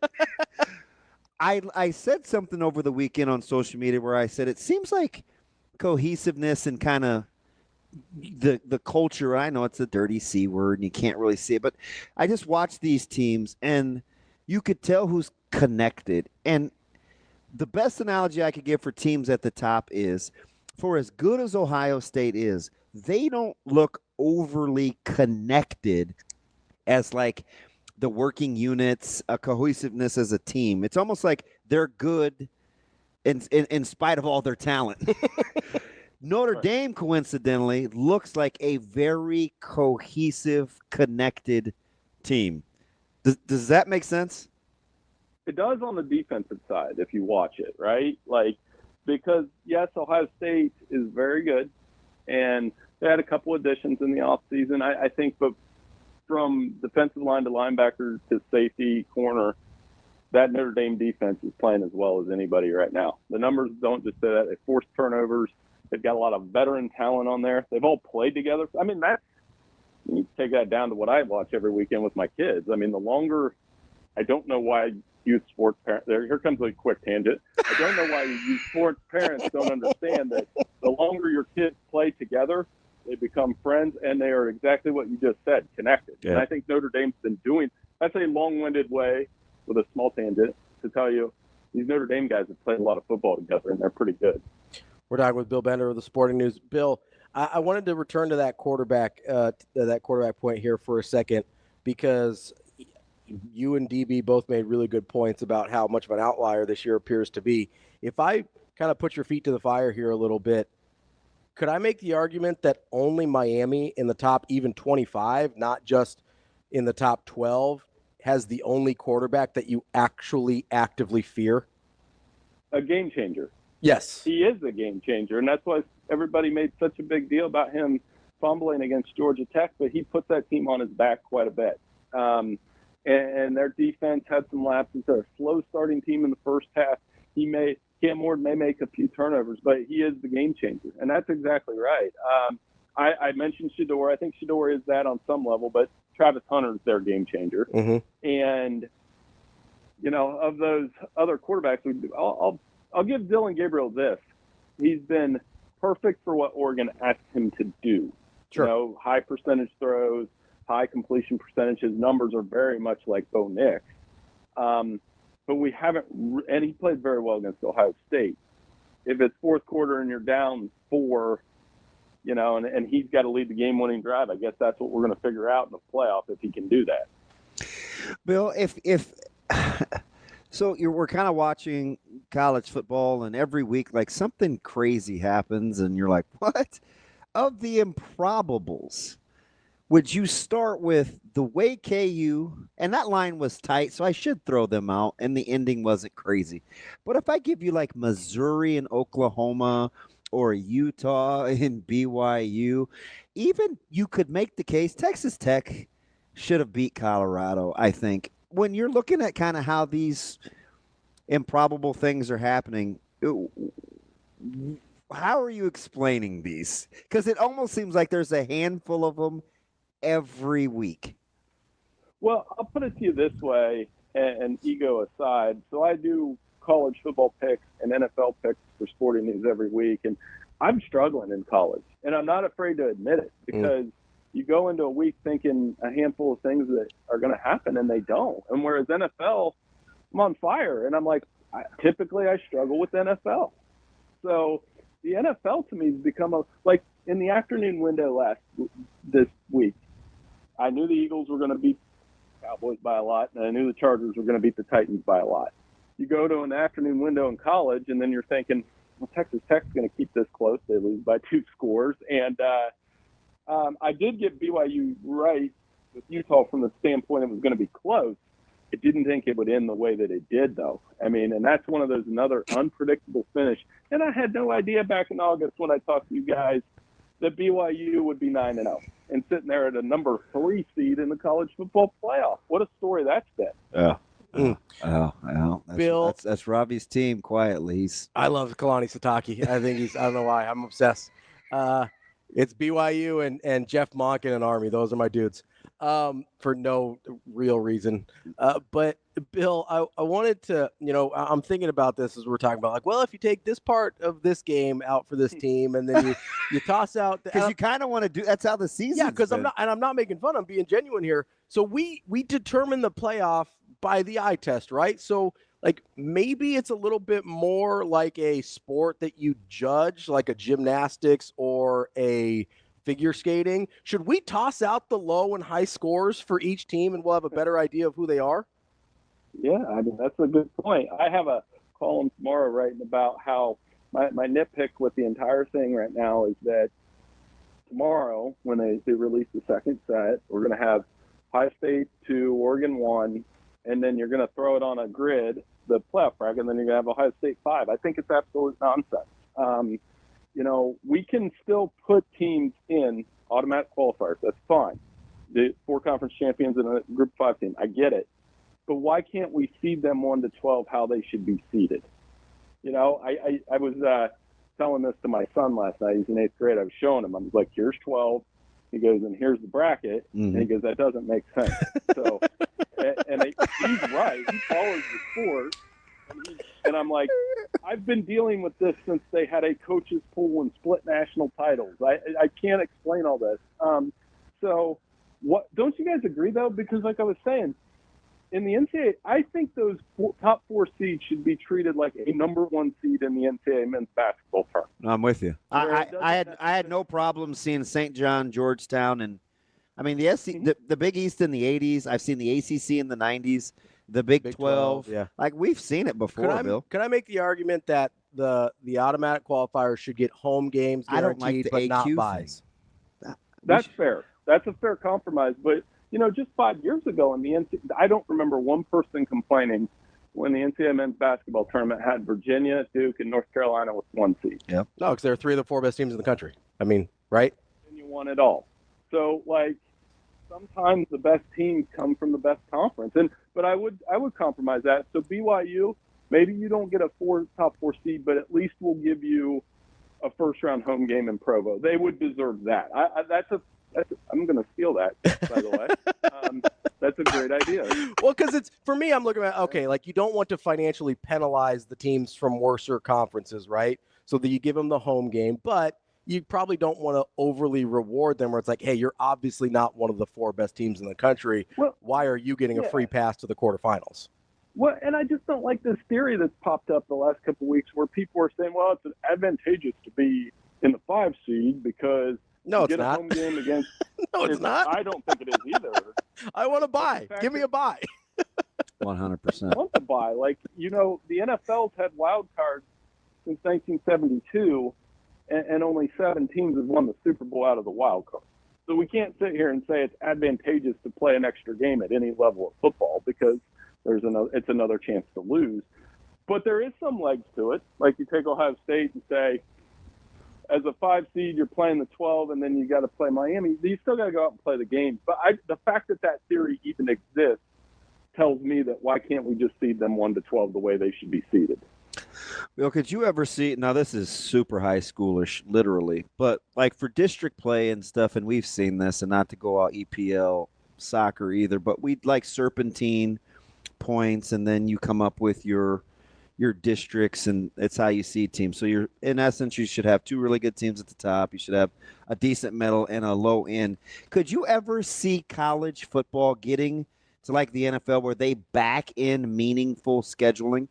Speaker 2: I said something over the weekend on social media where I said it seems like cohesiveness and kind of the culture. I know it's a dirty C word and you can't really see it, but I just watched these teams and you could tell who's connected. And the best analogy I could give for teams at the top is, for as good as Ohio State is, they don't look overly connected as like the working units, a cohesiveness as a team. It's almost like they're good in spite of all their talent. Notre Dame, coincidentally, looks like a very cohesive, connected team. Does that make sense?
Speaker 12: It does on the defensive side if you watch it, right? Because, yes, Ohio State is very good, and they had a couple additions in the offseason, I think, but from defensive line to linebacker to safety, corner, that Notre Dame defense is playing as well as anybody right now. The numbers don't just say that. They force turnovers. They've got a lot of veteran talent on there. They've all played together. I mean, you take that down to what I watch every weekend with my kids. I mean, I don't know why youth sports parents, here comes a quick tangent. I don't know why youth sports parents don't understand that the longer your kids play together, they become friends, and they are exactly what you just said, connected. Yeah. And I think Notre Dame's been doing, that's a long-winded way with a small tangent to tell you these Notre Dame guys have played a lot of football together, and they're pretty good.
Speaker 1: We're talking with Bill Bender of the Sporting News. Bill, I wanted to return to that quarterback point here for a second, because you and DB both made really good points about how much of an outlier this year appears to be. If I kind of put your feet to the fire here a little bit, could I make the argument that only Miami in the top even 25, not just in the top 12, has the only quarterback that you actually actively fear?
Speaker 12: A game changer.
Speaker 1: Yes.
Speaker 12: He is a game changer, and that's why everybody made such a big deal about him fumbling against Georgia Tech, but he put that team on his back quite a bit. And their defense had some lapses. They're a slow-starting team in the first half. Cam Ward may make a few turnovers, but he is the game changer, and that's exactly right. I mentioned Shedeur. I think Shedeur is that on some level, but Travis Hunter's their game changer. Mm-hmm. And, of those other quarterbacks, I'll give Dylan Gabriel this. He's been perfect for what Oregon asked him to do. Sure. High percentage throws, high completion percentage. His numbers are very much like Bo Nix. But we haven't – and he played very well against Ohio State. If it's fourth quarter and you're down 4, and he's got to lead the game-winning drive, I guess that's what we're going to figure out in the playoff if he can do that.
Speaker 2: Bill, so we're kind of watching college football, and every week, like, something crazy happens, and you're like, what? Of the improbables, would you start with the way KU, and that line was tight, so I should throw them out, and the ending wasn't crazy. But if I give you like Missouri and Oklahoma or Utah and BYU, even you could make the case Texas Tech should have beat Colorado, I think. When you're looking at kind of how these improbable things are happening, how are you explaining these? Because it almost seems like there's a handful of them every week.
Speaker 12: Well, I'll put it to you this way, and ego aside. So I do college football picks and NFL picks for Sporting News every week, and I'm struggling in college, and I'm not afraid to admit it because you go into a week thinking a handful of things that are going to happen, and they don't. And whereas NFL, I'm on fire, and I'm like, typically I struggle with NFL. So the NFL to me has become like in the afternoon window this week, I knew the Eagles were going to beat the Cowboys by a lot, and I knew the Chargers were going to beat the Titans by a lot. You go to an afternoon window in college, and then you're thinking, well, Texas Tech's going to keep this close. They lose by 2 scores. And I did get BYU right with Utah from the standpoint it was going to be close. I didn't think it would end the way that it did, though. I mean, and that's one of those another unpredictable finish. And I had no idea back in August when I talked to you guys that BYU would be 9-0 and sitting there at a number 3 seed in the college football playoff. What a story that's been.
Speaker 2: Bill, that's Ravi's team quietly.
Speaker 1: I love Kalani Sitake. I think I don't know why. I'm obsessed. It's BYU and Jeff Monk in an Army. Those are my dudes. For no real reason. But Bill, I wanted to, I'm thinking about this as we're talking about, like, well, if you take this part of this game out for this team, and then you toss out
Speaker 2: because you kind of want to do. That's how the season.
Speaker 1: Yeah, because I'm not making fun. I'm being genuine here. So we determine the playoff by the eye test, right? So like maybe it's a little bit more like a sport that you judge, like a gymnastics or a figure skating. Should we toss out the low and high scores for each team and we'll have a better idea of who they are?
Speaker 12: Yeah, I mean, that's a good point. I have a column tomorrow writing about how my nitpick with the entire thing right now is that tomorrow when they release the second set, we're going to have High State 2, Oregon 1, and then you're going to throw it on a grid, the playoff bracket, and then you're going to have Ohio State 5. I think it's absolute nonsense. We can still put teams in automatic qualifiers. That's fine. The 4 conference champions and a group 5 team. I get it. But why can't we seed them 1 to 12 how they should be seeded? I was telling this to my son last night. He's in 8th grade. I was showing him. I was like, here's 12. He goes, and here's the bracket. And he goes, that doesn't make sense. So, and he's right. He follows the sport. And I'm like, I've been dealing with this since they had a coaches pool and split national titles. I can't explain all this. So what? Don't you guys agree, though? Because like I was saying, in the NCAA, I think those top 4 seeds should be treated like a number 1 seed in the NCAA men's basketball tournament.
Speaker 2: I'm with you. I had no problem seeing St. John, Georgetown, and I mean the Big East in the 80s. I've seen the ACC in the 90s. The Big 12. Yeah. Like we've seen it before, Bill.
Speaker 1: Could I make the argument that the automatic qualifiers should get home games guaranteed,
Speaker 2: I don't like the
Speaker 1: but
Speaker 2: AQ
Speaker 1: not buys?
Speaker 12: That's fair. That's a fair compromise. But, just 5 years ago in the NCAA, I don't remember one person complaining when the NCAA men's basketball tournament had Virginia, Duke, and North Carolina with 1 seed.
Speaker 2: Yep.
Speaker 1: No, because they're 3 of the 4 best teams in the country. I mean, right?
Speaker 12: And you won it all. So, sometimes the best teams come from the best conference. But I would compromise that. So BYU, maybe you don't get a top 4 seed, but at least we'll give you a first-round home game in Provo. They would deserve that. I'm going to steal that, by the way. That's a great idea.
Speaker 1: Well, because for me, I'm looking at, you don't want to financially penalize the teams from worser conferences, right? So that you give them the home game, but you probably don't want to overly reward them where it's like, hey, you're obviously not one of the 4 best teams in the country. Well, why are you getting a free pass to the quarterfinals?
Speaker 12: Well, and I just don't like this theory that's popped up the last couple of weeks where people are saying, well, it's advantageous to be in the 5 seed because
Speaker 1: you
Speaker 12: get
Speaker 1: not.
Speaker 12: A home game against.
Speaker 1: No, it's not.
Speaker 12: I don't think it is either.
Speaker 1: I want to buy. Give me a buy.
Speaker 2: 100%.
Speaker 12: I want to buy. The NFL's had wild cards since 1972. And only 7 teams have won the Super Bowl out of the wild card. So we can't sit here and say it's advantageous to play an extra game at any level of football because it's another chance to lose. But there is some legs to it. Like you take Ohio State and say, as a 5 seed, you're playing the 12, and then you got to play Miami. You still got to go out and play the games. But the fact that theory even exists tells me that why can't we just seed them 1 to 12 the way they should be seeded?
Speaker 2: Well, could you ever see, now this is super high schoolish, literally, but like for district play and stuff, and we've seen this, and not to go out EPL soccer either, but we'd like serpentine points, and then you come up with your districts, and it's how you see teams. So in essence, you should have 2 really good teams at the top. You should have a decent middle and a low end. Could you ever see college football getting to like the NFL where they back in meaningful scheduling?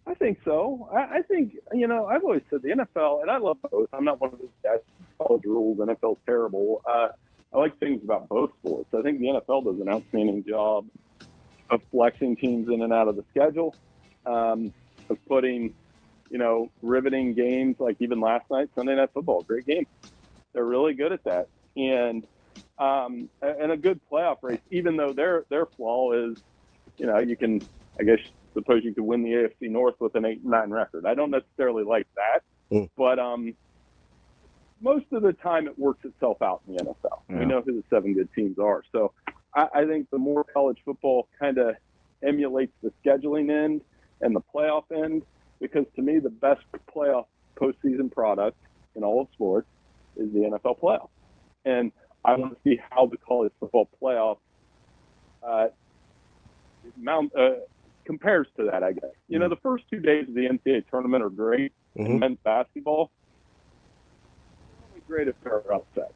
Speaker 12: I think so. I think, I've always said the NFL, and I love both. I'm not one of those guys, college rules, NFL's terrible. I like things about both sports. I think the NFL does an outstanding job of flexing teams in and out of the schedule, of putting, riveting games like even last night, Sunday Night Football, great game. They're really good at that. And a good playoff race, even though their flaw is, you can, suppose you could win the AFC North with an 8-9 record. I don't necessarily like that, but most of the time it works itself out in the NFL. Yeah. We know who the 7 good teams are. So I think the more college football kind of emulates the scheduling end and the playoff end, because to me the best playoff postseason product in all of sports is the NFL playoff. And I want to see how the college football playoff compares to that, I guess. The first 2 days of the NCAA tournament are great in men's basketball. It's only great if there are upsets.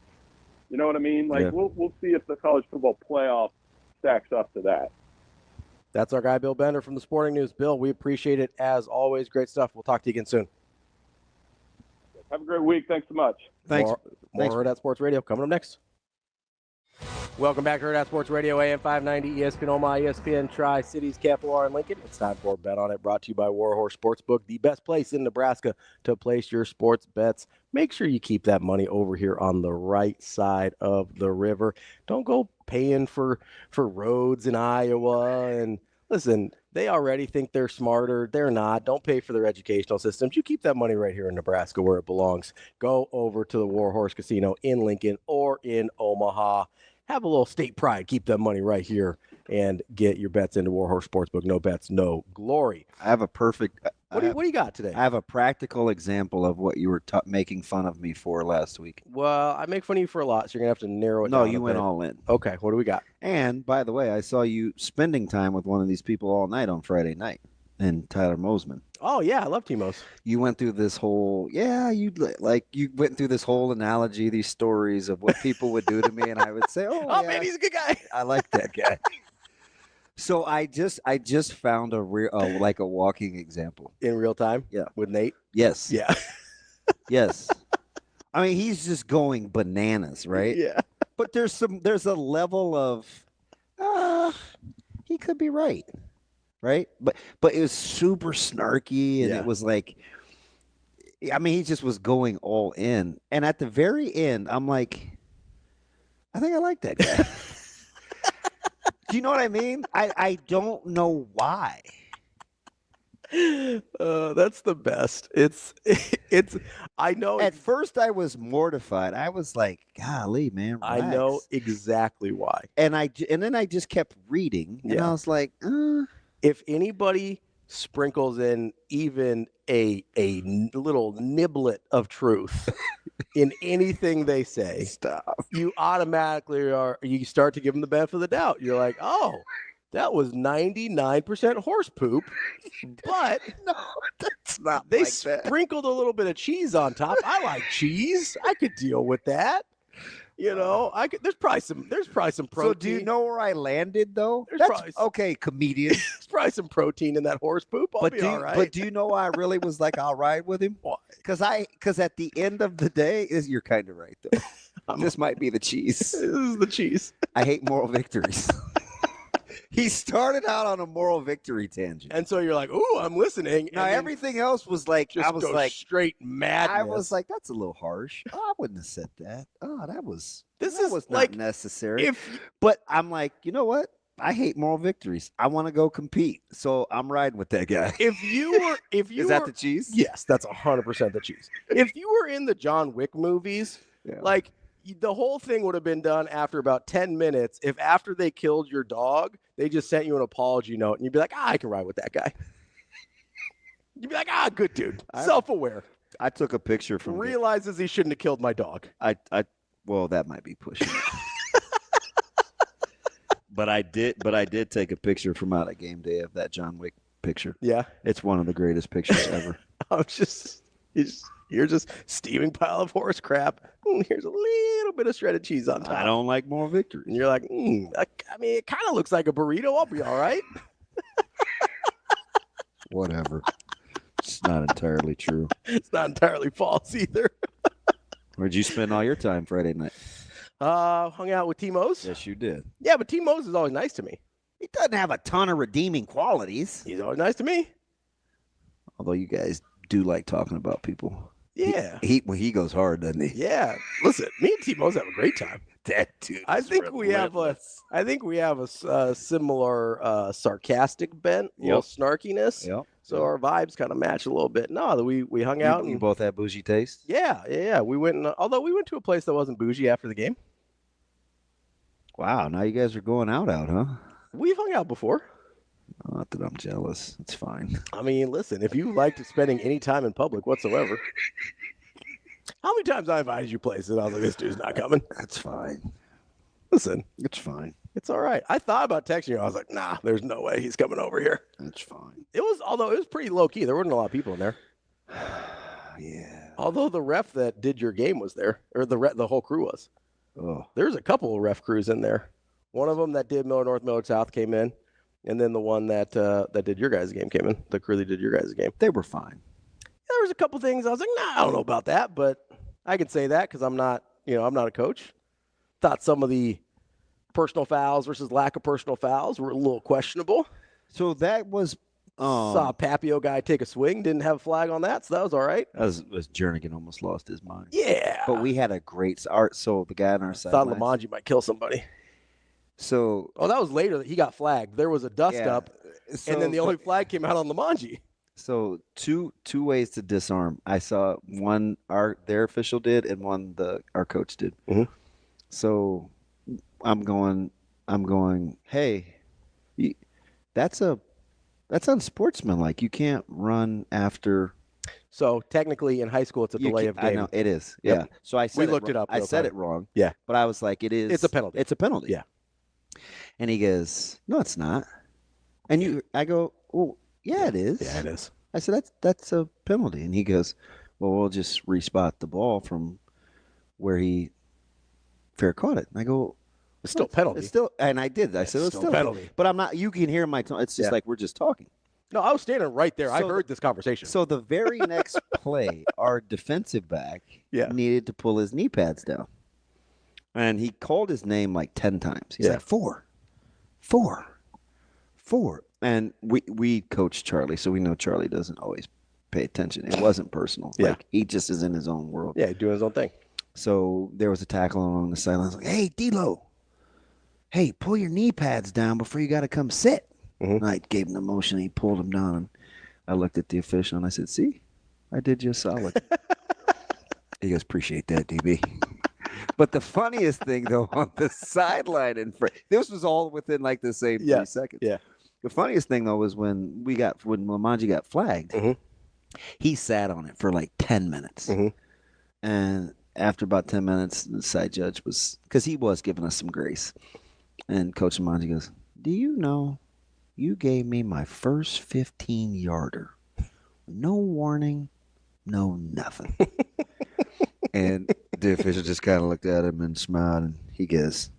Speaker 12: You know what I mean? Like, yeah. We'll see if the college football playoff stacks up to that.
Speaker 1: That's our guy, Bill Bender from the Sporting News. Bill, we appreciate it as always. Great stuff. We'll talk to you again soon.
Speaker 12: Have a great week. Thanks so much.
Speaker 1: Thanks. More Hurrdat Sports Radio coming up next. Welcome back to Hurrdat Sports Radio, AM 590, ESPN Omaha, ESPN Tri-Cities, Capital R, and Lincoln. It's time for Bet On It, brought to you by Warhorse Sportsbook, the best place in Nebraska to place your sports bets. Make sure you keep that money over here on the right side of the river. Don't go paying for roads in Iowa. And listen, they already think they're smarter. They're not. Don't pay for their educational systems. You keep that money right here in Nebraska where it belongs. Go over to the Warhorse Casino in Lincoln or in Omaha. Have a little state pride. Keep that money right here and get your bets into Warhorse Sportsbook. No bets, no glory.
Speaker 2: I have a perfect.
Speaker 1: What do you got today?
Speaker 2: I have a practical example of what you were making fun of me for last week.
Speaker 1: Well, I make fun of you for a lot, so you're going to have to narrow it down.
Speaker 2: No, you went all in.
Speaker 1: Okay, what do we got?
Speaker 2: And, by the way, I saw you spending time with one of these people all night on Friday night, and Tyler Mosman.
Speaker 1: Oh, yeah, I love T-Mos.
Speaker 2: You went through this whole, you went through this whole analogy, these stories of what people would do to me, and I would say,
Speaker 1: man, he's a good guy.
Speaker 2: I like that guy. So I just found a walking example
Speaker 1: in real time.
Speaker 2: Yeah,
Speaker 1: with Nate.
Speaker 2: Yes.
Speaker 1: Yeah.
Speaker 2: Yes. I mean, he's just going bananas, right?
Speaker 1: Yeah.
Speaker 2: But there's a level of he could be right. Right. But it was super snarky, and it was like, I mean, he just was going all in. And at the very end, I'm like, I think I like that guy. Do you know what I mean? I don't know why.
Speaker 1: That's the best. It's I know.
Speaker 2: At first I was mortified. I was like, golly, man, relax.
Speaker 1: I know exactly why.
Speaker 2: And then I just kept reading, and I was like,
Speaker 1: if anybody sprinkles in even a little niblet of truth in anything they say,
Speaker 2: stop.
Speaker 1: You automatically you start to give them the benefit of the doubt. You're like, oh, that was 99% horse poop, but
Speaker 2: no, that's not.
Speaker 1: They sprinkled a little bit of cheese on top. I like cheese. I could deal with that. There's probably some protein.
Speaker 2: So do you know where I landed though? Okay, comedian.
Speaker 1: There's probably some protein in that horse poop. I'll be all right.
Speaker 2: But do you know why I really was like, I'll ride with him?
Speaker 1: Why?
Speaker 2: Because at the end of the day, you're kind of right though. This might be the cheese.
Speaker 1: This is the cheese.
Speaker 2: I hate moral victories. He started out on a moral victory tangent.
Speaker 1: And so you're like, ooh, I'm listening.
Speaker 2: Now, everything else was like,
Speaker 1: just
Speaker 2: I was
Speaker 1: go
Speaker 2: like,
Speaker 1: straight madness.
Speaker 2: I was like, that's a little harsh. Oh, I wouldn't have said that. Oh, that was not
Speaker 1: like,
Speaker 2: necessary. But I'm like, you know what? I hate moral victories. I want to go compete. So I'm riding with that guy.
Speaker 1: Is
Speaker 2: that the cheese?
Speaker 1: Yes, that's 100% the cheese. If you were in the John Wick movies, like the whole thing would have been done after about 10 minutes. If after they killed your dog, they just sent you an apology note and you'd be like, I can ride with that guy. You'd be like, good dude. Self-aware.
Speaker 2: I took a picture from
Speaker 1: realizes he shouldn't have killed my dog.
Speaker 2: Well, that might be pushing it. But I did take a picture from out at game day of that John Wick picture.
Speaker 1: Yeah.
Speaker 2: It's one of the greatest pictures ever.
Speaker 1: You're just steaming pile of horse crap. Here's a little bit of shredded cheese on top.
Speaker 2: I don't like moral victory.
Speaker 1: And you're like, I mean, it kind of looks like a burrito. I'll be all right.
Speaker 2: Whatever. It's not entirely true.
Speaker 1: It's not entirely false either.
Speaker 2: Where'd you spend all your time Friday night?
Speaker 1: Hung out with T-Mose.
Speaker 2: Yes, you did.
Speaker 1: Yeah, but T-Mose is always nice to me.
Speaker 2: He doesn't have a ton of redeeming qualities.
Speaker 1: He's always nice to me.
Speaker 2: Although you guys do like talking about people.
Speaker 1: Yeah.
Speaker 2: He goes hard, doesn't he?
Speaker 1: Yeah. Listen, me and T-Mose have a great time.
Speaker 2: That dude.
Speaker 1: I think we have a similar sarcastic bent, little snarkiness.
Speaker 2: Yep.
Speaker 1: So our vibes kind of match a little bit. No, we hung out.
Speaker 2: You both had bougie taste?
Speaker 1: Yeah. We went, although we went to a place that wasn't bougie after the game.
Speaker 2: Wow, now you guys are going out, huh?
Speaker 1: We've hung out before.
Speaker 2: Not that I'm jealous. It's fine.
Speaker 1: I mean, listen, if you liked spending any time in public whatsoever. How many times I invited you places and I was like, this dude's not coming?
Speaker 2: That's fine.
Speaker 1: Listen.
Speaker 2: It's fine.
Speaker 1: It's all right. I thought about texting you. I was like, nah, there's no way he's coming over here.
Speaker 2: That's fine.
Speaker 1: Although it was pretty low key. There weren't a lot of people in there.
Speaker 2: Yeah.
Speaker 1: Although the ref that did your game was there, or the whole crew was.
Speaker 2: Oh.
Speaker 1: There's a couple of ref crews in there. One of them that did Miller North, Miller South came in, and then the one that did your guys' game came in. The crew that did your guys' game.
Speaker 2: They were fine.
Speaker 1: There was a couple things I was like, nah, I don't know about that, but I can say that because I'm not a coach. Thought some of the personal fouls versus lack of personal fouls were a little questionable.
Speaker 2: So that was
Speaker 1: saw a Papio guy take a swing, didn't have a flag on that, so that was all right.
Speaker 2: As Jernigan almost lost his mind.
Speaker 1: Yeah.
Speaker 2: But we had a great start. So the guy on our side
Speaker 1: thought Lamanji might kill somebody.
Speaker 2: So
Speaker 1: that was later that he got flagged. There was a dust up, and then the only flag came out on Lamanji.
Speaker 2: So two ways to disarm. I saw one their official did and one our coach did.
Speaker 1: Mm-hmm.
Speaker 2: So I'm going, hey, that's unsportsmanlike. You can't run after.
Speaker 1: So technically in high school, it's a delay of game.
Speaker 2: I know, it is. Yeah.
Speaker 1: Yep.
Speaker 2: So I said
Speaker 1: we looked it up.
Speaker 2: I said it wrong.
Speaker 1: Yeah.
Speaker 2: But I was like, it is.
Speaker 1: It's a penalty.
Speaker 2: It's a penalty.
Speaker 1: Yeah.
Speaker 2: And he goes, no, it's not. And I go, well, yeah, it is.
Speaker 1: Yeah, it is.
Speaker 2: I said, that's a penalty. And he goes, well, we'll just respot the ball from where he fair caught it. And I go,
Speaker 1: it's still penalty.
Speaker 2: It's still, and I did. I said, it's still
Speaker 1: penalty.
Speaker 2: But I'm not, you can hear my tone. It's just like we're just talking.
Speaker 1: No, I was standing right there. I heard this conversation.
Speaker 2: So the very next play, our defensive back needed to pull his knee pads down. And he called his name like 10 times. He's like, 4. And we coach Charlie, so we know Charlie doesn't always pay attention. It wasn't personal.
Speaker 1: Yeah.
Speaker 2: Like, he just is in his own world.
Speaker 1: Yeah, doing his own thing.
Speaker 2: So there was a tackle along the sidelines. Like, hey, D-Lo, hey, pull your knee pads down before you got to come sit.
Speaker 1: Mm-hmm.
Speaker 2: And I gave him the motion. He pulled him down. And I looked at the official, and I said, see, I did you a solid. He goes, appreciate that, DB. But the funniest thing, though, on the sideline in front, this was all within like the same 3 seconds.
Speaker 1: Yeah.
Speaker 2: The funniest thing, though, was when Lamanji got flagged, he sat on it for like 10 minutes.
Speaker 1: Mm-hmm.
Speaker 2: And after about 10 minutes, the side judge was, because he was giving us some grace. And Coach Lamanji goes, do you know you gave me my first 15-yarder? No warning, no nothing. And the official just kind of looked at him and smiled, and he goes,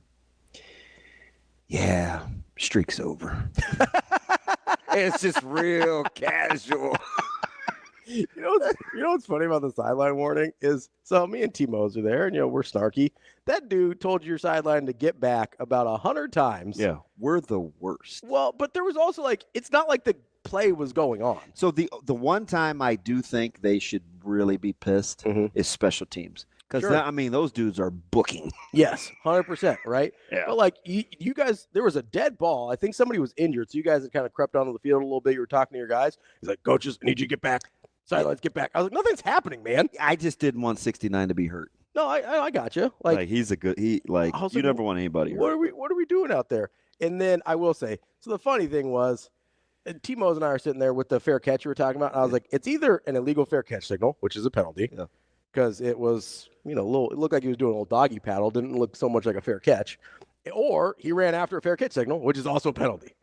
Speaker 2: yeah, streak's over. It's just real casual.
Speaker 1: You know what's funny about the sideline warning is, so me and T-Mose are there, and we're snarky. That dude told your sideline to get back about 100 times.
Speaker 2: Yeah, we're the worst.
Speaker 1: Well, but there was also it's not like the play was going on.
Speaker 2: So the one time I do think they should really be pissed is special teams. Because, those dudes are booking.
Speaker 1: Yes, 100%, right?
Speaker 2: Yeah.
Speaker 1: But, you guys, there was a dead ball. I think somebody was injured, so you guys had kind of crept onto the field a little bit. You were talking to your guys. He's like, coaches, I need you to get back. Sidelines, get back. I was like, nothing's happening, man.
Speaker 2: I just didn't want 69 to be hurt.
Speaker 1: No, I got you.
Speaker 2: He's a good – you never want anybody hurt.
Speaker 1: What are we doing out there? And then I will say, so the funny thing was, T-Mose and I are sitting there with the fair catch you were talking about. And I was like, it's either an illegal fair catch signal, which is a penalty. Yeah. Because it was, it looked like he was doing a little doggy paddle. Didn't look so much like a fair catch. Or he ran after a fair catch signal, which is also a penalty.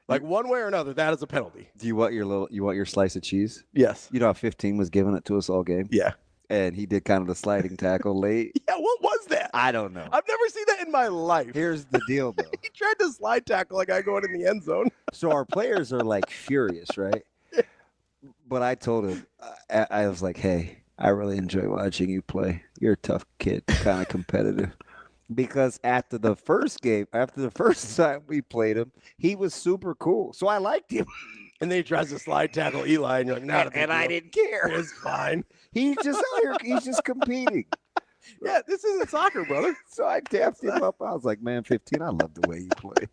Speaker 1: One way or another, that is a penalty.
Speaker 2: Do you want your slice of cheese?
Speaker 1: Yes.
Speaker 2: You know how 15 was giving it to us all game?
Speaker 1: Yeah.
Speaker 2: And he did kind of the sliding tackle late.
Speaker 1: Yeah, what was that?
Speaker 2: I don't know.
Speaker 1: I've never seen that in my life.
Speaker 2: Here's the deal, though.
Speaker 1: He tried to slide tackle a guy going in the end zone.
Speaker 2: So our players are furious, right? But I told him, I was like, hey, I really enjoy watching you play. You're a tough kid, kind of competitive. Because after the first time we played him, he was super cool. So I liked him.
Speaker 1: And then he tries to slide tackle Eli, and you're like, not a big deal.
Speaker 2: I didn't care.
Speaker 1: It's fine.
Speaker 2: He's just out here. He's just competing.
Speaker 1: Yeah, this isn't soccer, brother.
Speaker 2: So I tapped him up. I was like, man, 15, I love the way you play.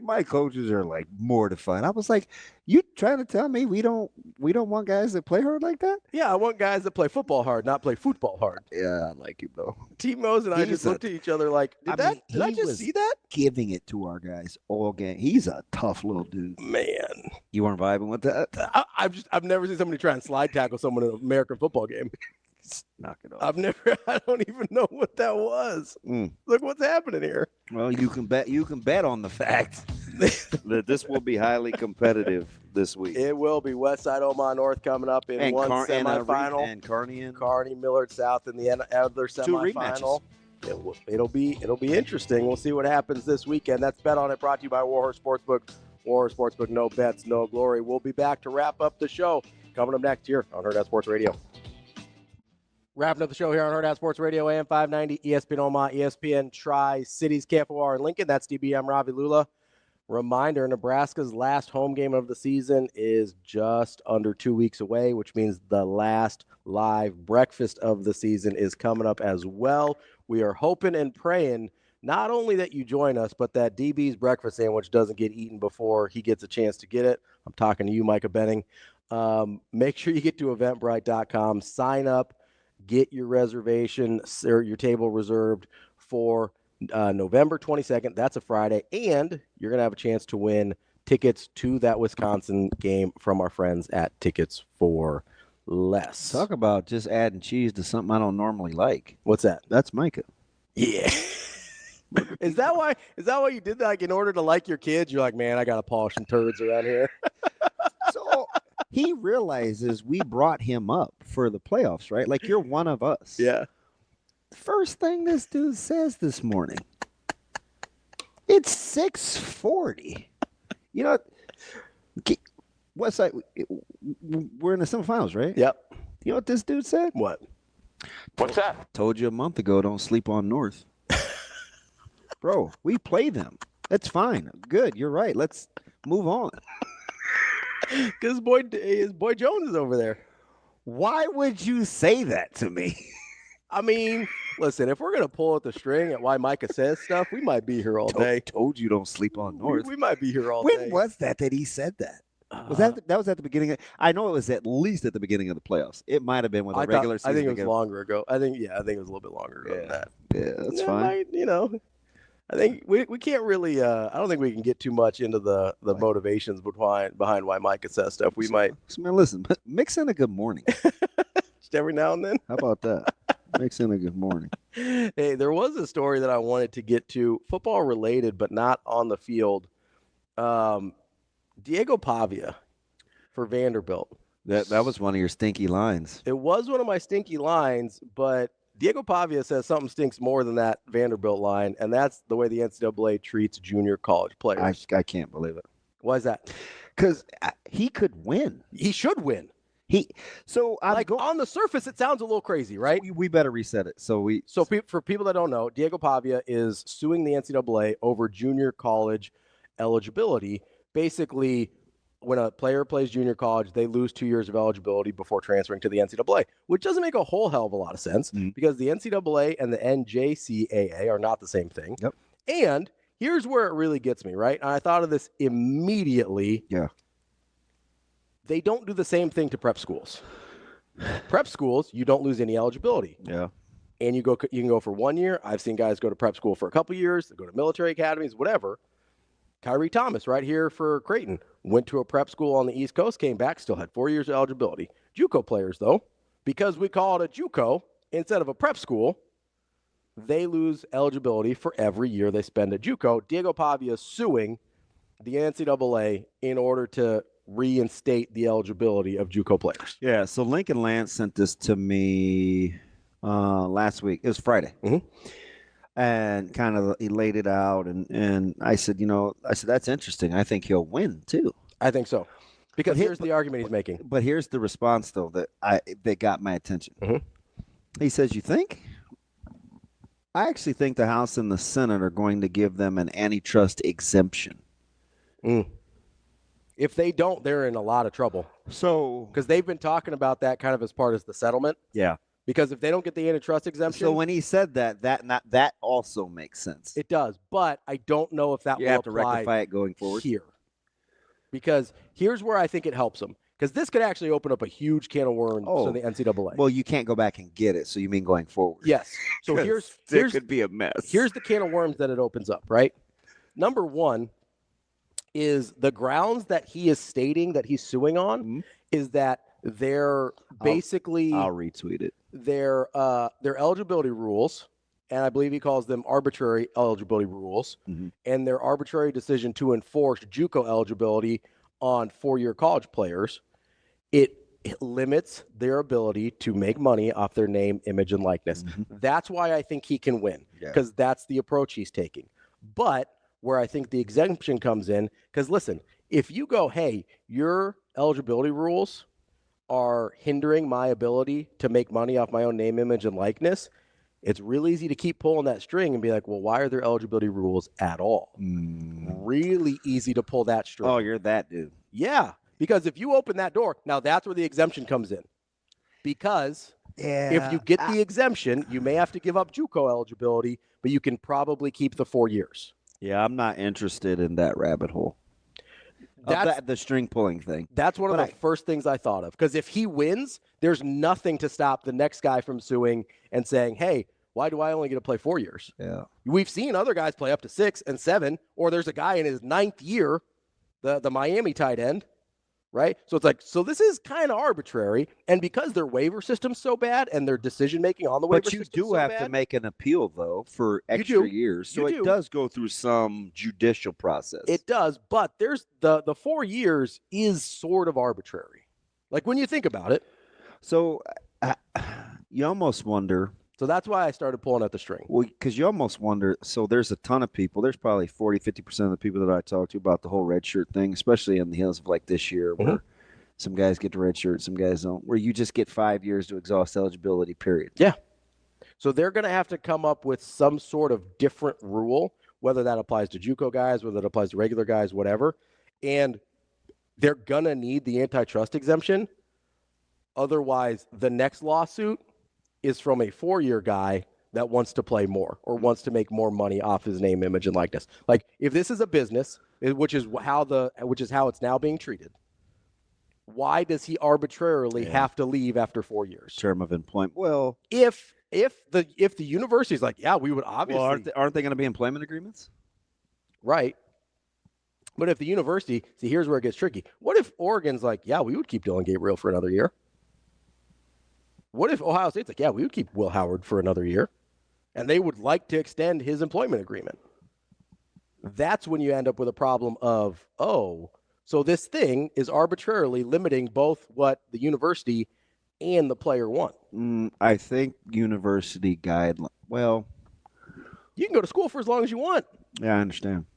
Speaker 2: My coaches are mortified. I was like, you trying to tell me we don't want guys that play hard like that?
Speaker 1: Yeah, I want guys that play football hard, not play football hard.
Speaker 2: Yeah, I like him though.
Speaker 1: T-Mose and I just looked at each other like, did I just see that?
Speaker 2: Giving it to our guys all game. He's a tough little dude.
Speaker 1: Man.
Speaker 2: You weren't vibing with that?
Speaker 1: I've never seen somebody try and slide tackle someone in an American football game.
Speaker 2: Knock it off.
Speaker 1: I don't even know what that was. Look what's happening here.
Speaker 2: Well, you can bet on the fact that this will be highly competitive this week.
Speaker 1: It will be. Westside Omaha North coming up in one semifinal.
Speaker 2: And Kearney
Speaker 1: Millard South in the other semifinal. It'll be interesting. We'll see what happens this weekend. That's Bet On It, brought to you by Wolrd-Herald Sportsbook. Wolrd-Herald Sportsbook, no bets, no glory. We'll be back to wrap up the show coming up next year on Hurrdat Sports Radio. Wrapping up the show here on Hurrdat Sports Radio, AM 590, ESPN Omaha, ESPN Tri-Cities, KFOR, and Lincoln. That's DB. I'm Ravi, Lulla. Reminder, Nebraska's last home game of the season is just under 2 weeks away, which means the last live breakfast of the season is coming up as well. We are hoping and praying not only that you join us, but that DB's breakfast sandwich doesn't get eaten before he gets a chance to get it. I'm talking to you, Micah Benning. Make sure you get to eventbrite.com, sign up, get your reservation or your table reserved for November 22nd. That's a Friday. And you're going to have a chance to win tickets to that Wisconsin game from our friends at Tickets for Less.
Speaker 2: Talk about just adding cheese to something I don't normally like.
Speaker 1: What's that?
Speaker 2: That's Micah.
Speaker 1: Yeah. Is that why you did that? In order to like your kids, you're like, man, I got to polish some turds around here.
Speaker 2: So he realizes we brought him up for the playoffs, right? You're one of us.
Speaker 1: Yeah.
Speaker 2: First thing this dude says this morning, it's 6:40. Westside, we're in the semifinals, right?
Speaker 1: Yep.
Speaker 2: You know what this dude said?
Speaker 1: What?
Speaker 3: What's that?
Speaker 2: Told you a month ago, don't sleep on North. Bro, we play them. That's fine. Good. You're right. Let's move on.
Speaker 1: Because his boy Jones is over there.
Speaker 2: Why would you say that to me?
Speaker 1: I mean, listen, if we're going to pull at the string at why Micah says stuff, we might be here all day.
Speaker 2: Told you don't sleep on North.
Speaker 1: We might be here all day.
Speaker 2: When was that he said that? That was at the beginning I know it was at least at the beginning of the playoffs. It might have been with a regular season.
Speaker 1: I think it was longer ago. I think it was a little bit longer ago than that.
Speaker 2: Yeah, that's fine.
Speaker 1: I think we can't really I don't think we can get too much into the motivations behind why Micah says stuff. We might.
Speaker 2: Man, listen, mix in a good morning.
Speaker 1: Just every now and then.
Speaker 2: How about that? Mix in a good morning.
Speaker 1: Hey, there was a story that I wanted to get to, football related, but not on the field. Diego Pavia for Vanderbilt.
Speaker 2: That was one of your stinky lines.
Speaker 1: It was one of my stinky lines, but Diego Pavia says something stinks more than that Vanderbilt line, and that's the way the NCAA treats junior college players.
Speaker 2: I can't believe it.
Speaker 1: Why is that?
Speaker 2: Because he could win.
Speaker 1: He should win. On the surface, it sounds a little crazy, right?
Speaker 2: We better reset it. So
Speaker 1: for people that don't know, Diego Pavia is suing the NCAA over junior college eligibility. Basically, when a player plays junior college, they lose 2 years of eligibility before transferring to the NCAA, which doesn't make a whole hell of a lot of sense because the NCAA and the NJCAA are not the same thing.
Speaker 2: Yep.
Speaker 1: And here's where it really gets me, right? And I thought of this immediately.
Speaker 2: Yeah.
Speaker 1: They don't do the same thing to prep schools. Prep schools, you don't lose any eligibility.
Speaker 2: Yeah.
Speaker 1: And you can go for 1 year. I've seen guys go to prep school for a couple years, they go to military academies, whatever. Kyrie Thomas, right here for Creighton, went to a prep school on the East Coast, came back, still had 4 years of eligibility. JUCO players, though, because we call it a JUCO instead of a prep school, they lose eligibility for every year they spend at JUCO. Diego Pavia is suing the NCAA in order to reinstate the eligibility of JUCO players.
Speaker 2: Yeah, so Lincoln Lance sent this to me last week. It was Friday. And kind of he laid it out, and I said, that's interesting. I think he'll win too.
Speaker 1: I think so, because here's the argument he's making.
Speaker 2: But here's the response though that got my attention. He says, "You think?" I actually think the House and the Senate are going to give them an antitrust exemption.
Speaker 1: If they don't, they're in a lot of trouble.
Speaker 2: So,
Speaker 1: because they've been talking about that kind of as part of the settlement.
Speaker 2: Yeah.
Speaker 1: Because if they don't get the antitrust exemption,
Speaker 2: so when he said that also makes sense.
Speaker 1: It does, but I don't know if that will
Speaker 2: have to
Speaker 1: apply
Speaker 2: rectify it going forward
Speaker 1: here. Because here's where I think it helps them. Because this could actually open up a huge can of worms to the NCAA.
Speaker 2: Well, you can't go back and get it. So you mean going forward?
Speaker 1: Yes. So here's
Speaker 2: could be a mess.
Speaker 1: Here's the can of worms that it opens up. Right. Number one is the grounds that he is stating that he's suing on is that they're basically
Speaker 2: I'll retweet it.
Speaker 1: Their eligibility rules, and I believe he calls them arbitrary eligibility rules, and their arbitrary decision to enforce JUCO eligibility on 4-year college players, it limits their ability to make money off their name, image, and likeness. That's why I think he can win, because that's the approach he's taking. But where I think the exemption comes in, because listen, if you go, hey, your eligibility rules are hindering my ability to make money off my own name, image, and likeness, it's real easy to keep pulling that string and be like, well, why are there eligibility rules at all? Really easy to pull that string.
Speaker 2: Oh, you're that dude.
Speaker 1: Yeah, because if you open that door, now that's where the exemption comes in. Because if you get the exemption, you may have to give up JUCO eligibility, but you can probably keep the 4 years.
Speaker 2: Yeah, I'm not interested in that rabbit hole. That's the string pulling thing.
Speaker 1: That's one of the first things I thought of. Because if he wins, there's nothing to stop the next guy from suing and saying, hey, why do I only get to play 4 years?
Speaker 2: Yeah.
Speaker 1: We've seen other guys play up to 6 and 7, or there's a guy in his 9th year, the Miami tight end, right? So it's like, so this is kind of arbitrary. And because their waiver system's so bad and their decision-making on the waiver system
Speaker 2: But you do have to make an appeal, though, for extra years. So it does go through some judicial process.
Speaker 1: It does, but there's the 4 years is sort of arbitrary. Like when you think about it.
Speaker 2: So you almost wonder.
Speaker 1: So that's why I started pulling at the string.
Speaker 2: Well, because you almost wonder. So there's a ton of people. There's probably 40-50% of the people that I talk to about the whole red shirt thing, especially in the hills of like this year where some guys get the red shirt, some guys don't, where you just get 5 years to exhaust eligibility, period.
Speaker 1: Yeah. So they're going to have to come up with some sort of different rule, whether that applies to JUCO guys, whether it applies to regular guys, whatever. And they're going to need the antitrust exemption. Otherwise, the next lawsuit is from a 4-year guy that wants to play more or wants to make more money off his name, image, and likeness. Like if this is a business, which is how it's now being treated, why does he arbitrarily have to leave after 4 years?
Speaker 2: Term of employment. Well,
Speaker 1: if the university is like, yeah, we would obviously.
Speaker 2: Well, aren't they going to be employment agreements?
Speaker 1: Right. But if the university, see, here's where it gets tricky. What if Oregon's like, yeah, we would keep Dylan Gabriel for another year? What if Ohio State's like, yeah, we would keep Will Howard for another year, and they would like to extend his employment agreement? That's when you end up with a problem of, so this thing is arbitrarily limiting both what the university and the player want.
Speaker 2: I think university guideline. Well,
Speaker 1: you can go to school for as long as you want.
Speaker 2: Yeah, I understand.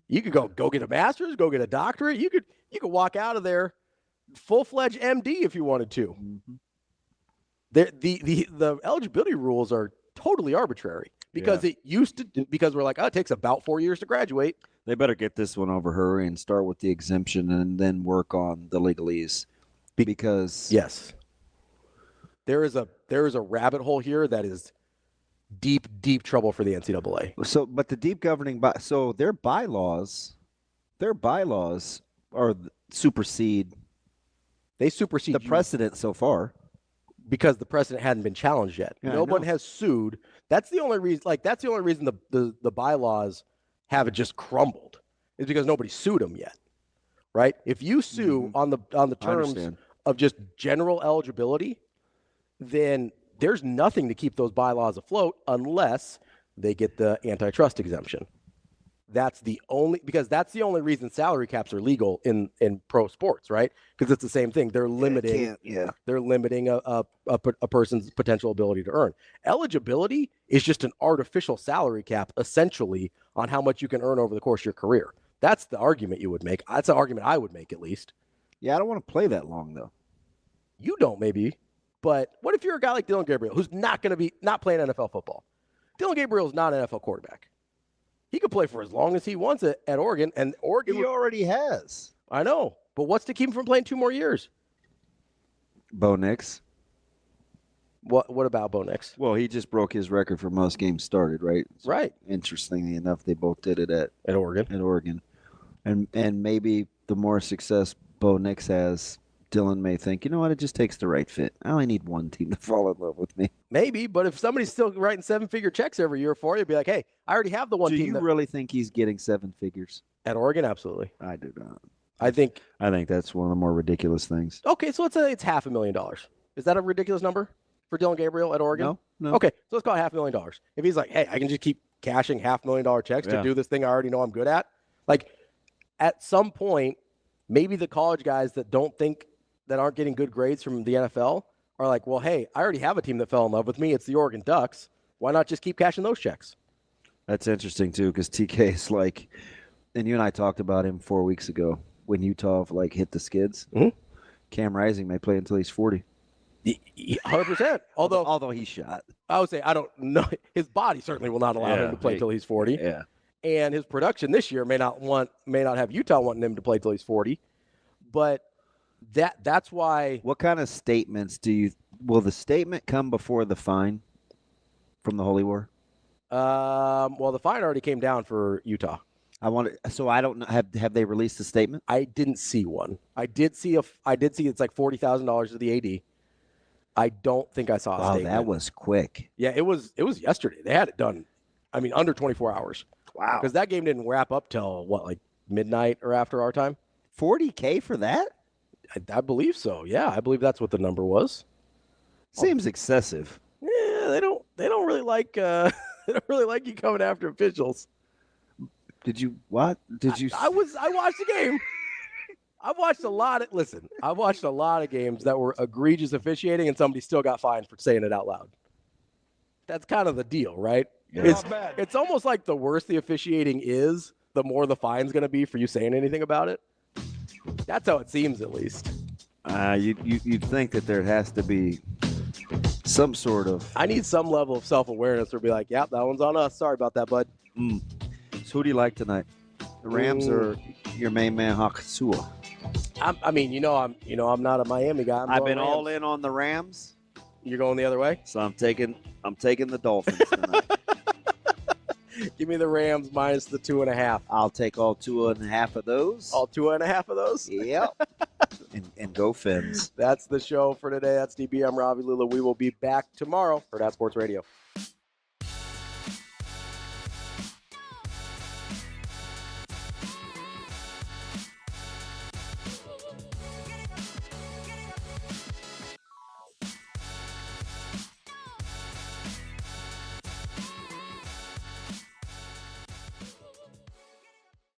Speaker 1: You could go get a master's, go get a doctorate. You could walk out of there full-fledged MD if you wanted to.
Speaker 2: Mm-hmm.
Speaker 1: The eligibility rules are totally arbitrary because it used to, because we're like, it takes about 4 years to graduate.
Speaker 2: They better get this one over hurry and start with the exemption and then work on the legalese. Because
Speaker 1: there is a rabbit hole here that is deep trouble for the NCAA.
Speaker 2: So, but the deep governing so their bylaws are supersede.
Speaker 1: They supersede
Speaker 2: the precedent so far
Speaker 1: because the precedent hadn't been challenged yet.
Speaker 2: Yeah,
Speaker 1: no one has sued. That's the only reason. That's the only reason the bylaws haven't just crumbled is because nobody sued them yet, right? If you sue on the terms of just general eligibility, then there's nothing to keep those bylaws afloat unless they get the antitrust exemption. That's the only reason salary caps are legal in pro sports, right? Because it's the same thing. They're limiting they're limiting a person's potential ability to earn. Eligibility is just an artificial salary cap essentially on how much you can earn over the course of your career. That's the argument you would make. That's the argument I would make at least.
Speaker 2: Yeah, I don't want to play that long though.
Speaker 1: You don't maybe. But what if you're a guy like Dillon Gabriel who's not playing NFL football? Dillon Gabriel is not an NFL quarterback. He could play for as long as he wants it at Oregon, and Oregon.
Speaker 2: He already has.
Speaker 1: I know, but what's to keep him from playing 2 more years?
Speaker 2: Bo Nix.
Speaker 1: What about Bo Nix?
Speaker 2: Well, he just broke his record for most games started, right? So
Speaker 1: right.
Speaker 2: Interestingly enough, they both did it at
Speaker 1: Oregon.
Speaker 2: At Oregon, and maybe the more success Bo Nix has, Dillon may think, you know what, it just takes the right fit. I only need one team to fall in love with me.
Speaker 1: Maybe, but if somebody's still writing 7-figure checks every year for you, you'd be like, hey, I already have the one team.
Speaker 2: Do you really think he's getting 7 figures?
Speaker 1: At Oregon, absolutely.
Speaker 2: I do not.
Speaker 1: I think
Speaker 2: that's one of the more ridiculous things.
Speaker 1: Okay, so let's say it's $500,000. Is that a ridiculous number for Dillon Gabriel at Oregon?
Speaker 2: No.
Speaker 1: Okay, so let's call it $500,000. If he's like, hey, I can just keep cashing $500,000 checks to do this thing I already know I'm good at. Like, at some point, maybe the college guys that aren't getting good grades from the NFL are like, well, hey, I already have a team that fell in love with me. It's the Oregon Ducks. Why not just keep cashing those checks?
Speaker 2: That's interesting, too, because TK is like, and you and I talked about him 4 weeks ago when Utah hit the skids.
Speaker 1: Mm-hmm.
Speaker 2: Cam Rising may play until he's 40.
Speaker 1: 100%.
Speaker 2: Although he's shot.
Speaker 1: I would say, I don't know. His body certainly will not allow him to play until he's 40.
Speaker 2: Yeah.
Speaker 1: And his production this year may not have Utah wanting him to play till he's 40. But that's why.
Speaker 2: What kind of statements will the statement come before the fine from the Holy War?
Speaker 1: Well, the fine already came down for Utah.
Speaker 2: So I don't know. Have they released a statement?
Speaker 1: I didn't see one. I did see it's like $40,000 to the AD. I don't think I saw a statement.
Speaker 2: That was quick.
Speaker 1: Yeah, it was yesterday. They had it done. I mean, under 24 hours.
Speaker 2: Wow.
Speaker 1: Because that game didn't wrap up till like midnight or after our time.
Speaker 2: $40K for that?
Speaker 1: I believe so. Yeah, I believe that's what the number was.
Speaker 2: Seems excessive.
Speaker 1: Yeah, they don't really like they don't really like you coming after officials.
Speaker 2: Did you what?
Speaker 1: I watched the game. I've watched a lot of games that were egregious officiating and somebody still got fined for saying it out loud. That's kind of the deal, right? It's almost like the worse the officiating is, the more the fine's going to be for you saying anything about it. That's how it seems, at least.
Speaker 2: You'd think that there has to be some sort of.
Speaker 1: I need some level of self-awareness or be like, "Yep, that one's on us. Sorry about that, bud."
Speaker 2: So who do you like tonight? The Rams or your main man Hakusua?
Speaker 1: I'm not a Miami guy.
Speaker 2: I've been all in on the Rams.
Speaker 1: You're going the other way?
Speaker 2: So I'm taking the Dolphins tonight.
Speaker 1: Give me the Rams minus the 2.5.
Speaker 2: I'll take all 2.5 of those.
Speaker 1: All 2.5 of those?
Speaker 2: Yep. and go Fins.
Speaker 1: That's the show for today. That's DB. I'm Ravi, Lulla. We will be back tomorrow for Hurrdat Sports Radio.